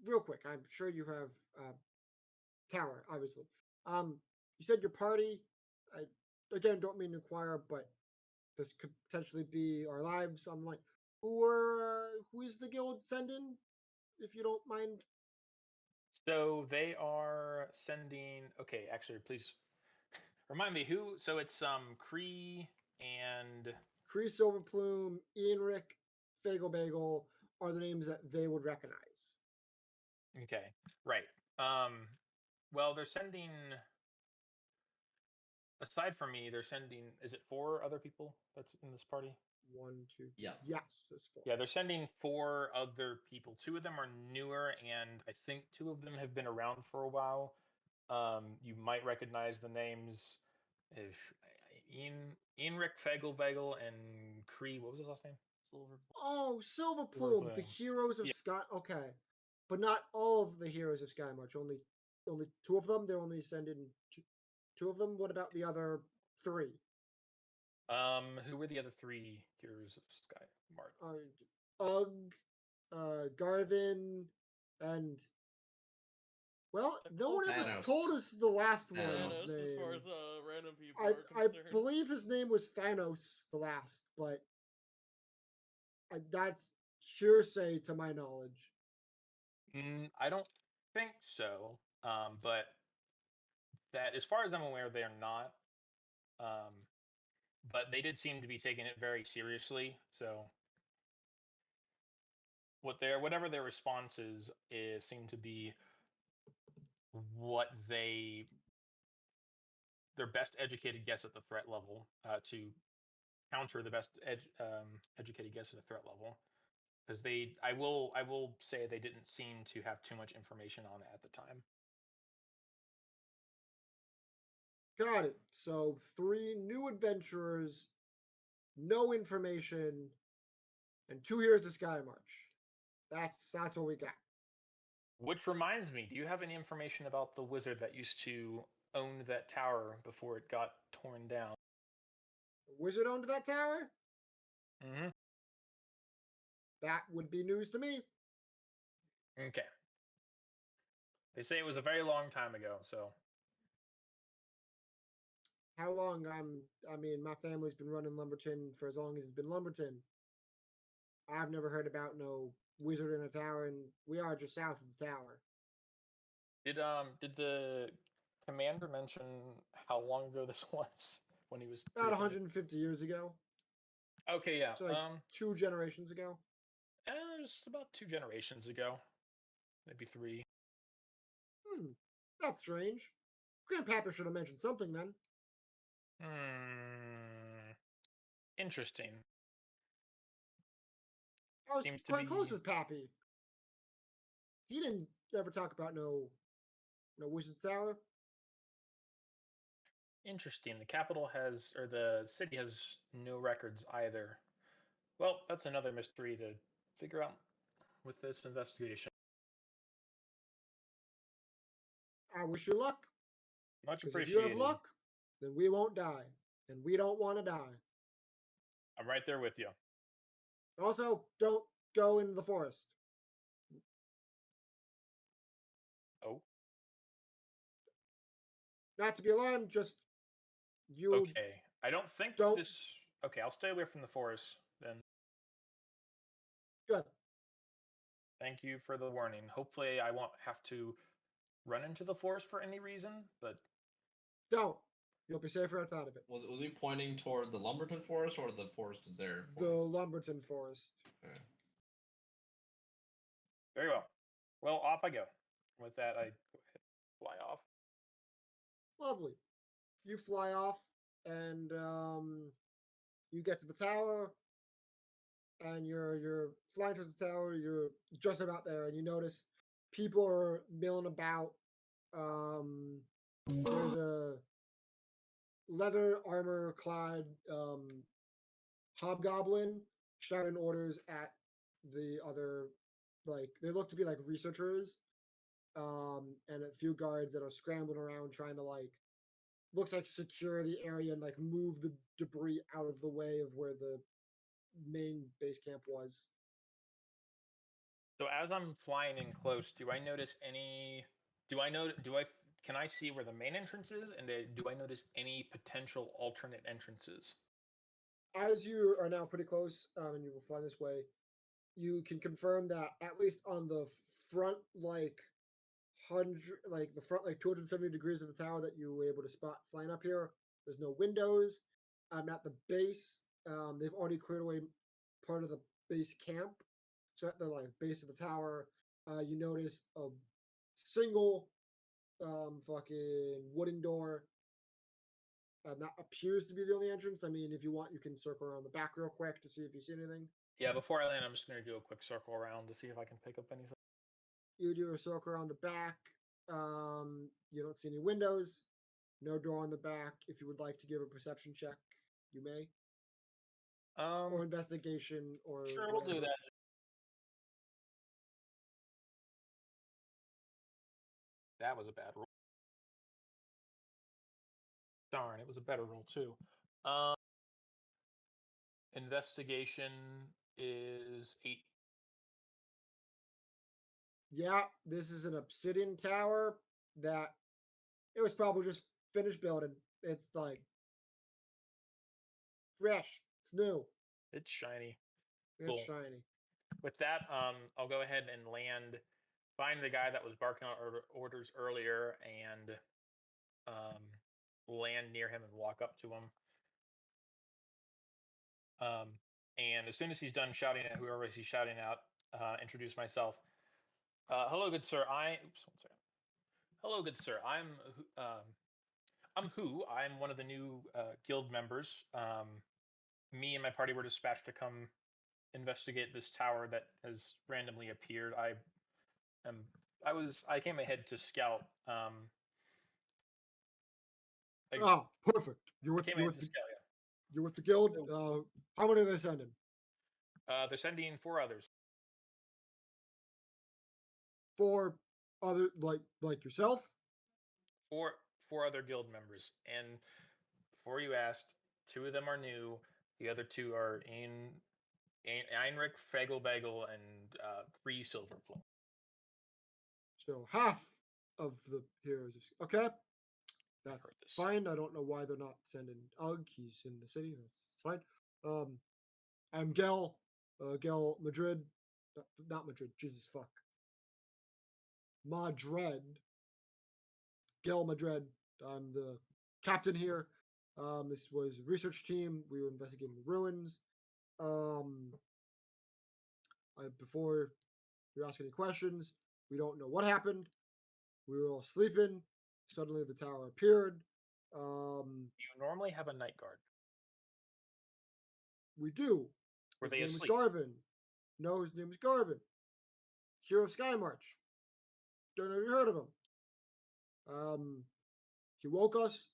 real quick, I'm sure you have tower, obviously. You said your party. I again don't mean to inquire, but this could potentially be our lives. I'm like, who is the guild sending, if you don't mind? So they are sending. Okay, actually, please remind me who. So it's Cree and Cree Silverplume, Ianric, Bagel are the names that they would recognize. okay, right. Well, they're sending. Aside from me, they're sending. Is it 4 other people that's in this party? 1, 2, Yeah. yes, it's 4. Yeah, they're sending 4 other people. 2 of them are newer, and I think 2 of them have been around for a while. You might recognize the names if Ianric Bagel and Cree. What was his last name? Silver. Oh, Silverplume, the Silverplume. heroes of Yeah. Sky. Okay, but not all of the heroes of Sky March. Only 2 of them. They're only sending 2 of them. What about the other 3? Who were the other 3 heroes of Sky Mark? Ugg, Garvin, and well, no one ever Thanos. told us the last Thanos. one's Thanos, as far name. as random people I are concerned. believe his name was Thanos the last, but that's hearsay to my knowledge. I don't think so. But that, as far as I'm aware, they're not. But they did seem to be taking it very seriously. So whatever their responses is seem to be what their best educated guess at the threat level to counter the best educated guess at the threat level, because I will say they didn't seem to have too much information on it at the time. Got it. So 3 new adventurers, no information, and 2 heroes of Sky March. That's what we got. Which reminds me, do you have any information about the wizard that used to own that tower before it got torn down? The wizard owned that tower? Mm-hmm. That would be news to me. Okay. They say it was a very long time ago, so. How long? I mean, my family's been running Lumberton for as long as it's been Lumberton. I've never heard about no wizard in a tower, and we are just south of the tower. Did the commander mention how long ago this was when he was About briefing it? 150 years ago. Okay, yeah. So like 2 generations ago. Just about 2 generations ago, maybe 3. That's strange. Grandpapa should have mentioned something then. Interesting. I was Seems to quite close be- with Pappy. He didn't ever talk about no wizard's tower. Interesting. The capital has, or the city has no records either. Well, that's another mystery to figure out with this investigation. I wish you luck. Much Because if you appreciated. have luck, then we won't die. And we don't want to die. I'm right there with you. Also, don't go into the forest. Oh, Not to be alarmed, just you okay. I don't think don't- this. Okay, I'll stay away from the forest then. good. Thank you for the warning. Hopefully, I won't have to run into the forest for any reason, but Don't. You'll be safer outside of it. Was he pointing toward the Lumberton Forest or the Forest of Zare? The Lumberton Forest. Okay. very well. Well, off I go. With that, I go ahead, fly off. Lovely. You fly off, and you get to the tower, and you're flying towards the tower. You're just about there, and you notice people are milling about. There's a leather armor clad hobgoblin shouting orders at the other, like they look to be like researchers, and a few guards that are scrambling around trying to like looks like secure the area and like move the debris out of the way of where the main base camp was. So as I'm flying in close, do I notice any? Can I see where the main entrance is, and do I notice any potential alternate entrances? as you are now pretty close, and you will fly this way, you can confirm that at least on the front, like 270 degrees of the tower that you were able to spot flying up here, there's no windows. At the base, they've already cleared away part of the base camp. So at the base of the tower, you notice a single fucking wooden door. That appears to be the only entrance. I mean, if you want, you can circle around the back real quick to see if you see anything. Yeah, before I land, I'm just gonna do a quick circle around to see if I can pick up anything. You do a circle around the back. You don't see any windows. No door on the back. If you would like to give a perception check, you may. Or investigation, or Sure, we'll do whatever. that. That was a bad roll. Darn, it was a better roll too. Investigation is 8. Yeah, this is an obsidian tower that it was probably just finished building. It's like fresh. It's new. It's shiny. It's Cool. shiny. With that, I'll go ahead and land. Find the guy that was barking out orders earlier and land near him and walk up to him. And as soon as he's done shouting at whoever he's shouting at, introduce myself. Hello, good sir. Oops, one second. Hello, good sir. I'm Who. I'm one of the new guild members. Me and my party were dispatched to come investigate this tower that has randomly appeared. I came ahead to scout. Oh, perfect. You're with, came you're ahead with to the, scout. Yeah. you're with the guild. How many are they sending? They're sending 4 others. 4 other like yourself? 4 other guild members, and before you asked, 2 of them are new. The other 2 are Einrich Fagelbagel and Kree Silverplum. So half of the heroes. Okay, that's heard this. fine. I don't know why they're not sending Ugg. He's in the city. That's fine. I'm Gel Madrid. Not Madrid. Jesus fuck. Madrid. Gel Madrid. I'm the captain here. This was a research team. We were investigating the ruins. Before you ask any questions, we don't know what happened. We were all sleeping. Suddenly, the tower appeared. You normally have a night guard. We do. Were His they name asleep? is Garvin. No, his name is Garvin. Hero of Sky March. Don't know if you heard of him. He woke us,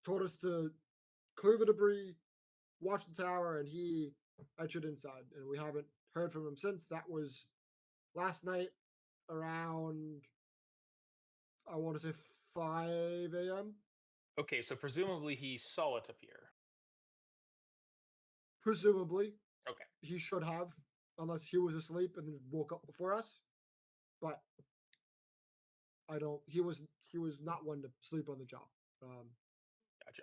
told us to clear the debris, watch the tower, and he entered inside. And we haven't heard from him since. That was last night around, I want to say 5 a.m. Okay, so presumably he saw it appear. Presumably. Okay. He should have, unless he was asleep and then woke up before us. But he was not one to sleep on the job. Gotcha.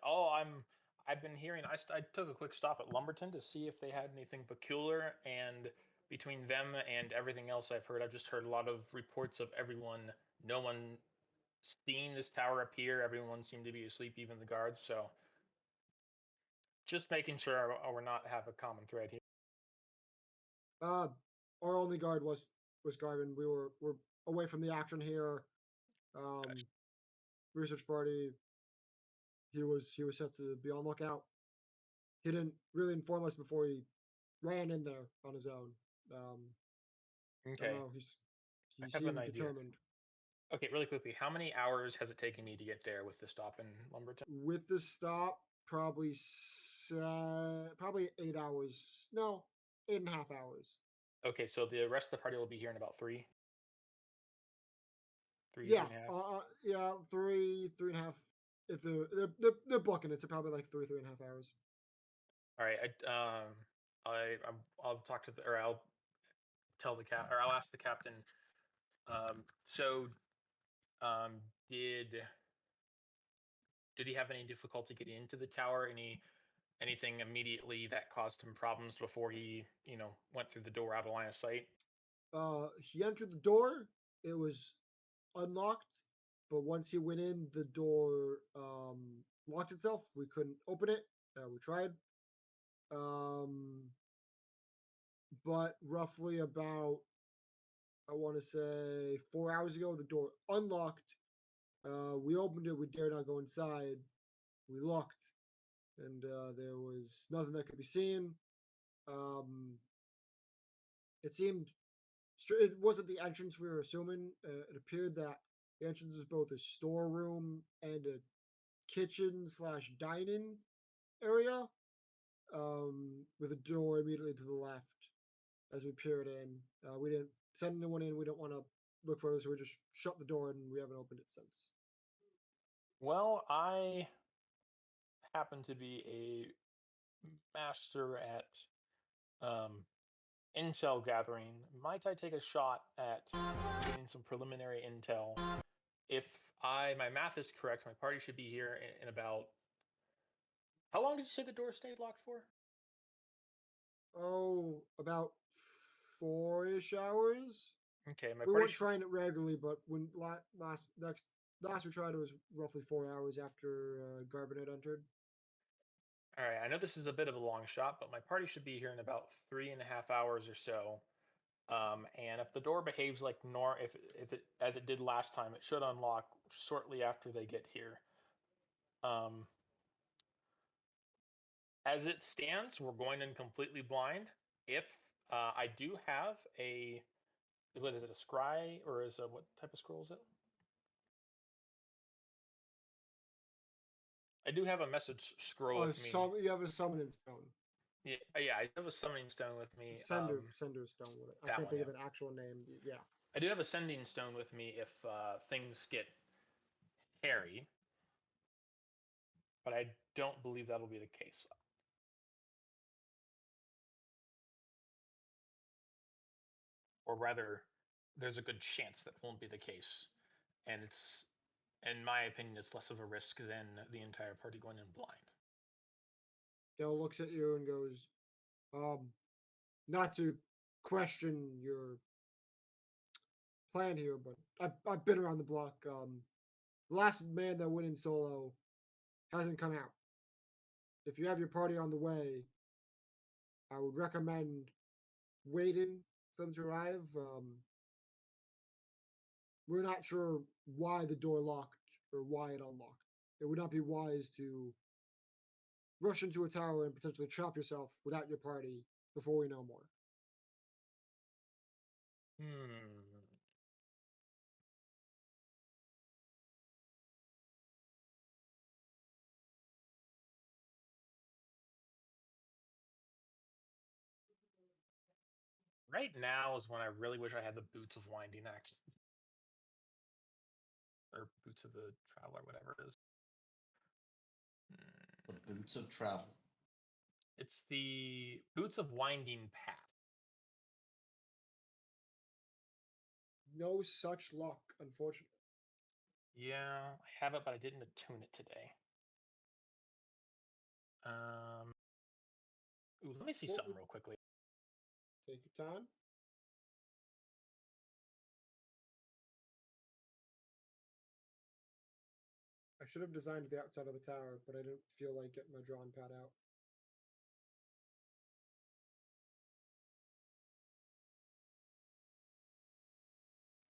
I've been hearing. I took a quick stop at Lumberton to see if they had anything peculiar, and between them and everything else I've heard, I've just heard a lot of reports of no one seeing this tower appear. Everyone seemed to be asleep, even the guards. So, just making sure we're not have a common thread here. Our only guard was Garvin. We're away from the action here. Gotcha. Research party. He was set to be on lookout. He didn't really inform us before he ran in there on his own. Okay. He I have an seemed idea. determined. Okay, really quickly, how many hours has it taken me to get there with the stop in Lumberton? With the stop, probably 8 hours. No, 8.5 hours. Okay, so the rest of the party will be here in about 3. Yeah, 3.5. yeah, 3.5. If they're booking it, so probably like 3.5 hours. All right, I'll talk to I'll tell the I'll ask the captain. Did he have any difficulty getting into the tower? Any anything immediately that caused him problems before he, went through the door out of line of sight? He entered the door. It was unlocked, but once he went in, the door locked itself. We couldn't open it. We tried. But roughly about, I want to say 4 hours ago, the door unlocked. We opened it. We dared not go inside. We looked, and there was nothing that could be seen. It seemed it wasn't the entrance we were assuming. It appeared that the entrance was both a storeroom and a kitchen / dining area, with a door immediately to the left. As we peered in, we didn't send anyone in. We don't want to look further, so we just shut the door, and we haven't opened it since. Well, I happen to be a master at intel gathering. Might I take a shot at getting some preliminary intel? If my math is correct, my party should be here in about. How long did you say the door stayed locked for? Oh, about 4-ish hours. Okay, my We party. weren't trying it regularly, but when last we tried, it was roughly 4 hours after Garvin had entered. All right, I know this is a bit of a long shot, but my party should be here in about 3.5 hours or so. And if the door behaves like if it as it did last time, it should unlock shortly after they get here. As it stands, we're going in completely blind. If I do have what is it, a scry, or what type of scroll is it? I do have a message scroll with me. You have a summoning stone. Yeah, I have a summoning stone with me. Sender stone. I can't think of yeah. an actual name. Yeah. I do have a sending stone with me if things get hairy, but I don't believe that'll be the case. Or rather, there's a good chance that won't be the case, and it's, in my opinion, it's less of a risk than the entire party going in blind. Dell looks at you and goes, not to question your plan here, but I've been around the block. The last man that went in solo hasn't come out. If you have your party on the way, I would recommend waiting for them to arrive. We're not sure why the door locked or why it unlocked. It would not be wise to rush into a tower and potentially trap yourself without your party before we know more. Right now is when I really wish I had the Boots of Winding Axe. Or Boots of the Traveler, whatever it is. The Boots of Travel. It's the Boots of Winding Path. No such luck, unfortunately. Yeah, I have it, but I didn't attune it today. Ooh, let me see something real quickly. Take your time. I should have designed the outside of the tower, but I didn't feel like getting my drawing pad out.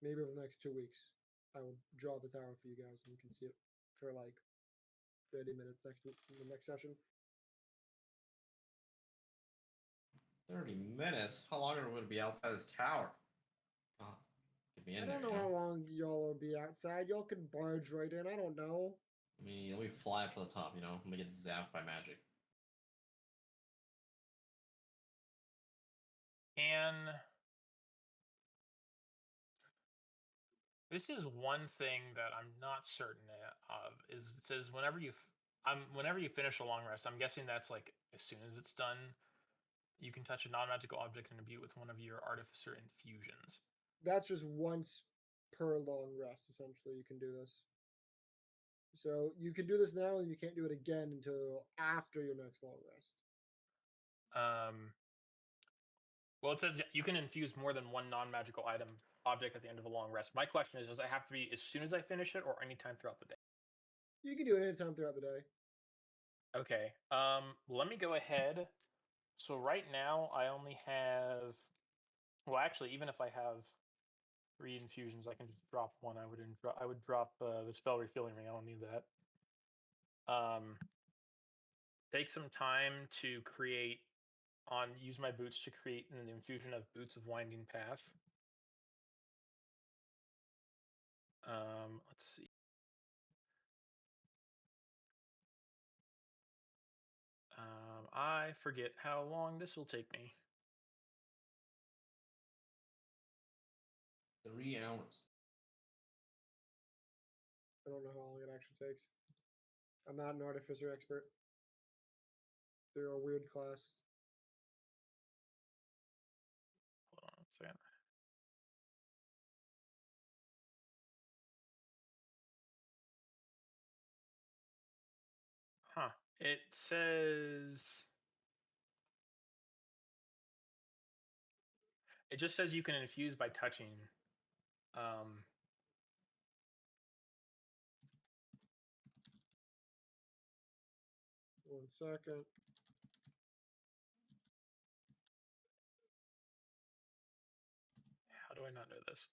Maybe over the next 2 weeks, I will draw the tower for you guys, and you can see it for like 30 minutes next week in the next session. 30 minutes? How long are we going to be outside this tower? Oh, get me in I there. don't know how long y'all will be outside. Y'all can barge right in. I don't know. Let me fly up to the top, Let me get zapped by magic. And this is one thing that I'm not certain of. Is it says whenever you finish a long rest, I'm guessing that's like as soon as it's done, you can touch a non-magical object and imbue with one of your artificer infusions. That's just once per long rest, essentially. You can do this. So you can do this now, and you can't do it again until after your next long rest. Well, it says you can infuse more than one non-magical item object at the end of a long rest. My question is, does it have to be as soon as I finish it, or anytime throughout the day? You can do it anytime throughout the day. Okay. Let me go ahead. So right now I only have. Well, actually, even if I have 3 infusions, I can just drop one. I would drop the spell refilling ring. I don't need that. Take some time to create use my boots to create an infusion of Boots of Winding Path. Let's see. I forget how long this will take me. 3 hours. I don't know how long it actually takes. I'm not an artificer expert. They're a weird class. Hold on a second. Huh. It says. It just says you can infuse by touching. 1 second. How do I not know this?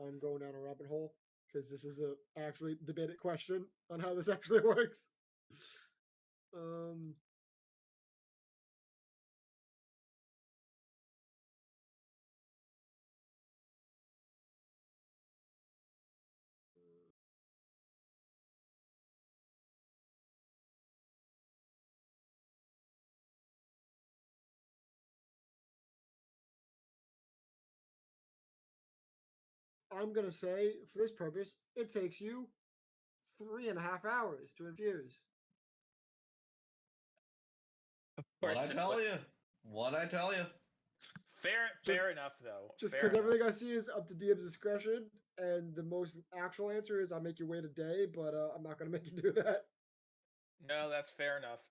I'm going down a rabbit hole because this is a actually debated question on how this actually works. Um, I'm gonna say for this purpose, it takes you 3.5 hours to infuse. What I tell you? What I tell you? Fair enough, though. Just Fair because enough. everything I see is up to DM's discretion, and the most actual answer is I make you wait a day, but I'm not gonna make you do that. No, that's fair enough.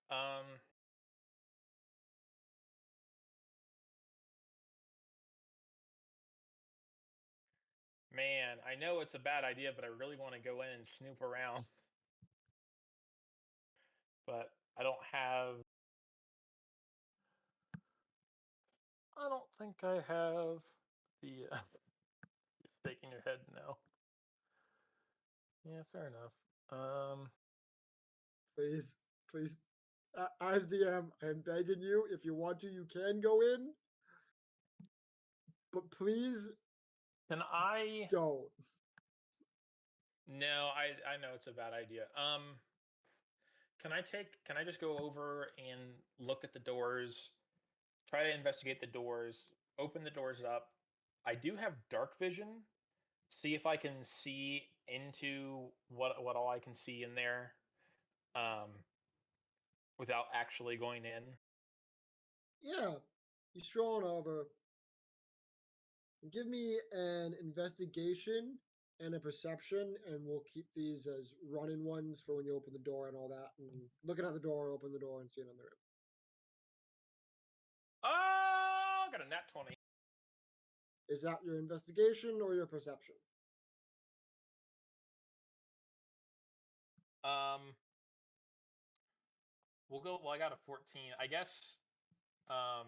Man, I know it's a bad idea, but I really want to go in and snoop around. But I don't have. I don't think I have the. Shaking your head no. Yeah, fair enough. Please, please, as DM, I'm begging you. If you want to, you can go in, but please Can I? don't. No, I know it's a bad idea. Can I just go over and look at the doors, try to investigate the doors, open the doors up. I do have dark vision. See if I can see into what all I can see in there, without actually going in. Yeah, you stroll on over. Give me an investigation and a perception, and we'll keep these as running ones for when you open the door and all that. And looking at the door, open the door, and see it on the room. Oh, got a nat 20. Is that your investigation or your perception? We'll go. Well, I got a 14. I guess. Oh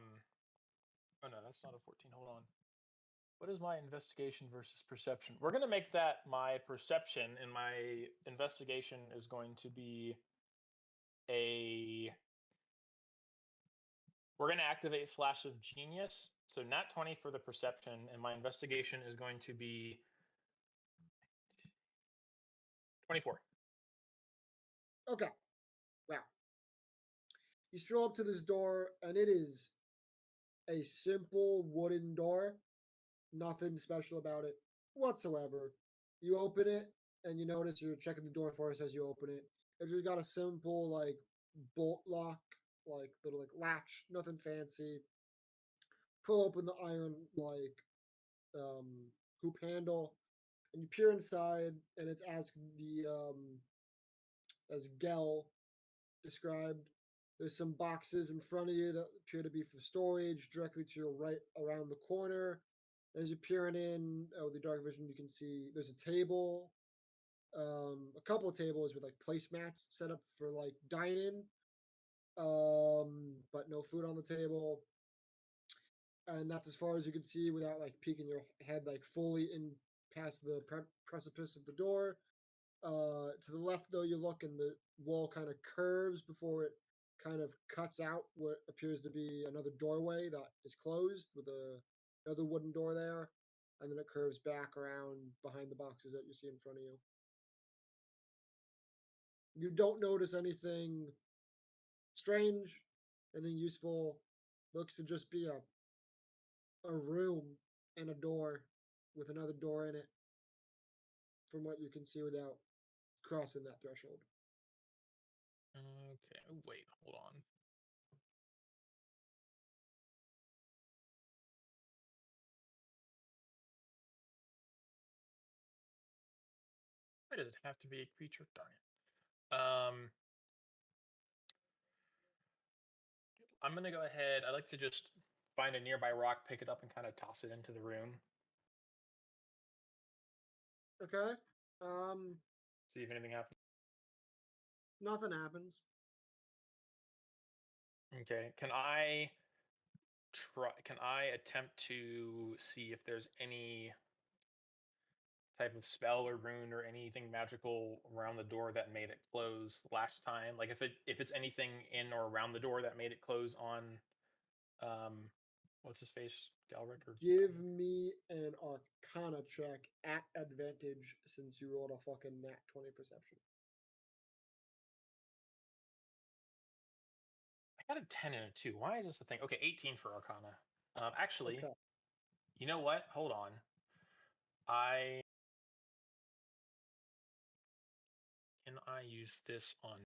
no, that's not a 14. Hold on. What is my investigation versus perception? We're gonna make that my perception, and my investigation is going to be a We're going to activate Flash of Genius. So nat 20 for the perception, and my investigation is going to be 24. Okay. Wow. You stroll up to this door, and it is a simple wooden door. Nothing special about it whatsoever. You open it, and you notice you're checking the door first as you open it. It's just got a simple like bolt lock, like little like latch, nothing fancy. Pull open the iron like hoop handle, and you peer inside, and it's as Gel described. There's some boxes in front of you that appear to be for storage. Directly to your right, around the corner, as you're peering in with the dark vision, you can see there's a table, a couple of tables with like placemats set up for like dining, but no food on the table. And that's as far as you can see without like peeking your head like fully in past the precipice of the door. To the left, though, you look and the wall kind of curves before it kind of cuts out what appears to be another doorway that is closed with another wooden door there, and then it curves back around behind the boxes that you see in front of you. You don't notice anything strange, anything useful. Looks to just be a room and a door with another door in it, from what you can see without crossing that threshold. Okay, wait, hold on. Why does it have to be a creature? Darn it. I'm gonna go ahead. I'd like to just find a nearby rock, pick it up, and kind of toss it into the room. Okay. See if anything happens. Nothing happens. Okay. Can I attempt to see if there's any type of spell or rune or anything magical around the door that made it close last time? Like if it's anything in or around the door that made it close on what's his face? Galric or Give me an Arcana check at advantage since you rolled a fucking nat 20 perception. I got a 10 and a 2. Why is this a thing? Okay, 18 for Arcana. Actually, Okay. you know what? Hold on. Can I use this on?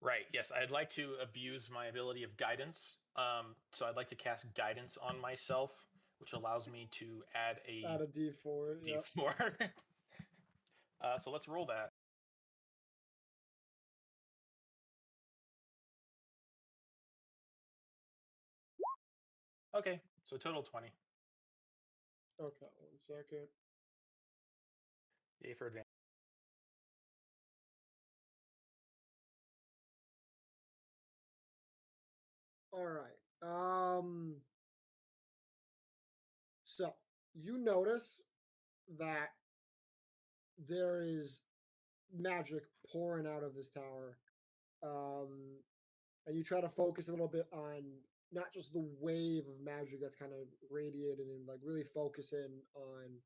Right, yes, I'd like to abuse my ability of guidance. So I'd like to cast guidance on myself, which allows me to add Add a d4. Yep. d4. So let's roll that. Okay, so total 20. Okay, 1 second. Yay for advantage. All right. So you notice that there is magic pouring out of this tower. And you try to focus a little bit on not just the wave of magic that's kind of radiating and like really focusing on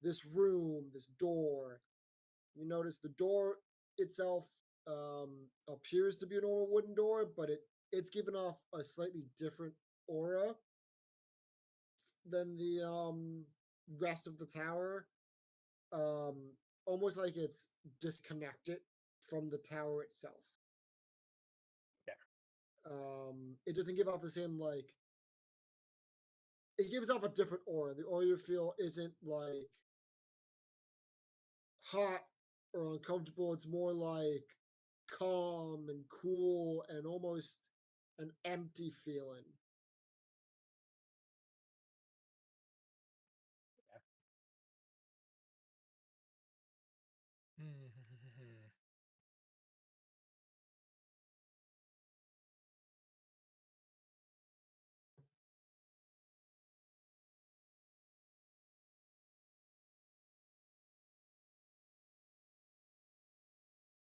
this room, this door. You notice the door itself appears to be a normal wooden door, but it's given off a slightly different aura than the rest of the tower. Um, Almost like it's disconnected from the tower itself. It doesn't give off the same like. It gives off a different aura. The aura you feel isn't like hot or uncomfortable. It's more like calm and cool and almost an empty feeling.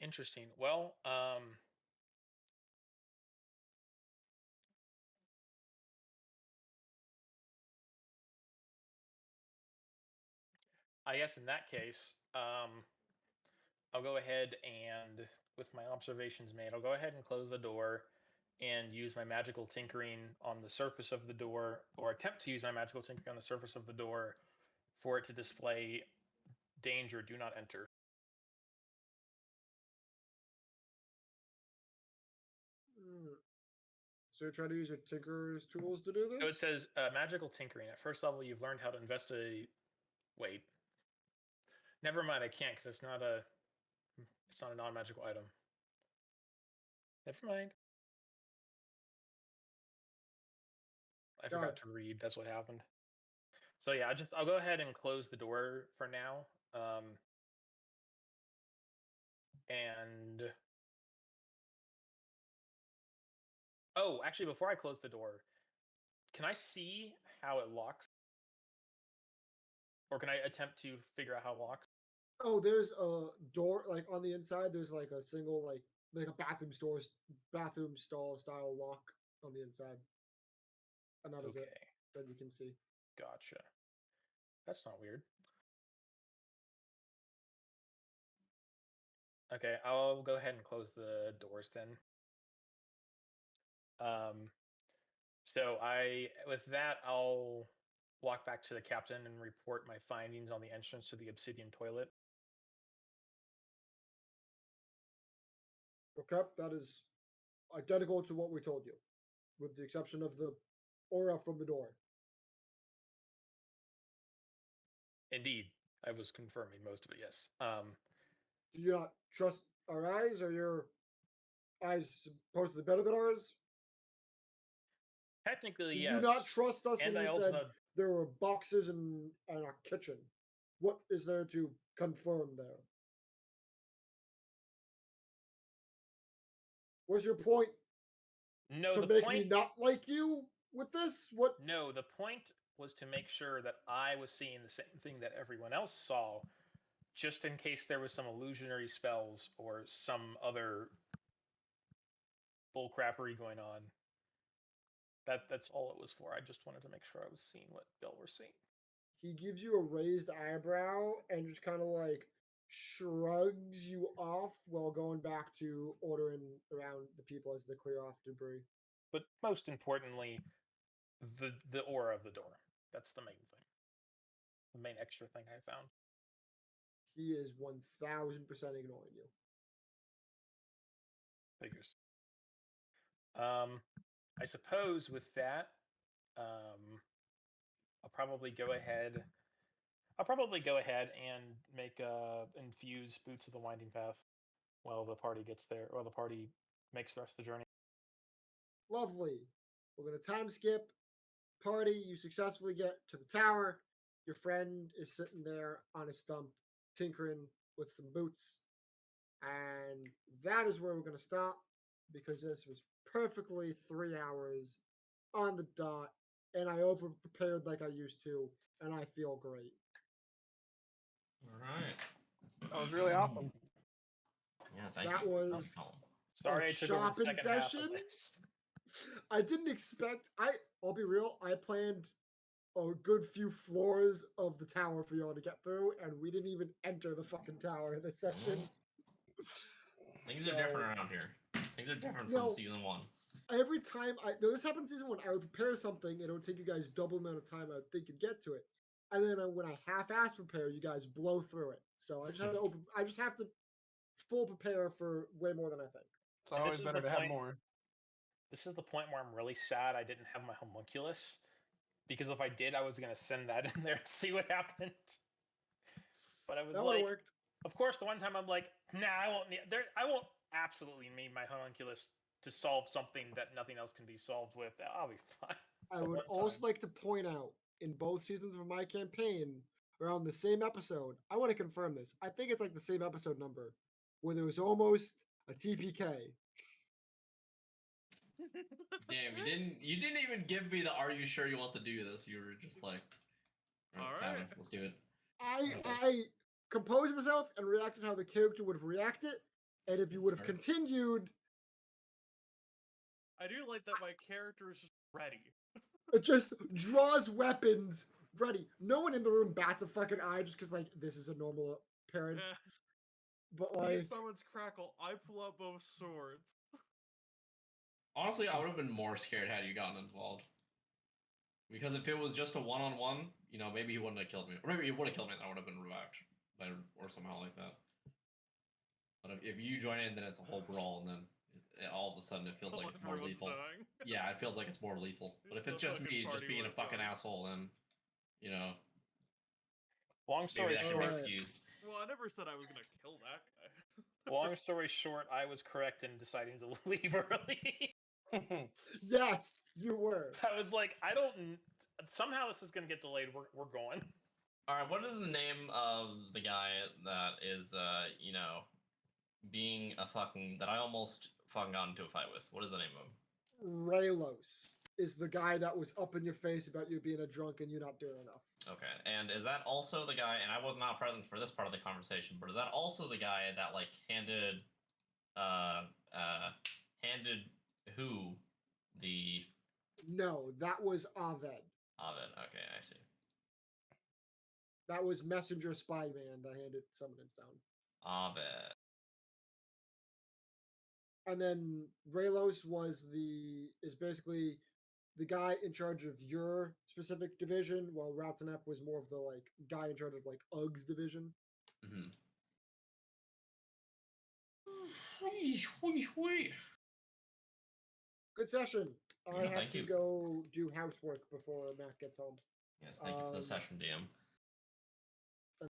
Interesting. Well, I guess in that case, I'll go ahead and, with my observations made, I'll go ahead and close the door and use my magical tinkering on the surface of the door, or attempt to use my magical tinkering on the surface of the door for it to display danger, do not enter. So you're trying to use your Tinker's tools to do this? So it says magical tinkering. At first level, you've learned how to investigate. Wait. Never mind. I can't because it's not a. It's not a non-magical item. Never mind. I Got forgot it. to read. That's what happened. So yeah, I'll go ahead and close the door for now. And oh, actually, before I close the door, can I see how it locks? Or can I attempt to figure out how it locks? Oh, there's a door like on the inside. There's like a single like a bathroom stall style lock on the inside, and that is Okay, it that you can see. gotcha. That's not weird. Okay, I'll go ahead and close the doors then. So with that, I'll walk back to the captain and report my findings on the entrance to the obsidian toilet. Okay, that is identical to what we told you, with the exception of the aura from the door. Indeed, I was confirming most of it. Yes. Do you not trust our eyes? Are your eyes supposed to be better than ours? Technically, Did yes. you not trust us And when I we also said had, there were boxes in our kitchen? What is there to confirm there? What's your point no. to The make point. me not like you with this? What? No, the point was to make sure that I was seeing the same thing that everyone else saw, just in case there was some illusionary spells or some other bullcrappery going on. That's all it was for. I just wanted to make sure I was seeing what Bill was seeing. He gives you a raised eyebrow and just kind of like shrugs you off while going back to ordering around the people as they clear off debris. But most importantly, the aura of the door. That's the main thing. The main extra thing I found. He is 1000% ignoring you. Figures. I suppose with that, I'll probably go ahead and make infuse Boots of the Winding Path while the party gets there, or the party makes the rest of the journey. Lovely. We're going to time skip. Party, you successfully get to the tower. Your friend is sitting there on a stump, tinkering with some boots. And that is where we're going to stop, because this was perfectly 3 hours on the dot. And I over prepared like I used to. And I feel great. All right. That was really awesome. Yeah, thank That you. was Sorry, a I took over the shopping second half of session. this. I didn't expect. I'll be real. I planned a good few floors of the tower for y'all to get through, and we didn't even enter the fucking tower in this session. Things are different around here. Things are different No. from season 1. Every time this happened in season 1, I would prepare something, and it would take you guys double the amount of time I think you'd get to it. And then when I half-ass prepare, you guys blow through it. So I just have to full prepare for way more than I think. It's always better to have more. This is the point where I'm really sad I didn't have my homunculus, because if I did, I was gonna send that in there and see what happened. But I was That would have like, worked. of course, the one time I'm like, nah, I won't absolutely need my homunculus to solve something that nothing else can be solved with. I'll be fine. I would also like to point out, in both seasons of my campaign, around the same episode, I want to confirm this. I think it's like the same episode number, where there was almost a TPK. Damn, you didn't even give me the "Are you sure you want to do this?" You were just like, All "Let's have it. Let's do it." I composed myself and reacted how the character would have reacted, And if you would have Smart. continued, I do like that my character is just ready. it just draws weapons ready. No one in the room bats a fucking eye just because, like, this is a normal appearance. Yeah. But, He like, summons Crackle. I pull out both swords. Honestly, I would have been more scared had you gotten involved. Because if it was just a one-on-one, you know, maybe he wouldn't have killed me. Or maybe he would have killed me and I would have been revived. Or somehow like that. But if you join in, then it's a whole brawl, and then all of a sudden it feels like it's more Everyone's lethal. dying. Yeah, it feels like it's more lethal. But if The it's just fucking me, just party being a went fucking down. asshole, then, you know, Long maybe story that can be Alright. short, excused. Well, I never said I was gonna kill that guy. long story short, I was correct in deciding to leave early. yes, you were. I was like, I don't. Somehow this is gonna get delayed. We're going. Alright, what is the name of the guy that is, you know, being a fucking. that I almost fucking got into a fight with? What is the name of him? Raylos is the guy that was up in your face about you being a drunk and you not doing enough. Okay, and is that also the guy, and I was not present for this part of the conversation, but is that also the guy that, like, handed who the. No, that was Aved. Ovid, okay, I see. That was Messenger Spy Man that handed Summonance down. Ovid. And then Raylos is basically the guy in charge of your specific division, while Ratanep was more of the like guy in charge of like Ugg's division. Mm-hmm. Good session. I Yeah, have thank to you. go do housework before Matt gets home. Yes, thank you for the Um, session, DM.